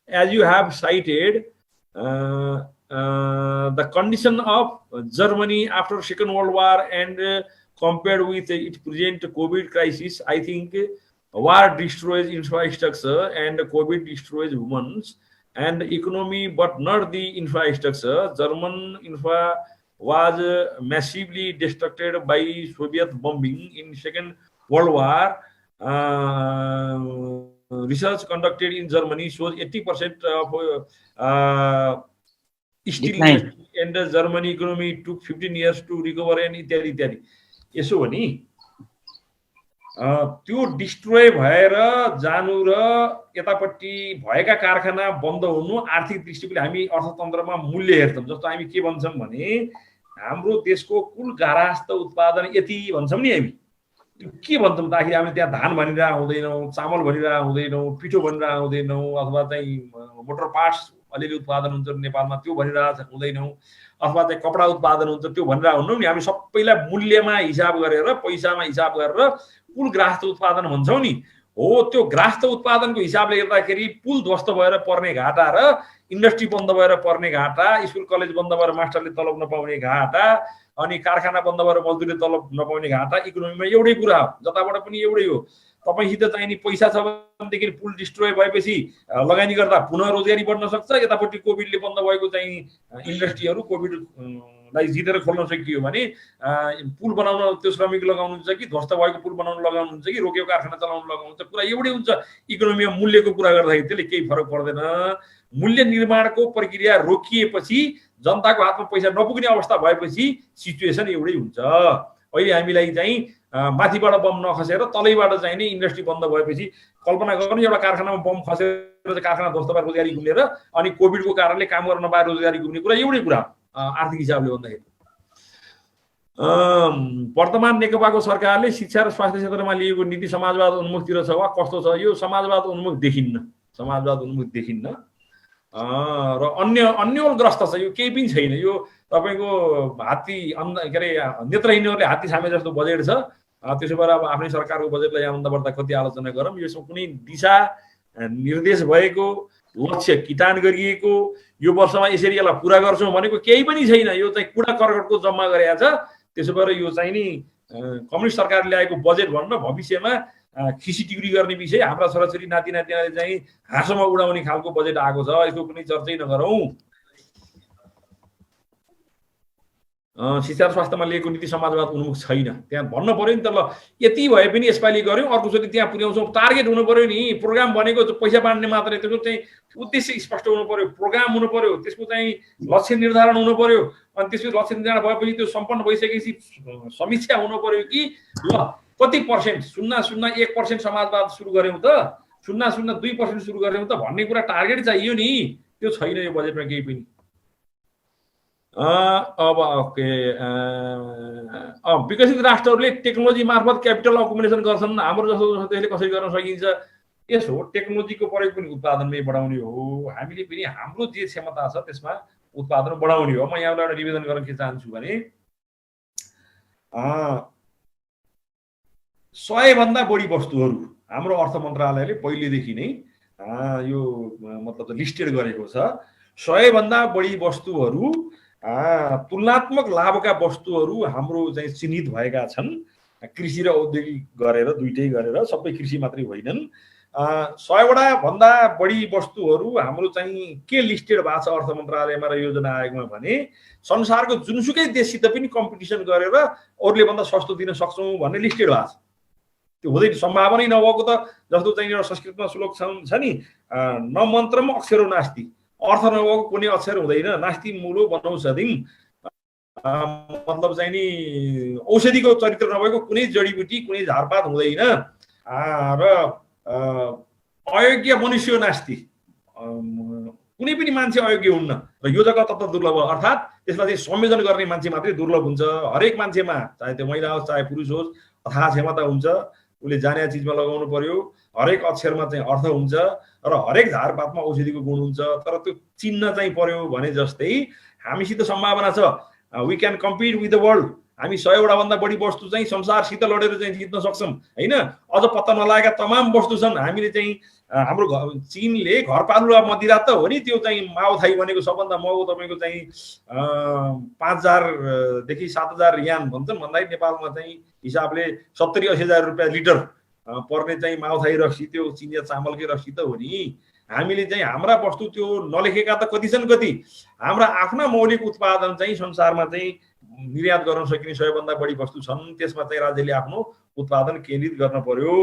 [SPEAKER 2] as you have cited the condition of Germany after second world war and compared with its present COVID crisis, I think war destroys infrastructure and COVID destroys humans and economy, but not the infrastructure. German was massively destructed by Soviet bombing in Second World War. Research conducted in Germany shows 80% of steel industry and the German economy took 15 years to recover and इत्यादि इत्यादि। यसो हो नि त्यो डिस्ट्रोय भएर जानु र यतापट्टि भएका कारखाना बन्द हुनु आर्थिक दृष्टिकोणले हामी अर्थतन्त्रमा मूल्य हेर्छौँ। जस्तो हामी के भन्छौँ भने हाम्रो देशको कुल गारास्त उत्पादन यति भन्छौँ नि हामी, के भन्छौँ त आखिर हामीले त्यहाँ धान भनिरह हुँदैनौँ, चामल भनिरह हुँदैनौँ, पिठो भनिरह हुँदैनौँ, अथवा चाहिँ मोटर पार्ट्स अलिअलि उत्पादन हुन्छ नेपालमा त्यो भनिरह हुँदैनौँ, अथवा चाहिँ कपडा उत्पादन हुन्छ त्यो भनिरह हुन्नौँ नि। हामी सबैलाई मूल्यमा हिसाब गरेर पैसामा हिसाब गरेर कुल ग्राहस्थ उत्पादन भन्छौँ नि। हो त्यो ग्राहस्थ उत्पादनको हिसाबले हेर्दाखेरि पुल ध्वस्त भएर पर्ने घाटा र इन्डस्ट्री बन्द भएर पर्ने घाटा, स्कुल कलेज बन्द भएर मास्टरले तलब नपाउने घाटा, अनि कारखाना बन्द भएर मजदुरले तलब नपाउने घाटा इकोनोमीमा एउटै कुरा हो, जताबाट पनि एउटै हो। तपाईसित चाहिने पैसा छ भनेदेखि पुल डिस्ट्रोय भएपछि लगानी गर्दा पुनः रोजगारी बढ्न सक्छ। यतापट्टि कोभिडले बन्द भएको चाहिँ इन्डस्ट्रीहरू कोभिडलाई जितेर खोल्न सकियो भने पुल बनाउन त्यो श्रमिक लगाउनुहुन्छ कि ध्वस्त भएको पुल बनाउन लगाउनुहुन्छ कि रोकेको कारखाना चलाउन लगाउनुहुन्छ, कुरा एउटै हुन्छ। इकोनोमीमा मूल्यको कुरा गर्दाखेरि त्यसले केही फरक पर्दैन। मूल्य निर्माणको प्रक्रिया रोकिएपछि जनताको हातमा पैसा नपुग्ने अवस्था भएपछि सिचुएसन एउटै हुन्छ। अहिले हामीलाई चाहिँ माथिबाट बम नखसेर तलैबाट चाहिँ नि इन्डस्ट्री बन्द भएपछि कल्पना गर्नु एउटा कारखानामा बम खसेर कारखाना ध्वस्त भएर रोजगारी गुमेर अनि कोभिडको कारणले काम गर्न नपाएर रोजगारी गुम्ने कुरा एउटै कुरा आर्थिक हिसाबले भन्दाखेरि। वर्तमान नेकपाको सरकारले शिक्षा र स्वास्थ्य क्षेत्रमा लिएको नीति समाजवाद उन्मुखतिर छ वा कस्तो छ? यो समाजवाद उन्मुख देखिन्न, समाजवाद उन्मुख देखिन्न र अन्यलग्रस्त छ। यो केही पनि छैन। यो तपाईँको हात्ती के अरे नेत्रहीनहरूले हात्ती छामे जस्तो बजेट छ। त्यसो भएर अब आफ्नै सरकारको बजेटलाई आउँदा बढ्दा कति आलोचना गरौँ, यसमा कुनै दिशा निर्देश भएको, लक्ष्य किटान गरिएको, यो वर्षमा यसरी यसलाई पुरा गर्छौँ भनेको केही पनि छैन। यो चाहिँ कुडा कर्कटको जम्मा गरेको छ। त्यसो भएर यो चाहिँ नि कम्युनिस्ट सरकारले ल्याएको बजेट भन्न भविष्यमा खिसी टिग्री गर्ने विषय हाम्रा छोराछोरी नाति नातिनाले चाहिँ हाँसोमा उडाउने खालको बजेट आएको छ। यसको कुनै चर्चै नगरौँ। शिक्षा र स्वास्थ्यमा लिएको नीति समाजवाद उन्मुख छैन। त्यहाँ भन्न पर्यो नि त, ल यति भए पनि यसपालि गऱ्यौँ, अर्कोचोटि त्यहाँ पुर्याउँछौँ। टार्गेट हुनु पर्यो नि। प्रोग्राम भनेको पैसा बाँड्ने मात्रै, त्यसको चाहिँ उद्देश्य स्पष्ट हुनु पर्यो, प्रोग्राम हुनु पर्यो, त्यसको चाहिँ लक्ष्य निर्धारण हुनु पर्यो। अनि त्यसपछि लक्ष्य निर्धारण भएपछि त्यो सम्पन्न भइसकेपछि समीक्षा हुनु पर्यो कि ल कति पर्सेन्ट 0.01% समाजवाद सुरु गऱ्यौँ त, 0.02% सुरु गऱ्यौँ त भन्ने कुरा टार्गेट चाहियो नि। त्यो छैन यो बजेटमा केही पनि। अब ओके, विकसित राष्ट्रहरूले टेक्नोलोजी मार्फत क्यापिटल अकुमुलेसन गर्छन्। हाम्रो जस्तो त्यसले कसरी गर्न सकिन्छ? यसो टेक्नोलोजीको प्रयोग पनि उत्पादनमै बढाउने हो। हामीले पनि हाम्रो जे क्षमता छ त्यसमा उत्पादन बढाउने हो। म यहाँबाट एउटा निवेदन गर्न के चाहन्छु भने 100 भन्दा बढी वस्तुहरू हाम्रो अर्थ मन्त्रालयले पहिलेदेखि नै यो मतलब लिस्टेड गरेको छ। 100 भन्दा बढी वस्तुहरू तुलनात्मक लाभका वस्तुहरू हाम्रो चाहिँ चिन्हित भएका छन्। कृषि र औद्योगिक गरेर दुईटै गरेर, सबै कृषि मात्रै होइनन्। 100 वटा भन्दा बढी वस्तुहरू हाम्रो चाहिँ के लिस्टेड भएको छ अर्थ मन्त्रालयमा र योजना आयोगमा भने संसारको जुनसुकै देशसित पनि कम्पिटिसन गरेर अरूले भन्दा सस्तो दिन सक्छौँ भन्ने लिस्टेड भएको छ। त्यो हुँदैन, सम्भावनै नभएको त जस्तो चाहिँ एउटा संस्कृतमा श्लोक छ नि, न मन्त्रम अक्षरो नास्ति, अर्थ नभएको कुनै अक्षर हुँदैन। नास्ति मूलो वनौषधिम, मतलब चाहिँ नि औषधिको चरित्र नभएको कुनै जडीबुटी कुनै झारपात हुँदैन। र अयोग्य मनुष्य नास्ति, कुनै पनि मान्छे अयोग्य हुन्न। र यो जग्गा तत्त्व दुर्लभ, अर्थात् त्यसमा चाहिँ संयोजन गर्ने मान्छे मात्रै दुर्लभ हुन्छ। हरेक मान्छेमा, चाहे त्यो महिला होस् चाहे पुरुष होस्, अथाह क्षमता हुन्छ। उसले जाने चिजमा लगाउनु पर्यो। हरेक अक्षरमा चाहिँ अर्थ हुन्छ र हरेक झारपातमा औषधिको गुण हुन्छ। तर त्यो चिन्न चाहिँ पर्यो भने जस्तै हामीसित सम्भावना छ। We can compete with the world. हामी 100 वटा भन्दा बढी वस्तु चाहिँ संसारसित लडेर चाहिँ जित्न सक्छौँ हैन। अझ पत्ता नलागेका तमाम वस्तु छन्। हामीले चाहिँ हाम्रो चीनले घरपालुवा मदिरा त हो नि, त्यो चाहिँ माओ थाई भनेको सबभन्दा महँगो तपाईँको चाहिँ 5000 देखि 7000 यान भन्छन् भन्दाखेरि नेपालमा चाहिँ हिसाबले 70-80 रुपियाँ लिटर पर्ने चाहिँ माओ थाई रक्सी, त्यो चिनिया चामलकै रक्सी त हो नि। हामीले चाहिँ हाम्रा वस्तु त्यो नलेखेका त कति छन्, कति हाम्रा आफ्ना मौलिक उत्पादन चाहिँ संसारमा चाहिँ निर्यात गर्न सकिने सबैभन्दा बढी वस्तु छन्, त्यसमा चाहिँ राज्यले आफ्नो उत्पादन केन्द्रित गर्न पर्यो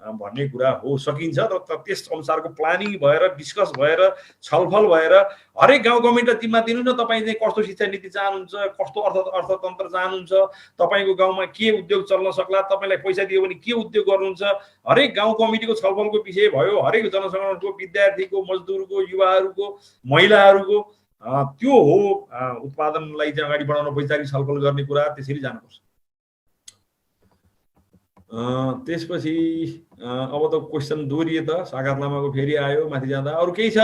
[SPEAKER 2] भन्ने कुरा हो। सकिन्छ तर त्यस अनुसारको प्लानिङ भएर, डिस्कस भएर, छलफल भएर हरेक गाउँ गभर्मेन्टलाई जिम्मा दिनु न, तपाईँ चाहिँ कस्तो शिक्षा नीति चाहनुहुन्छ, कस्तो अर्थतन्त्र चाहनुहुन्छ, तपाईँको गाउँमा के उद्योग चल्न सक्ला, तपाईँलाई पैसा दियो भने के उद्योग गर्नुहुन्छ, हरेक गाउँ कमिटीको छलफलको विषय भयो। हरेक जनसङ्गठनको, विद्यार्थीको, मजदुरको, युवाहरूको, महिलाहरूको त्यो हो उत्पादनलाई चाहिँ अगाडि बढाउन वैचारिक छलफल गर्ने कुरा। त्यसरी जानुपर्छ। त्यसपछि अब त क्वेसन दोहोरिए त, सागर लामाको फेरि आयो माथि जाँदा। अरू केही छ?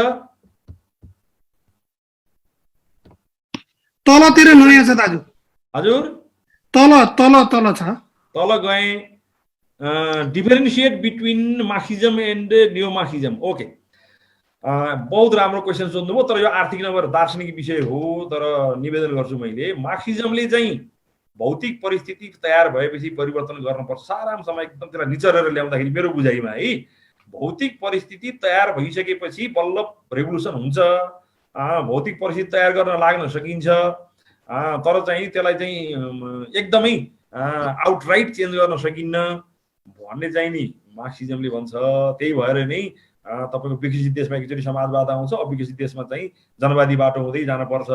[SPEAKER 1] तलतिर नयाँ छ दाजु।
[SPEAKER 2] हजुर
[SPEAKER 1] तल तल तल छ।
[SPEAKER 2] तल गए differentiate between Marxism and neo Marxism. Okay, बहुत राम्रो क्वेसन सोध्नुभयो, तर यो आर्थिक नभएर दार्शनिक विषय हो। तर निवेदन गर्छु मैले, मार्क्सिजमले चाहिँ भौतिक परिस्थिति तयार भएपछि परिवर्तन गर्नुपर्छ। सारांशमा एकदम त्यसलाई निचरेर ल्याउँदाखेरि मेरो बुझाइमा है, भौतिक परिस्थिति तयार भइसकेपछि बल्ल रेभोल्युसन हुन्छ। भौतिक परिस्थिति तयार गर्न लाग्न सकिन्छ, तर चाहिँ त्यसलाई चाहिँ एकदमै आउटराइट चेन्ज गर्न सकिन्न भन्ने चाहिँ नि मार्क्सिजमले भन्छ। त्यही भएर नै तपाईँको विकसित देशमा एकचोटि समाजवाद आउँछ, अविकसित देशमा चाहिँ जनवादी बाटो हुँदै जानुपर्छ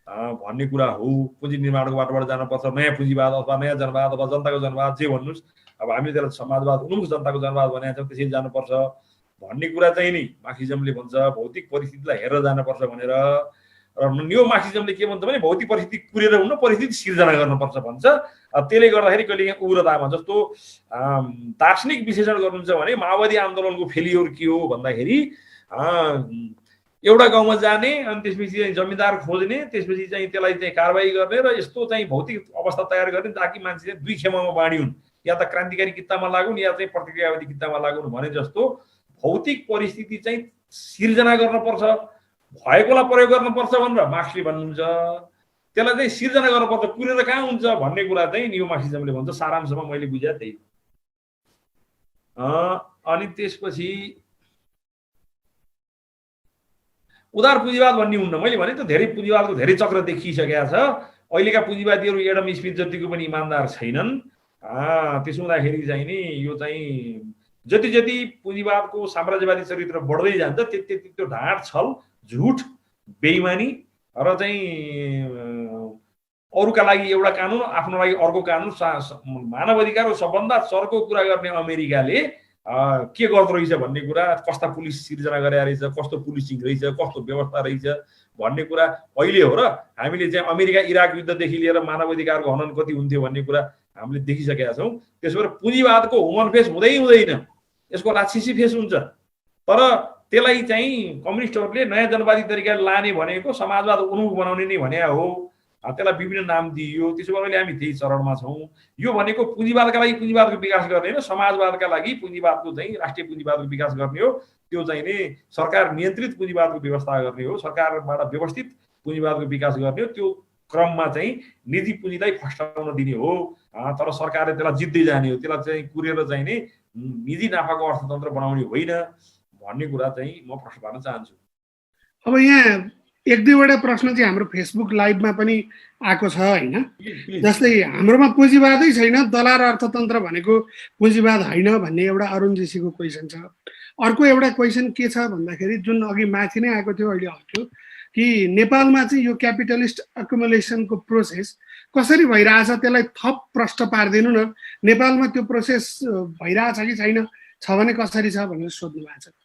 [SPEAKER 2] भन्ने कुरा हो। पुँजी निर्माणको बाटोबाट जानुपर्छ, नयाँ पुँजीवाद अथवा नयाँ जनवाद अथवा जनताको जनवाद जे भन्नुहोस्, अब हामीले त्यसलाई समाजवाद उन्मुख जनताको जनवाद भनेका छौँ, त्यसरी जानुपर्छ भन्ने कुरा चाहिँ नि मार्क्सिजमले भन्छ। भौतिक परिस्थितिलाई हेरेर जानुपर्छ भनेर। र नियो मार्क्सिजमले के भन्छ भने भौतिक परिस्थिति कुरेर हुन्न, परिस्थिति सिर्जना गर्नुपर्छ भन्छ। त्यसले गर्दाखेरि कहिले उग्रतामा जस्तो दार्शनिक विश्लेषण गर्नुहुन्छ भने माओवादी आन्दोलनको फेलियर के हो भन्दाखेरि एउटा गाउँमा जाने अनि त्यसपछि जमिनदार खोज्ने, त्यसपछि चाहिँ त्यसलाई चाहिँ कारबाही गर्ने र यस्तो चाहिँ भौतिक अवस्था तयार गर्ने ताकि मान्छे चाहिँ दुई खेमामा बाँडी हुन्, या त क्रान्तिकारी कित्तामा लागुन् या चाहिँ प्रतिक्रियावादी कित्तामा लागुन् भने जस्तो भौतिक परिस्थिति चाहिँ सिर्जना गर्नुपर्छ, भएकोलाई प्रयोग गर्नुपर्छ भनेर मार्क्सले भन्नुहुन्छ। त्यसलाई चाहिँ सिर्जना गर्नुपर्छ, कुरेर कहाँ हुन्छ भन्ने कुरा चाहिँ नियो मार्क्सिजमले भन्छ। सारांशमा मैले बुझेँ त्यही। अनि त्यसपछि उदार पुँजीवाद भन्ने हुन्न। मैले भने त धेरै पुँजीवादको धेरै चक्र देखिसकेका छ। अहिलेका पुँजीवादीहरू एडम स्मिथ जतिको पनि इमान्दार छैनन्। त्यसो हुँदाखेरि चाहिँ नि यो चाहिँ जति जति पुँजीवादको साम्राज्यवादी चरित्र बढ्दै जान्छ त्यति त्यति त्यो ढाँट, छल, झुट, बेइमानी र चाहिँ अरूका लागि एउटा कानुन, आफ्नो लागि अर्को कानुन, मानव अधिकारको सबभन्दा चर्को कुरा गर्ने अमेरिकाले के गर्दो रहेछ भन्ने कुरा, कस्ता पुलिस सिर्जना गरे रहेछ, कस्तो पुलिसिङ रहेछ, कस्तो व्यवस्था रहेछ भन्ने कुरा अहिले हो। र हामीले चाहिँ अमेरिका इराक युद्धदेखि लिएर मानव अधिकारको हनन कति हुन्थ्यो भन्ने कुरा हामीले देखिसकेका छौँ। त्यसो भएर पुँजीवादको ह्युमन फेस हुँदै हुँदैन, यसको राक्षसी फेस हुन्छ। तर त्यसलाई चाहिँ कम्युनिस्टहरूले नयाँ जनवादी तरिकाले लाने भनेको समाजवाद उन्मुख बनाउने नै भने हो। त्यसलाई विभिन्न नाम दिइयो। त्यसो भए हामी त्यही चरणमा छौँ। यो भनेको पुँजीवादका लागि पुँजीवादको विकास गर्ने होइन, समाजवादका लागि पुँजीवादको चाहिँ राष्ट्रिय पुँजीवादको विकास गर्ने हो। त्यो चाहिँ नि सरकार नियन्त्रित पुँजीवादको व्यवस्था गर्ने हो, सरकारबाट व्यवस्थित पुँजीवादको विकास गर्ने हो। त्यो क्रममा चाहिँ निजी पुँजीलाई फस्टाउन दिने हो, तर सरकारले त्यसलाई जित्दै जाने हो। त्यसलाई चाहिँ कुरेर चाहिँ नि निजी नाफाको अर्थतन्त्र बनाउने होइन भन्ने कुरा चाहिँ म प्रश्न पार्न चाहन्छु।
[SPEAKER 1] अब यहाँ एक दुईवटा प्रश्न चाहिँ हाम्रो फेसबुक लाइभमा पनि आएको छ होइन। जस्तै हाम्रोमा पुँजीवादै छैन, दलाल अर्थतन्त्र भनेको पुँजीवाद होइन भन्ने एउटा अरुण जोशीको क्वेसन छ। अर्को एउटा क्वेसन के छ भन्दाखेरि जुन अघि माथि नै आएको थियो, अहिले हट्यो कि नेपालमा चाहिँ यो क्यापिटलिस्ट एकुमुलेसनको प्रोसेस कसरी भइरहेछ, त्यसलाई थप प्रश्न पारिदिनु न। नेपालमा त्यो प्रोसेस भइरहेछ कि छैन, छ भने कसरी छ भनेर सोध्नु भएको छ।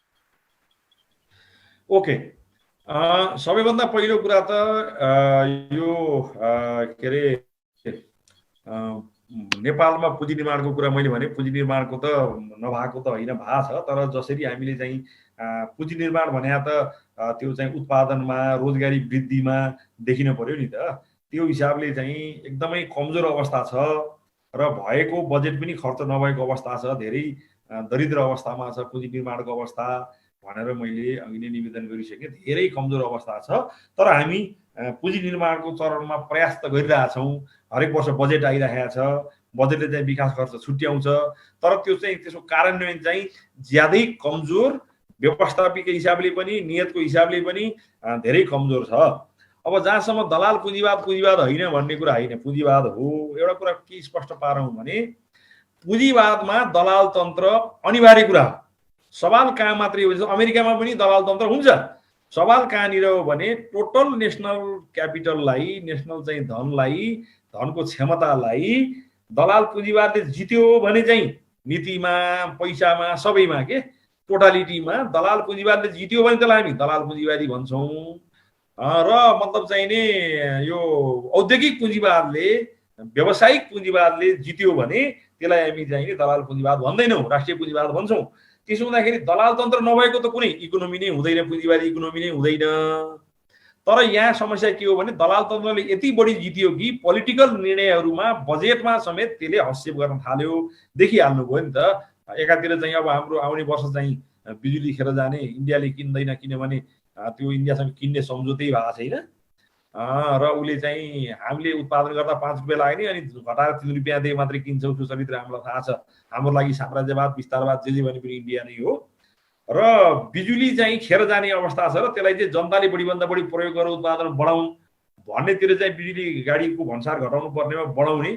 [SPEAKER 2] ओके, सबैभन्दा पहिलो कुरा त यो के अरे नेपालमा पुँजी निर्माणको कुरा मैले भने पुँजी निर्माणको त नभएको त होइन, भएको छ। तर जसरी हामीले चाहिँ पुँजी निर्माण भने त त्यो चाहिँ उत्पादनमा, रोजगारी वृद्धिमा देखिन पर्यो नि त। त्यो हिसाबले चाहिँ एकदमै कमजोर अवस्था छ र भएको बजेट पनि खर्च नभएको अवस्था छ, धेरै दरिद्र अवस्थामा छ पुँजी निर्माणको अवस्था भनेर मैले अघि नै निवेदन गरिसकेँ। धेरै कमजोर अवस्था छ। तर हामी पुँजी निर्माणको चरणमा प्रयास त गरिरहेछौँ। हरेक वर्ष बजेट आइरहेको छ, बजेटले चाहिँ विकास खर्च छुट्याउँछ, तर त्यो चाहिँ त्यसको कार्यान्वयन चाहिँ ज्यादै कमजोर, व्यवस्थापिक हिसाबले पनि नियतको हिसाबले पनि धेरै कमजोर छ। अब जहाँसम्म दलाल पुँजीवाद होइन भन्ने कुरा होइन, पुँजीवाद हो। एउटा कुरा के स्पष्ट पारौँ भने पुँजीवादमा दलाल तन्त्र अनिवार्य कुरा हो। सवाल कहाँ मात्रै हो, अमेरिकामा पनि दलाल तन्त्र हुन्छ। सवाल कहाँनिर हो भने टोटल नेसनल क्यापिटललाई, नेसनल चाहिँ धनलाई, धनको क्षमतालाई दलाल पुँजीवादले जित्यो भने चाहिँ नीतिमा, पैसामा, सबैमा के टोटालिटीमा दलाल पुँजीवादले जित्यो भने त्यसलाई हामी दलाल पुँजीवादी भन्छौँ। र मतलब चाहिँ नि यो औद्योगिक पुँजीवादले, व्यावसायिक पुँजीवादले जित्यो भने त्यसलाई हामी चाहिँ नि दलाल पुँजीवाद भन्दैनौँ, राष्ट्रिय पुँजीवाद भन्छौँ। त्यसो हुँदाखेरि दलाल तन्त्र नभएको त कुनै इकोनोमी नै हुँदैन, पुँजीवादी इकोनोमी नै हुँदैन। तर यहाँ समस्या के हो भने दलाल तन्त्रले यति बढी जित्यो कि पोलिटिकल निर्णयहरूमा, बजेटमा समेत त्यसले हस्तक्षेप गर्न थाल्यो। देखिहाल्नुभयो नि त। एकातिर चाहिँ अब हाम्रो आउने वर्ष चाहिँ बिजुली खेर जाने, इन्डियाले किन्दैन, किनभने त्यो इन्डियासँग किन्ने सम्झौतै भएको छैन। र उसले चाहिँ हामीले उत्पादन गर्दा 5 रुपियाँ लाग्ने, अनि घटाएर 3 रुपियाँ दिए मात्रै किन्छौँ। त्यो चरित्र हामीलाई थाहा छ। हाम्रो लागि साम्राज्यवाद, विस्तारवाद जे भने पनि इन्डिया नै हो। र बिजुली चाहिँ खेर जाने अवस्था छ र त्यसलाई चाहिँ जनताले बढीभन्दा बढी प्रयोग गरेर उत्पादन बढाउँ भन्नेतिर चाहिँ बिजुली गाडीको भन्सार घटाउनु पर्नेमा बढाउने,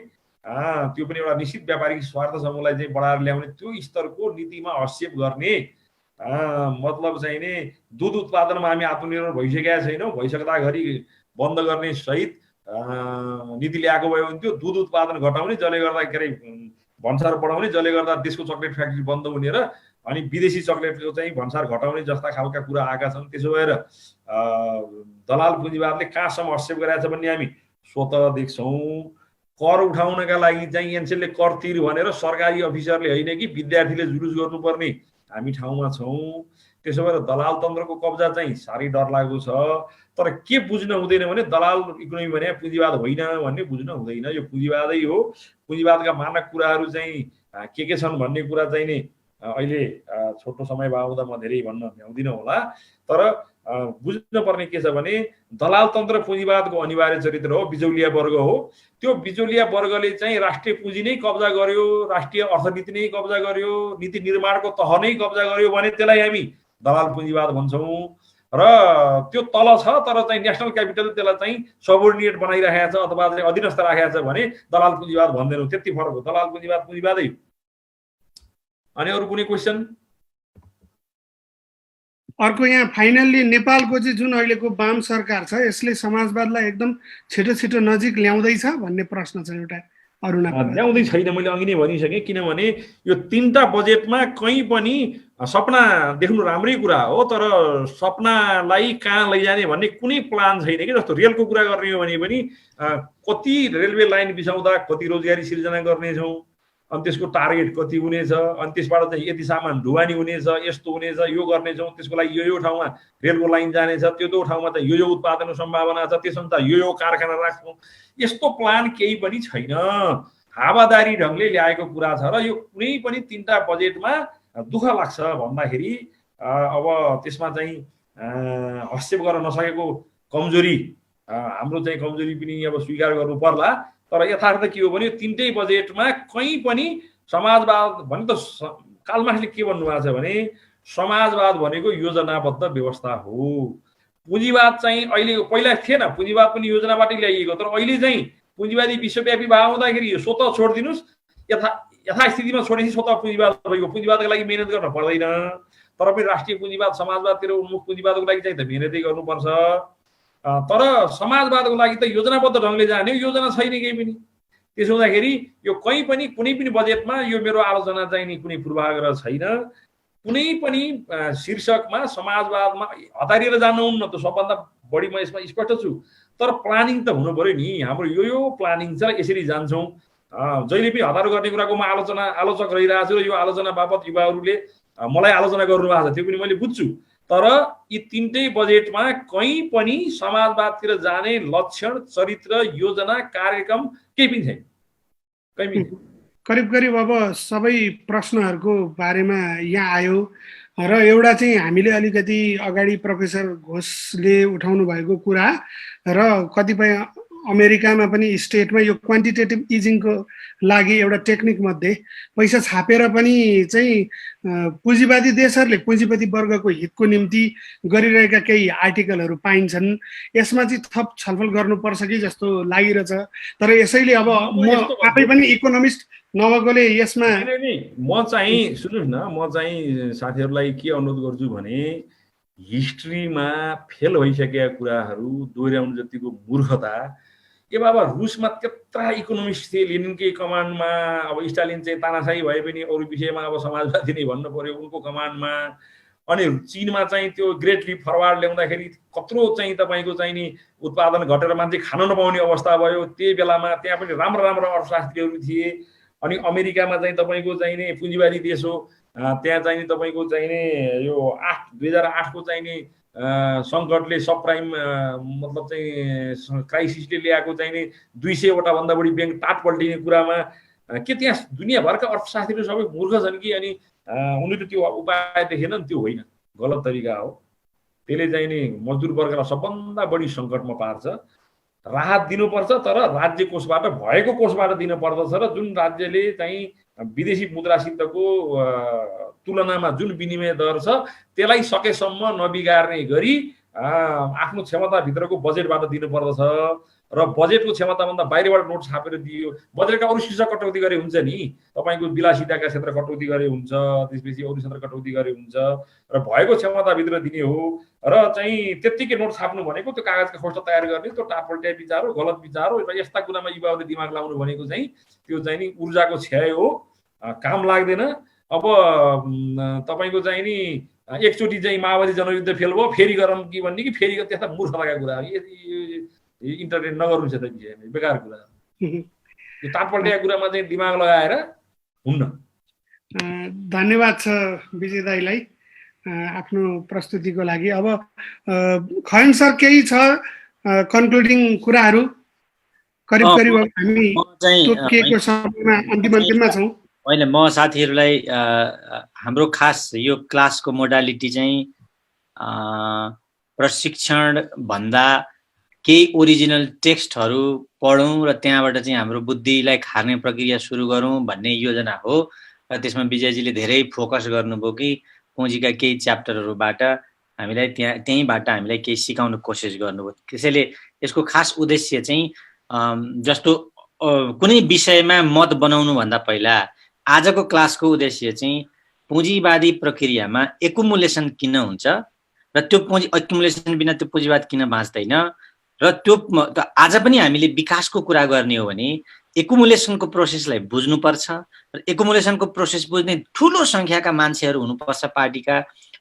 [SPEAKER 2] त्यो पनि एउटा निश्चित व्यापारिक स्वार्थ समूहलाई चाहिँ बढाएर ल्याउने, त्यो स्तरको नीतिमा हस्तक्षेप गर्ने। मतलब चाहिँ नि दुध उत्पादनमा हामी आत्मनिर्भर भइसकेका छैनौँ। भइसक्दाखेरि बन्द गर्ने सहित नीति ल्याएको भए हुन्थ्यो। दुध उत्पादन घटाउने, जसले गर्दा के अरे भन्सार बढाउने, जसले गर्दा देशको चक्लेट फ्याक्ट्री बन्द हुने र अनि विदेशी चक्लेटको चाहिँ भन्सार घटाउने जस्ता खालका कुरा आएका छन्। त्यसो भएर दलाल पुँजीवादले कहाँसम्म हस्तक्षेप गरेको छ भन्ने हामी स्वतः देख्छौँ। कर उठाउनका लागि चाहिँ एनसेलले कर तिर भनेर सरकारी अफिसरले होइन कि विद्यार्थीले जुलुस गर्नुपर्ने हामी ठाउँमा छौँ। त्यसो भएर दलाल तन्त्रको कब्जा चाहिँ साह्रै डरलाग्दो छ। तर के बुझ्न हुँदैन भने दलाल इकोनोमी भने पुँजीवाद होइन भन्ने बुझ्न हुँदैन। यो पुँजीवादै हो। पुँजीवादका मानक कुराहरू चाहिँ के छन् भन्ने कुरा चाहिँ नि अहिले छोटो समय बाहुँदा म धेरै भन्न भ्याउँदिनँ होला। तर बुझ्न पर्ने के छ भने दलाल तन्त्र पुँजीवादको अनिवार्य चरित्र हो, बिचौलिया वर्ग हो। त्यो बिचौलिया वर्गले चाहिँ राष्ट्रिय पुँजी नै कब्जा गर्यो, राष्ट्रिय अर्थनीति नै कब्जा गर्यो, नीति निर्माणको तह नै कब्जा गर्यो भने त्यसलाई हामी दलाल पुँजीवाद भन्छौँ। र त्यो तल छ तर चाहिँ नेसनल क्यापिटल त्यसलाई चाहिँ सबोर्डिनेट बनाइरहेको छ अथवा चाहिँ अधीनस्थ राखेको छ भने दलाल पुँजीवाद भन्दैनौँ। त्यति फरक हो। दलाल पुँजीवाद पुँजीवादै हो। अनि अरू कुनै क्वेसन?
[SPEAKER 1] अर्को यहाँ फाइनल्ली नेपालको चाहिँ जुन अहिलेको वाम सरकार छ यसले समाजवादलाई एकदम छिटो छिटो नजिक ल्याउँदैछ भन्ने प्रश्न छ एउटा।
[SPEAKER 2] ल्याउँदै छैन, मैले अघि नै भनिसकेँ। किनभने यो 3टा बजेटमा कहीँ पनि सपना देख्नु राम्रै कुरा हो, तर सपनालाई कहाँ लैजाने भन्ने कुनै प्लान छैन कि। जस्तो रेलको कुरा गर्ने हो भने पनि कति रेलवे लाइन बिसाउँदा कति रोजगारी सिर्जना गर्नेछौँ, अनि त्यसको टार्गेट कति हुनेछ, अनि त्यसबाट चाहिँ यति सामान ढुवानी हुनेछ, यस्तो हुनेछ, यो गर्नेछौँ, त्यसको लागि यो ठाउँमा रेलको लाइन जानेछ, त्यो ठाउँमा चाहिँ यो उत्पादनको सम्भावना छ, त्यसमा यो कारखाना राख्छौँ। यस्तो प्लान केही पनि छैन। हावादारी ढङ्गले ल्याएको कुरा छ। र यो कुनै पनि 3टा बजेटमा दुःख लाग्छ भन्दाखेरि अब त्यसमा चाहिँ हस्तक्षेप गर्न नसकेको कमजोरी, हाम्रो चाहिँ कमजोरी पनि अब स्वीकार गर्नु पर्ला। तर यथार्थ के हो भने 3टै बजेटमा कहीँ पनि समाजवाद भने त कार्ल मार्क्सले के भन्नुभएको छ भने समाजवाद भनेको योजनाबद्ध व्यवस्था हो। पुँजीवाद चाहिँ अहिले पहिला थिएन, पुँजीवाद पनि योजनाबाटै ल्याइएको। तर अहिले चाहिँ पुँजीवादी विश्वव्यापी भाव हुँदाखेरि यो स्वतः छोडिदिनुहोस्, यथास्थितिमा छोडेपछि स्वतः पुँजीवाद भएको। पुँजीवादको लागि मेहनत गर्न पर्दैन। तर पनि राष्ट्रिय पुँजीवाद, समाजवादतिर उन्मुख पुँजीवादको लागि चाहिँ त मेहनतै गर्नुपर्छ। तर समाजवादको लागि त योजनाबद्ध ढङ्गले जाने, योजना छैन केही पनि। त्यसो हुँदाखेरि यो कहीँ पनि कुनै पनि बजेटमा यो मेरो आलोचना चाहिँ नि कुनै पूर्वाग्रह छैन। कुनै पनि शीर्षकमा समाजवादमा हतारिएर जानुहुन्न, त सबभन्दा बढी म यसमा स्पष्ट छु। तर प्लानिङ त हुनु पर्यो नि। हाम्रो यो प्लानिङ छ, यसरी जान्छौँ। जहिले पनि हतार गर्ने कुराको म आलोचक रहिरहेको छु र यो आलोचना बापत युवाहरूले मलाई आलोचना गर्नुभएको छ, त्यो पनि मैले बुझ्छु। तर यी 3टै बजेटमा कहीँ पनि समाजवादतिर जाने लक्षण, चरित्र, योजना, कार्यक्रम केही पनि छैन, कहीँ पनि।
[SPEAKER 1] करिब करिब अब सबै प्रश्नहरूको बारेमा यहाँ आयो। र एउटा चाहिँ हामीले अलिकति अगाडि प्रोफेसर घोषले उठाउनु भएको कुरा र कतिपय अमेरिकामा पनि स्टेटमा यो क्वान्टिटेटिभ इजिङको लागि एउटा टेक्निक मध्ये पैसा छापेर पनि चाहिँ पुँजीवादी देशहरूले पुँजीपति वर्गको हितको निम्ति गरिरहेका केही आर्टिकलहरू पाइन्छन्। यसमा चाहिँ थप छलफल गर्नुपर्छ कि जस्तो लागिरहेछ। तर यसैले अब म आफै पनि इकोनोमिस्ट नभएकोले यसमा
[SPEAKER 2] म चाहिँ सुन्नुहोस् न, म चाहिँ साथीहरूलाई के अनुरोध गर्छु भने हिस्ट्रीमा फेल भइसकेका कुराहरू दोहोऱ्याउनु जतिको मूर्खता। ए बाबा रुसमा त्यत्रा इकोनोमिस्ट थिए, लेनिनकै कमान्डमा। अब स्टालिन चाहिँ तानाशाही भए पनि अरू विषयमा अब समाजवादी नै भन्नु पर्यो, उनको कमान्डमा। अनि चीनमा चाहिँ त्यो ग्रेट लिप फरवार्ड ल्याउँदाखेरि कत्रो चाहिँ तपाईँको चाहिँ नि उत्पादन घटेर मान्छे खान नपाउने अवस्था भयो। त्यही बेलामा त्यहाँ पनि राम्रो राम्रो अर्थशास्त्रीहरू थिए। अनि अमेरिकामा चाहिँ तपाईँको चाहिँ नि पुँजीवादी देश हो, त्यहाँ चाहिँ नि तपाईँको चाहिँ नि यो 2008 को चाहिँ नि सङ्कटले सब प्राइम मतलब चाहिँ क्राइसिसले ल्याएको चाहिँ नि 200 वटा भन्दा बढी ब्याङ्क टाट पल्टिने कुरामा के त्यहाँ दुनियाँभरका अर्थशास्त्रीहरू सबै मूर्ख छन् कि? अनि उनीहरू त्यो उपाय देखेनन्? त्यो होइन, गलत तरिका हो। त्यसले चाहिँ नि मजदुर वर्गलाई सबभन्दा बढी सङ्कटमा पार्छ। राहत दिनुपर्छ, तर राज्य कोषबाट, भएको कोषबाट दिन पर्दछ। र जुन राज्यले चाहिँ विदेशी मुद्रासितको तुलनामा जुन विनिमय दर छ त्यसलाई सकेसम्म नबिगार्ने गरी आफ्नो क्षमताभित्रको बजेटबाट दिनुपर्दछ। र बजेटको क्षमताभन्दा बाहिरबाट नोट छापेर दियो, बजेटका अरू शीर्ष कटौती गरे हुन्छ नि, तपाईँको विलासिताका क्षेत्र कटौती गरे हुन्छ, त्यसपछि अरू क्षेत्र कटौती गरे हुन्छ, र भएको क्षमताभित्र दिने हो। र चाहिँ त्यत्तिकै नोट छाप्नु भनेको त्यो कागजका खोस्टा तयार गर्ने त्यो टापल्ट्या विचार हो, गलत विचार हो। र यस्ता कुरामा युवाहरूले दिमाग लाउनु भनेको चाहिँ त्यो चाहिँ नि ऊर्जाको क्षय हो, काम लाग्दैन। अब तपाईँको चाहिँ नि एकचोटि चाहिँ माओवादी जनयुद्ध फेल भयो, फेरि गरौँ कि भन्ने कि फेरि त्यस्ता मूर्खताका कुराहरू इन्टरटेन नगर्नु छ त विषयमा, बेकार कुरा। यो टाटपल्टिया कुरामा चाहिँ दिमाग लगाएर हुन्न।
[SPEAKER 1] धन्यवाद छ विजय दाईलाई आफ्नो प्रस्तुतिको लागि। अब खयन सर केही छ कन्क्लुडिङ कुराहरू? करिब करिब हामी तोकिएको समयमा अन्तिममा छौँ।
[SPEAKER 3] होइन, म साथीहरूलाई हाम्रो खास यो क्लासको मोडालिटी चाहिँ प्रशिक्षण भन्दा केही ओरिजिनल टेक्स्टहरू पढौँ र त्यहाँबाट चाहिँ हाम्रो बुद्धिलाई खार्ने प्रक्रिया सुरु गरौँ भन्ने योजना हो। र त्यसमा विजयजीले धेरै फोकस गर्नुभयो कि पुँजीका केही च्याप्टरहरूबाट हामीलाई त्यहीँबाट हामीलाई केही सिकाउन कोसिस गर्नुभयो। त्यसैले यसको खास उद्देश्य चाहिँ जस्तो कुनै विषयमा मत बनाउनुभन्दा पहिला आजको क्लासको उद्देश्य चाहिँ पुँजीवादी प्रक्रियामा एकुमुलेसन किन हुन्छ र त्यो पुँजी एकुमुलेसन बिना त्यो पुँजीवाद किन बाँच्दैन, र त्यो आज पनि हामीले विकासको कुरा गर्ने हो भने एकुमुलेसनको प्रोसेसलाई बुझ्नुपर्छ। र एकुमुलेसनको प्रोसेस बुझ्ने ठुलो सङ्ख्याका मान्छेहरू हुनुपर्छ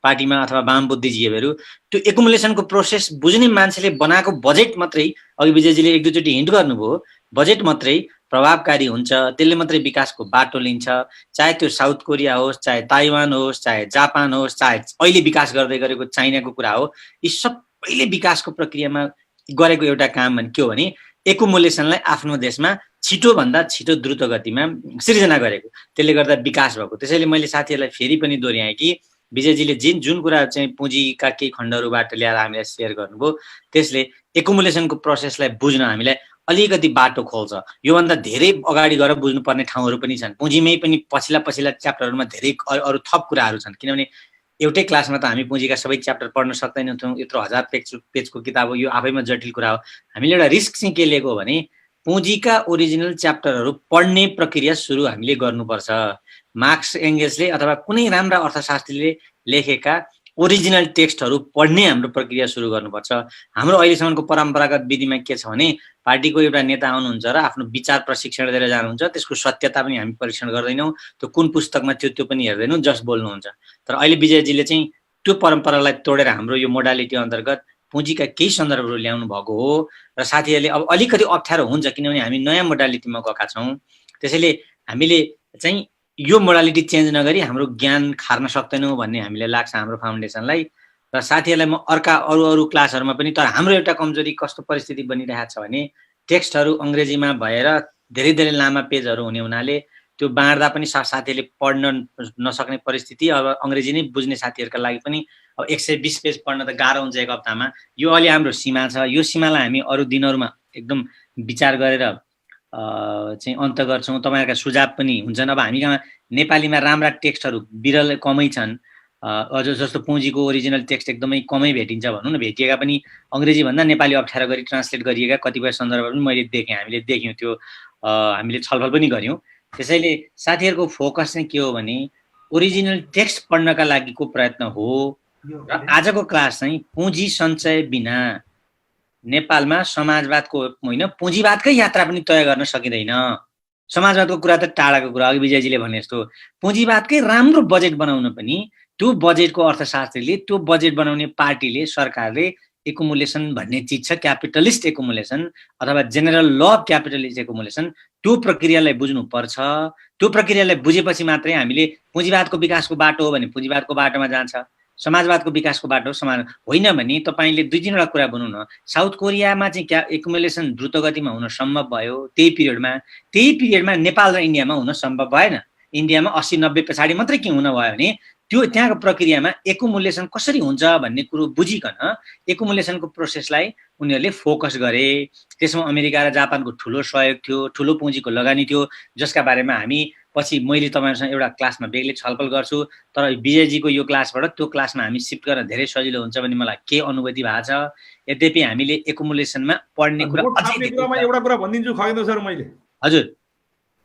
[SPEAKER 3] पार्टीमा अथवा वाम बुद्धिजीवीहरू। त्यो एकुमुलेसनको प्रोसेस बुझ्ने मान्छेले बनाएको बजेट मात्रै, अघि विजयजीले एक दुईचोटि हिन्ट गर्नुभयो, बजेट मात्रै प्रभावकारी हुन्छ, त्यसले मात्रै विकासको बाटो लिन्छ। चाहे त्यो साउथ कोरिया होस्, चाहे ताइवान होस्, चाहे जापान होस्, चाहे अहिले विकास गर्दै गरेको चाइनाको कुरा हो, यी सबैले विकासको प्रक्रियामा गरेको एउटा काम भने के हो भने एकुमुलेसनलाई आफ्नो देशमा छिटोभन्दा छिटो द्रुत गतिमा सिर्जना गरेको, त्यसले गर्दा विकास भएको। त्यसैले मैले साथीहरूलाई फेरि पनि दोहोऱ्याएँ कि विजयजीले जुन कुरा चाहिँ पुँजीका केही खण्डहरूबाट ल्याएर हामीलाई सेयर गर्नुभयो, त्यसले एकुमुलेसनको प्रोसेसलाई बुझ्न हामीलाई अलिकति बाटो खोल्छ। योभन्दा धेरै अगाडि गएर बुझ्नुपर्ने ठाउँहरू पनि छन्। पुँजीमै पनि पछिल्ला च्याप्टरहरूमा धेरै अरू थप कुराहरू छन्, किनभने एउटै क्लासमा त हामी पुँजीका सबै च्याप्टर पढ्न सक्दैनथ्यौँ। यत्रो 1000 पेजको किताब हो, यो आफैमा जटिल कुरा हो। हामीले एउटा रिस्क चाहिँ के लिएको हो भने पुँजीका ओरिजिनल च्याप्टरहरू पढ्ने प्रक्रिया सुरु हामीले गर्नुपर्छ। मार्क्स एङ्गेल्सले अथवा कुनै राम्रा अर्थशास्त्रीले लेखेका ओरिजिनल टेक्स्टहरू पढ्ने हाम्रो प्रक्रिया सुरु गर्नुपर्छ। हाम्रो अहिलेसम्मको परम्परागत विधिमा के छ भने पार्टीको एउटा नेता आउनुहुन्छ र आफ्नो विचार प्रशिक्षण दिएर जानुहुन्छ, त्यसको सत्यता पनि हामी परीक्षण गर्दैनौँ, त्यो कुन पुस्तकमा थियो त्यो पनि हेर्दैनौँ, जस्ट बोल्नुहुन्छ। तर अहिले विजयजीले चाहिँ त्यो परम्परालाई तोडेर हाम्रो यो मोडालिटी अन्तर्गत पुँजीका केही सन्दर्भहरू ल्याउनु भएको हो। र साथीहरूले अब अलिकति अप्ठ्यारो हुन्छ किनभने हामी नयाँ मोडालिटीमा गएका छौँ। त्यसैले हामीले चाहिँ यो मोडालिटी चेन्ज नगरी हाम्रो ज्ञान खार्न सक्दैनौँ भन्ने हामीलाई लाग्छ हाम्रो फाउन्डेसनलाई। र साथीहरूलाई म अरू क्लासहरूमा पनि, तर हाम्रो एउटा कमजोरी कस्तो परिस्थिति बनिरहेको छ भने टेक्स्टहरू अङ्ग्रेजीमा भएर धेरै धेरै लामा पेजहरू हुने हुनाले त्यो बाँड्दा पनि साथीहरूले पढ्न नसक्ने परिस्थिति। अब अङ्ग्रेजी नै बुझ्ने साथीहरूका लागि पनि अब 120 पेज पढ्न त गाह्रो हुन्छ एक हप्तामा। यो अलि हाम्रो सीमा छ। यो सीमालाई हामी अरू दिनहरूमा एकदम विचार गरेर चाहिँ अन्त गर्छौँ। तपाईँहरूका सुझाव पनि हुन्छन्। अब हामीसँग नेपालीमा राम्रा टेक्स्टहरू विरल कमै छन्। अझ जस्तो पुँजीको ओरिजिनल टेक्स्ट एकदमै कमै भेटिन्छ भनौँ न, भेटिएका पनि अङ्ग्रेजीभन्दा नेपाली अप्ठ्यारो गरी ट्रान्सलेट गरिएका कतिपय सन्दर्भहरू पनि मैले देखेँ, हामीले देख्यौँ, त्यो हामीले छलफल पनि गऱ्यौँ। त्यसैले साथीहरूको फोकस चाहिँ के हो भने ओरिजिनल टेक्स्ट पढ्नका लागिको प्रयत्न हो। र आजको क्लास चाहिँ पुँजी सञ्चय बिना नेपालमा समाजवादको होइन पुँजीवादकै यात्रा पनि तय गर्न सकिँदैन। समाजवादको कुरा त टाढाको कुरा, अघि विजयजीले भने जस्तो पुँजीवादकै राम्रो बजेट बनाउन पनि त्यो बजेटको अर्थशास्त्रीले, त्यो बजेट बनाउने पार्टीले, सरकारले एकुमुलेसन भन्ने चिज छ, क्यापिटलिस्ट एकुमुलेसन अथवा general law of capitalist accumulation, त्यो प्रक्रियालाई बुझ्नुपर्छ। त्यो प्रक्रियालाई बुझेपछि मात्रै हामीले पुँजीवादको विकासको बाटो हो भने पुँजीवादको बाटोमा जान्छ, समाजवादको विकासको बाटो समाज होइन भने तपाईँले दुई तीनवटा कुरा बनाउनु न। साउथ कोरियामा चाहिँ एकुमुलेसन द्रुत गतिमा हुन सम्भव भयो त्यही पिरियडमा नेपाल र इन्डियामा हुन सम्भव भएन। इन्डियामा 80-90 पछाडि मात्रै के हुन भयो भने त्यो त्यहाँको प्रक्रियामा एकुमुलेसन कसरी हुन्छ भन्ने कुरो बुझिकन एकुमुलेसनको प्रोसेसलाई उनीहरूले फोकस गरे। त्यसमा अमेरिका र जापानको ठुलो सहयोग थियो, ठुलो पुँजीको लगानी थियो, जसका बारेमा हामी पछि मैले तपाईँहरूसँग एउटा क्लासमा बेग्लै छलफल गर्छु। तर विजयजीको यो क्लासबाट त्यो क्लासमा हामी सिफ्ट गर्न धेरै सजिलो हुन्छ भन्ने मलाई के अनुभूति भएको छ। यद्यपि हामीले एकुमुलेसनमा पढ्ने कुरा
[SPEAKER 2] एउटा कुरा भनिदिन्छु खगेन्द्र सर, मैले
[SPEAKER 3] हजुर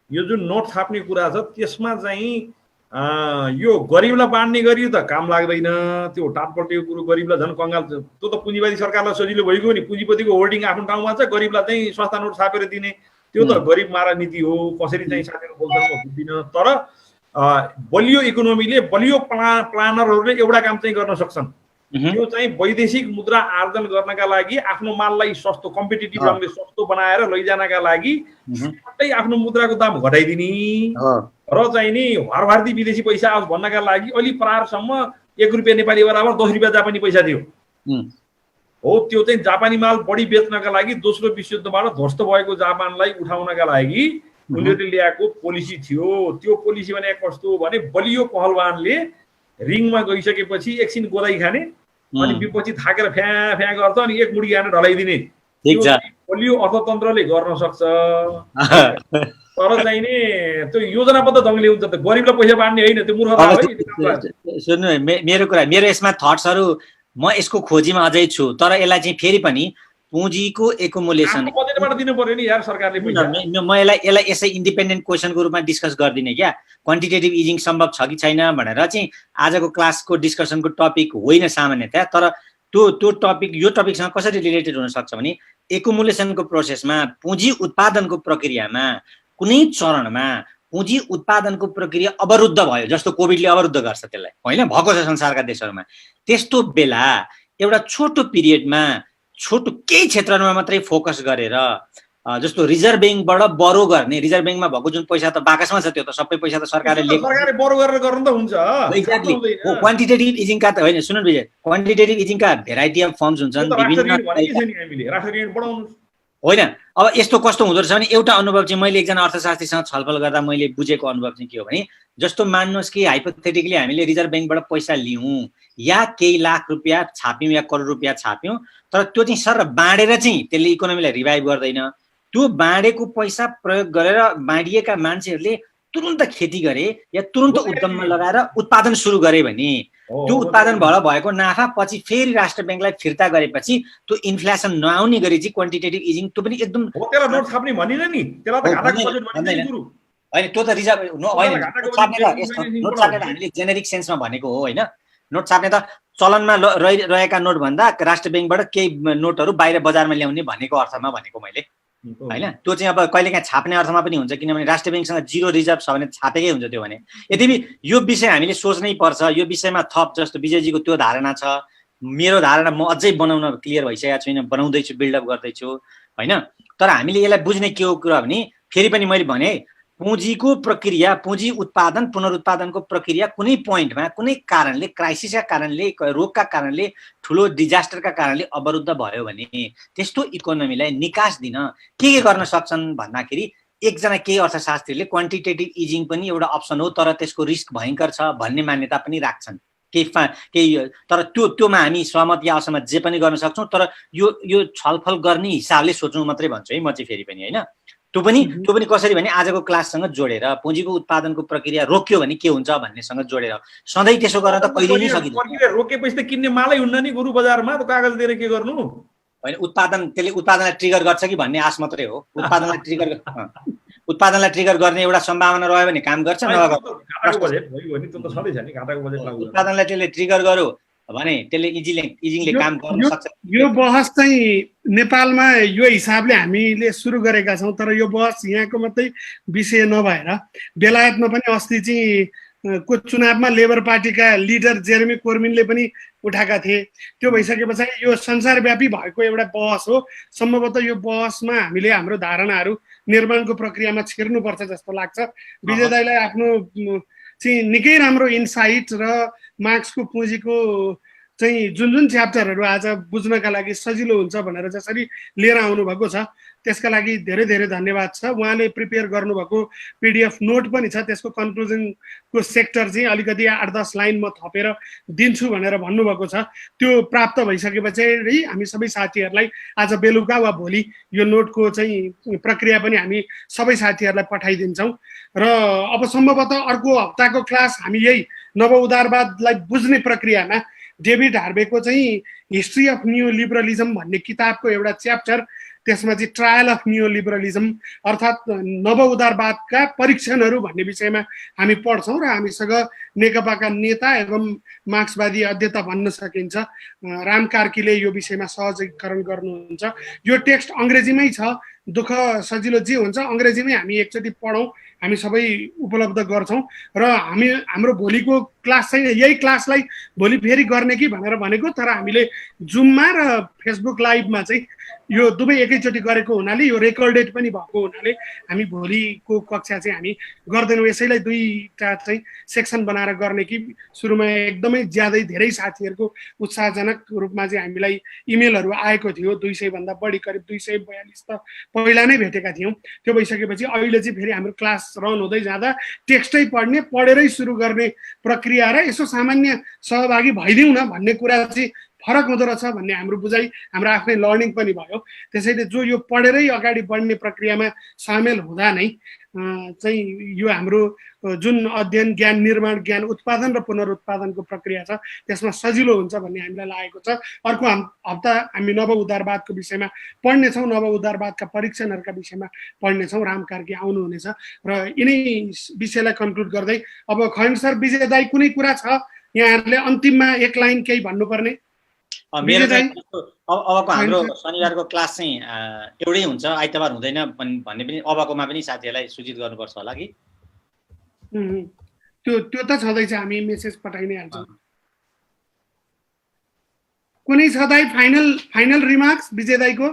[SPEAKER 2] यो जुन नोट छाप्ने कुरा छ त्यसमा चाहिँ यो गरिबलाई बाँड्ने गरी त काम लाग्दैन। त्यो टाटपटेको कुरो गरिबलाई झन् कङ्गाल, त्यो त पुँजीवादी सरकारलाई सजिलो भइगयो नि। पुँजीपतिको होल्डिङ आफ्नो ठाउँमा छ, गरिबलाई चाहिँ सस्ता नोट छापेर दिने, त्यो त गरिब मारा नीति हो। कसरी चाहिँ साथीहरू बोल्छन् म बुझ्दिनँ। तर बलियो इकोनोमीले, बलियो प्लानरहरूले एउटा काम चाहिँ गर्न सक्छन्, त्यो चाहिँ वैदेशिक मुद्रा आर्जन गर्नका लागि आफ्नो माललाई सस्तो, कम्पिटिटिभ ढङ्गले सस्तो बनाएर लैजानका लागि आफ्नो मुद्राको दाम घटाइदिने र चाहिँ नि हरभारती विदेशी पैसा आओस् भन्नका लागि अलि प्रारसम्म 1 रुपियाँ नेपाली बराबर 10 रुपियाँ जापानी पैसा थियो हो। त्यो चाहिँ जापानी माल बढी बेच्नका लागि दोस्रो विश्वयुद्धबाट ध्वस्त भएको जापानलाई उठाउनका लागि उनीहरूले ल्याएको पोलिसी थियो। त्यो पोलिसी भने कस्तो भने बलियो पहलवानले रिङमा गइसकेपछि एकछिन गोदाई खाने अनि विपक्षी थाकेर फ्या फ्या गर्छ अनि एक मुडी खाने ढलाइदिने। बलियो अर्थतन्त्रले गर्न सक्छ। तर चाहिँ नि त्यो योजनाबद्ध ढङ्गले हुन्छ, त गरिबलाई पैसा बाँड्ने होइन, त्यो मूर्खता हो।
[SPEAKER 3] सुन्नु मेरो कुरा, मेरो यसमा थट्सहरू म यसको खोजीमा अझै छु। तर यसलाई चाहिँ फेरि पनि पुँजीको एकुमुलेसन
[SPEAKER 2] बजेटबाट दिनु पर्यो नि यार सरकारले पैसा।
[SPEAKER 3] म यसलाई यसै इन्डिपेन्डेन्ट क्वेसनको रूपमा डिस्कस गर्दिनँ क्या। क्वान्टिटेटिभ इजिङ सम्भव छ कि छैन भनेर चाहिँ आजको क्लासको डिस्कसनको टपिक होइन सामान्यतया। तर त्यो टपिक यो टपिकसँग कसरी रिलेटेड हुन सक्छ भने एकुमुलेसनको प्रोसेसमा पुँजी उत्पादनको प्रक्रियामा कुनै चरणमा पुँजी उत्पादनको प्रक्रिया अवरुद्ध भयो, जस्तो कोभिडले अवरुद्ध गर्छ त्यसलाई, होइन भएको छ संसारका देशहरूमा। त्यस्तो बेला एउटा छोटो पिरियडमा छोटो केही क्षेत्रमा मात्रै फोकस गरेर, जस्तो रिजर्भ ब्याङ्कबाट बरो गर्ने, रिजर्भ ब्याङ्कमा भएको जुन पैसा त बाकसमा छ त्यो त सबै पैसा त सरकारले
[SPEAKER 2] बरो गरेर गर्नु त हुन्छ।
[SPEAKER 3] एक्ज्याक्टली क्वान्टिटेटिभ इजिङका त होइन, सुन्नु विजय, क्वान्टिटेटिभ इजिङका भेराइटी अफ फर्म्स हुन्छन् विभिन्न होइन। अब यस्तो कस्तो हुँदो रहेछ भने एउटा अनुभव चाहिँ मैले एकजना अर्थशास्त्रीसँग छलफल गर्दा मैले बुझेको अनुभव चाहिँ के हो भने, जस्तो मान्नुहोस् कि हाइपोथेटिकली हामीले रिजर्भ ब्याङ्कबाट पैसा लियौँ या केही लाख रुपियाँ छाप्यौँ या करोड रुपियाँ छाप्यौँ, तर त्यो चाहिँ सर बाँडेर चाहिँ त्यसले इकोनोमीलाई रिभाइभ गर्दैन। त्यो बाँडेको पैसा प्रयोग गरेर बाँडिएका मान्छेहरूले तुरुन्त खेती गरे या तुरुन्त उद्यममा लगाएर उत्पादन सुरु गरे भने त्यो उत्पादनबाट भएको नाफा पछि फेरि राष्ट्र ब्याङ्कलाई फिर्ता गरेपछि त्यो इन्फ्लेसन नआउने गरी चाहिँ क्वान्टिटेटिभ इजिङ त्यो पनि एकदम होइन। त्यो त रिजर्भ होइन, नोट छाप्ने हामीले जेनेरिक सेन्समा भनेको हो होइन। नोट छाप्ने त चलनमा रहेका नोट भन्दा राष्ट्र ब्याङ्कबाट केही नोटहरू बाहिर बजारमा ल्याउने भनेको अर्थमा भनेको मैले होइन। त्यो चाहिँ अब कहिलेकाहीँ छाप्ने अर्थमा पनि हुन्छ, किनभने राष्ट्र ब्याङ्कसँग 0 रिजर्भ छ भने छापेकै हुन्छ त्यो भने। यद्यपि यो विषय हामीले सोच्नै पर्छ। यो विषयमा थप जस्तो विजयजीको त्यो धारणा छ, मेरो धारणा म अझै बनाउन क्लियर भइसकेको छुइनँ, बनाउँदैछु, बिल्डअप गर्दैछु होइन। तर हामीले यसलाई बुझ्ने के हो कुरा भने, फेरि पनि मैले भने पुँजीको प्रक्रिया, पुँजी उत्पादन पुनरुत्पादनको प्रक्रिया कुनै पोइन्टमा कुनै कारणले, क्राइसिसका कारणले, रोगका कारणले, ठुलो डिजास्टरका कारणले अवरुद्ध भयो भने त्यस्तो इकोनोमीलाई निकास दिन के गर्न सक्छन् भन्दाखेरि एकजना केही अर्थशास्त्रीले क्वान्टिटेटिभ इजिङ पनि एउटा अप्सन हो, तर त्यसको रिस्क भयङ्कर छ भन्ने मान्यता पनि राख्छन्। केही तर त्योमा हामी सहमत या असहमत जे पनि गर्न सक्छौँ, तर यो छलफल गर्ने हिसाबले सोच्नु मात्रै भन्छु है म चाहिँ फेरि पनि, होइन? त्यो पनि कसरी भने आजको क्लाससँग जोडेर पुँजीको उत्पादनको प्रक्रिया रोक्यो भने के हुन्छ भन्नेसँग जोडेर। सधैँ त्यसो गर्न त कहिले नै सकिँदैन।
[SPEAKER 2] प्रक्रिया रोकेपछि त किन्ने मालै हुन्न नि गुरु बजारमा, त कागज दिएर के गर्नु?
[SPEAKER 3] होइन, त्यसले उत्पादनलाई ट्रिगर गर्छ कि भन्ने आश मात्रै हो। उत्पादनलाई ट्रिगर गर्ने एउटा सम्भावना रह्यो भने काम गर्छ, उत्पादनलाई त्यसले ट्रिगर गर्यो भने त्यसले इजिङले काम गर्न सक्छ।
[SPEAKER 1] यो बहस चाहिँ नेपालमा यो हिसाबले हामीले सुरु गरेका छौँ, तर यो बहस यहाँको मात्रै विषय नभएर बेलायतमा पनि अस्ति चाहिँ को चुनावमा लेबर पार्टीका लिडर जेरेमी कोर्बिनले पनि उठाएका थिए। त्यो भइसके पछाडि यो संसारव्यापी भएको एउटा बहस हो। सम्भवतः यो बहसमा हामीले हाम्रो धारणाहरू निर्माणको प्रक्रियामा छिर्नुपर्छ जस्तो लाग्छ। विजय दाइलाई आफ्नो चाहिँ निकै राम्रो इन्साइट र मार्क्सको पुँजीको चाहिँ जुन च्याप्टरहरू आज बुझ्नका लागि सजिलो हुन्छ भनेर जसरी लिएर आउनुभएको छ त्यसका लागि धेरै धेरै धन्यवाद छ। उहाँले प्रिपेयर गर्नुभएको PDF नोट पनि छ, त्यसको कन्क्लुजनको सेक्टर चाहिँ अलिकति 8-10 लाइन म थपेर दिन्छु भनेर भन्नुभएको छ। त्यो प्राप्त भइसके पछाडि हामी सबै साथीहरूलाई आज बेलुका वा भोलि यो नोटको चाहिँ प्रक्रिया पनि हामी सबै साथीहरूलाई पठाइदिन्छौँ। र अब सम्भवतः अर्को हप्ताको क्लास हामी यही नवउदारवादलाई बुझ्ने प्रक्रियामा डेभिड हार्वेको चाहिँ हिस्ट्री अफ न्यू लिबरलिजम भन्ने किताबको एउटा च्याप्टर, त्यसमा चाहिँ ट्रायल अफ न्यू लिबरलिजम अर्थात् नवउदारवादका परीक्षणहरू भन्ने विषयमा हामी पढ्छौँ र हामीसँग नेकपाका नेता एवं मार्क्सवादी अध्येता भन्न सकिन्छ राम कार्कीले यो विषयमा सहजीकरण गर्नुहुन्छ। यो टेक्स्ट अङ्ग्रेजीमै छ, दुःख सजिलो जे हुन्छ अङ्ग्रेजीमै हामी एकचोटि पढौँ, हामी सबै उपलब्ध गर्छौँ। र हाम्रो भोलिको क्लास चाहिँ यही क्लासलाई भोलि फेरि गर्ने कि भनेर भनेको, तर हामीले जुममा र फेसबुक लाइभमा चाहिँ यो दुवै एकैचोटि गरेको हुनाले यो रेकर्डेड पनि भएको हुनाले हामी भोलिको कक्षा चाहिँ हामी गर्दैनौँ। यसैलाई दुईटा चाहिँ सेक्सन बनाएर गर्ने कि सुरुमा एकदमै ज्यादै धेरै साथीहरूको उत्साहजनक रूपमा चाहिँ हामीलाई इमेलहरू आएको थियो। 200 भन्दा बढी, करिब 242 त पहिला नै भेटेका थियौँ। त्यो भइसकेपछि अहिले चाहिँ फेरि हाम्रो क्लास रन हुँदै जाँदा टेक्स्टै पढेरै सुरु गर्ने प्रक्रिया र यसो सामान्य सहभागी भइदिउँ न भन्ने कुरा चाहिँ फरक हुँदो रहेछ भन्ने हाम्रो बुझाइ, हाम्रो आफ्नै लर्निङ पनि भयो। त्यसैले जो यो पढेरै अगाडि बढ्ने प्रक्रियामा सामेल हुँदा नै चाहिँ यो हाम्रो जुन अध्ययन, ज्ञान निर्माण, ज्ञान उत्पादन र पुनरुत्पादनको प्रक्रिया छ त्यसमा सजिलो हुन्छ भन्ने हामीलाई लागेको छ। अर्को हप्ता हामी नव उदारवादको विषयमा पढ्नेछौँ, नव उदारवादका परीक्षणहरूका विषयमा पढ्नेछौँ। राम कार्की आउनुहुनेछ र यिनै विषयलाई कन्क्लुड गर्दै अब खैन सर, विजय दाइ कुनै कुरा छ यहाँहरूले अन्तिममा एक लाइन केही भन्नुपर्ने?
[SPEAKER 3] मेरो अबको हाम्रो शनिबारको क्लास चाहिँ एउटै हुन्छ, आइतबार हुँदैन भन्ने पनि अबकोमा पनि साथीहरूलाई सूचित गर्नुपर्छ होला कि?
[SPEAKER 1] त्यो त छँदैछ, हामी मेसेज पठाइ नै हाल्छौँ। कुनै छ दाइ फाइनल रिमार्क्स विजय दाइको?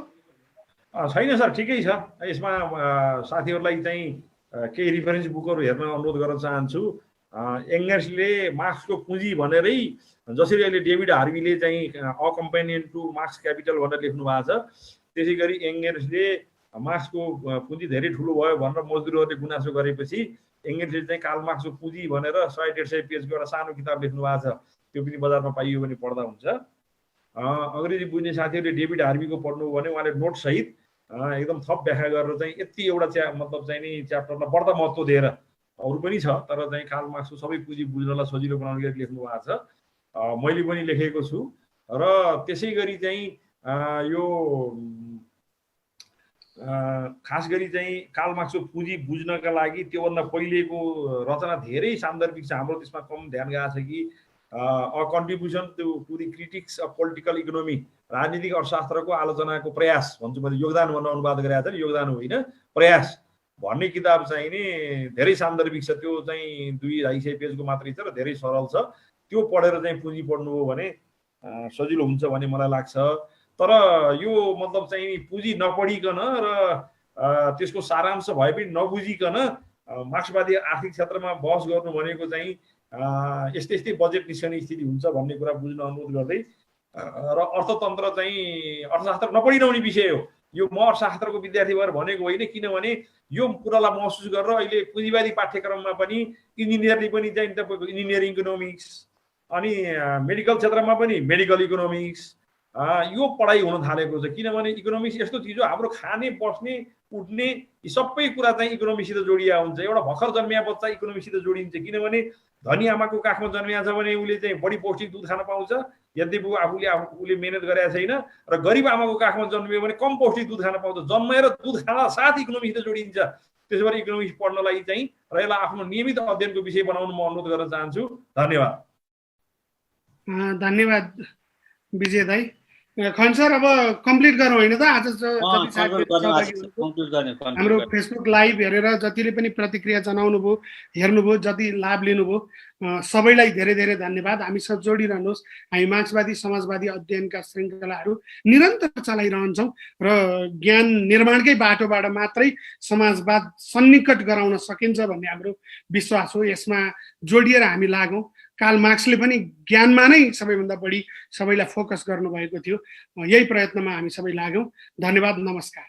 [SPEAKER 2] छैन सर, ठिकै छ। यसमा साथीहरूलाई चाहिँ केही रिफरेन्स बुकहरू हेर्न अनुरोध गर्न चाहन्छु। एङ्गर्सले मार्क्सको पुँजी भनेरै जसरी अहिले डेभिड हार्वीले चाहिँ a companion to Marx's Capital भनेर लेख्नु भएको छ, त्यसै गरी एङ्गर्सले मार्क्सको पुँजी धेरै ठुलो भयो भनेर मजदुरहरूले गुनासो गरेपछि एङ्गर्सले चाहिँ कार्ल मार्क्सको पुँजी भनेर 100-150 पेजको एउटा सानो किताब लेख्नु भएको छ। त्यो पनि बजारमा पाइयो भने पढ्दा हुन्छ। अङ्ग्रेजी बुझ्ने साथीहरूले डेभिड हार्वीको पढ्नुभयो भने उहाँले नोटसहित एकदम थप व्याख्या गरेर चाहिँ यति एउटा मतलब चाहिँ नि च्याप्टरलाई बढ्दा महत्त्व दिएर, अरू पनि छ तर चाहिँ कार्ल मार्क्सको सबै पुँजी बुझ्नलाई सजिलो बनाउने गरी लेख्नु भएको छ। मैले पनि लेखेको छु। र त्यसै गरी चाहिँ यो खास गरी चाहिँ कार्ल मार्क्सको पुँजी बुझ्नका लागि त्योभन्दा पहिलेको रचना धेरै सान्दर्भिक छ। हाम्रो त्यसमा कम ध्यान गएको छ कि a contribution to the critique of political economy, राजनीतिक अर्थशास्त्रको आलोचनाको प्रयास भन्छु मैले, योगदान भनेर अनुवाद गरेको छ नि, योगदान होइन प्रयास भन्ने किताब चाहिँ नि धेरै सान्दर्भिक छ। त्यो चाहिँ 200-250 पेजको मात्रै छ र धेरै सरल छ। त्यो पढेर चाहिँ पुँजी पढ्नुभयो भने सजिलो हुन्छ भन्ने मलाई लाग्छ। तर यो मतलब चाहिँ पुँजी नपढिकन र त्यसको सारांश भए पनि नबुझिकन मार्क्सवादी आर्थिक क्षेत्रमा बहस गर्नु भनेको चाहिँ यस्तै बजेट निस्कने स्थिति हुन्छ भन्ने कुरा बुझ्न अनुरोध गर्दै, र अर्थतन्त्र चाहिँ अर्थशास्त्र नपढिरहने विषय हो। यो म अर्थशास्त्रको विद्यार्थी भएर भनेको होइन, किनभने यो कुरालाई महसुस गरेर अहिले पुँजीवादी पाठ्यक्रममा पनि इन्जिनियरले पनि चाहिँ तपाईँको इन्जिनियरिङ इकोनोमिक्स अनि मेडिकल क्षेत्रमा पनि मेडिकल इकोनोमिक्स यो पढाइ हुन थालेको छ। किनभने इकोनोमिक्स यस्तो चिज हो, हाम्रो खाने बस्ने उठ्ने यी सबै कुरा चाहिँ इकोनोमिक्ससित जोडिया हुन्छ। एउटा भर्खर जन्मिया बच्चा इकोनोमिक्ससित जोडिन्छ, किनभने धनी आमाको काखमा जन्मिया छ भने उसले चाहिँ बढी पौष्टिक दुध खान पाउँछ, यद्यपि उसले मेहनत गरेका छैन। र गरिब आमाको काखमा जन्मियो भने कम पौष्टिक दुध खान पाउँछ। जन्मेर दुध खाना साथ इकोनोमिक्ससित जोडिन्छ। त्यसो भएर इकोनोमिक्स पढ्नलाई चाहिँ र यसलाई आफ्नो नियमित अध्ययनको विषय बनाउनु म अनुरोध गर्न चाहन्छु। धन्यवाद।
[SPEAKER 1] धन्यवाद विजय दाई। खन सर, अब कम्प्लिट गरौँ होइन त? आज हाम्रो फेसबुक लाइभ हेरेर जतिले पनि प्रतिक्रिया जनाउनु भयो, हेर्नुभयो, जति लाभ लिनुभयो, सबैलाई धेरै धेरै धन्यवाद। हामीसँग जोडिरहनुहोस्। हामी मार्क्सवादी समाजवादी अध्ययनका श्रृङ्खलाहरू निरन्तर चलाइरहन्छौँ र ज्ञान निर्माणकै बाटोबाट मात्रै समाजवाद सन्निकट गराउन सकिन्छ भन्ने हाम्रो विश्वास हो। यसमा जोडिएर हामी लागौँ। कार्ल मार्क्सले पनि ज्ञानमा नै सबैभन्दा बढी सबैलाई फोकस गर्नुभएको थियो। यही प्रयत्नमा हामी सबै लागौँ। धन्यवाद, नमस्कार।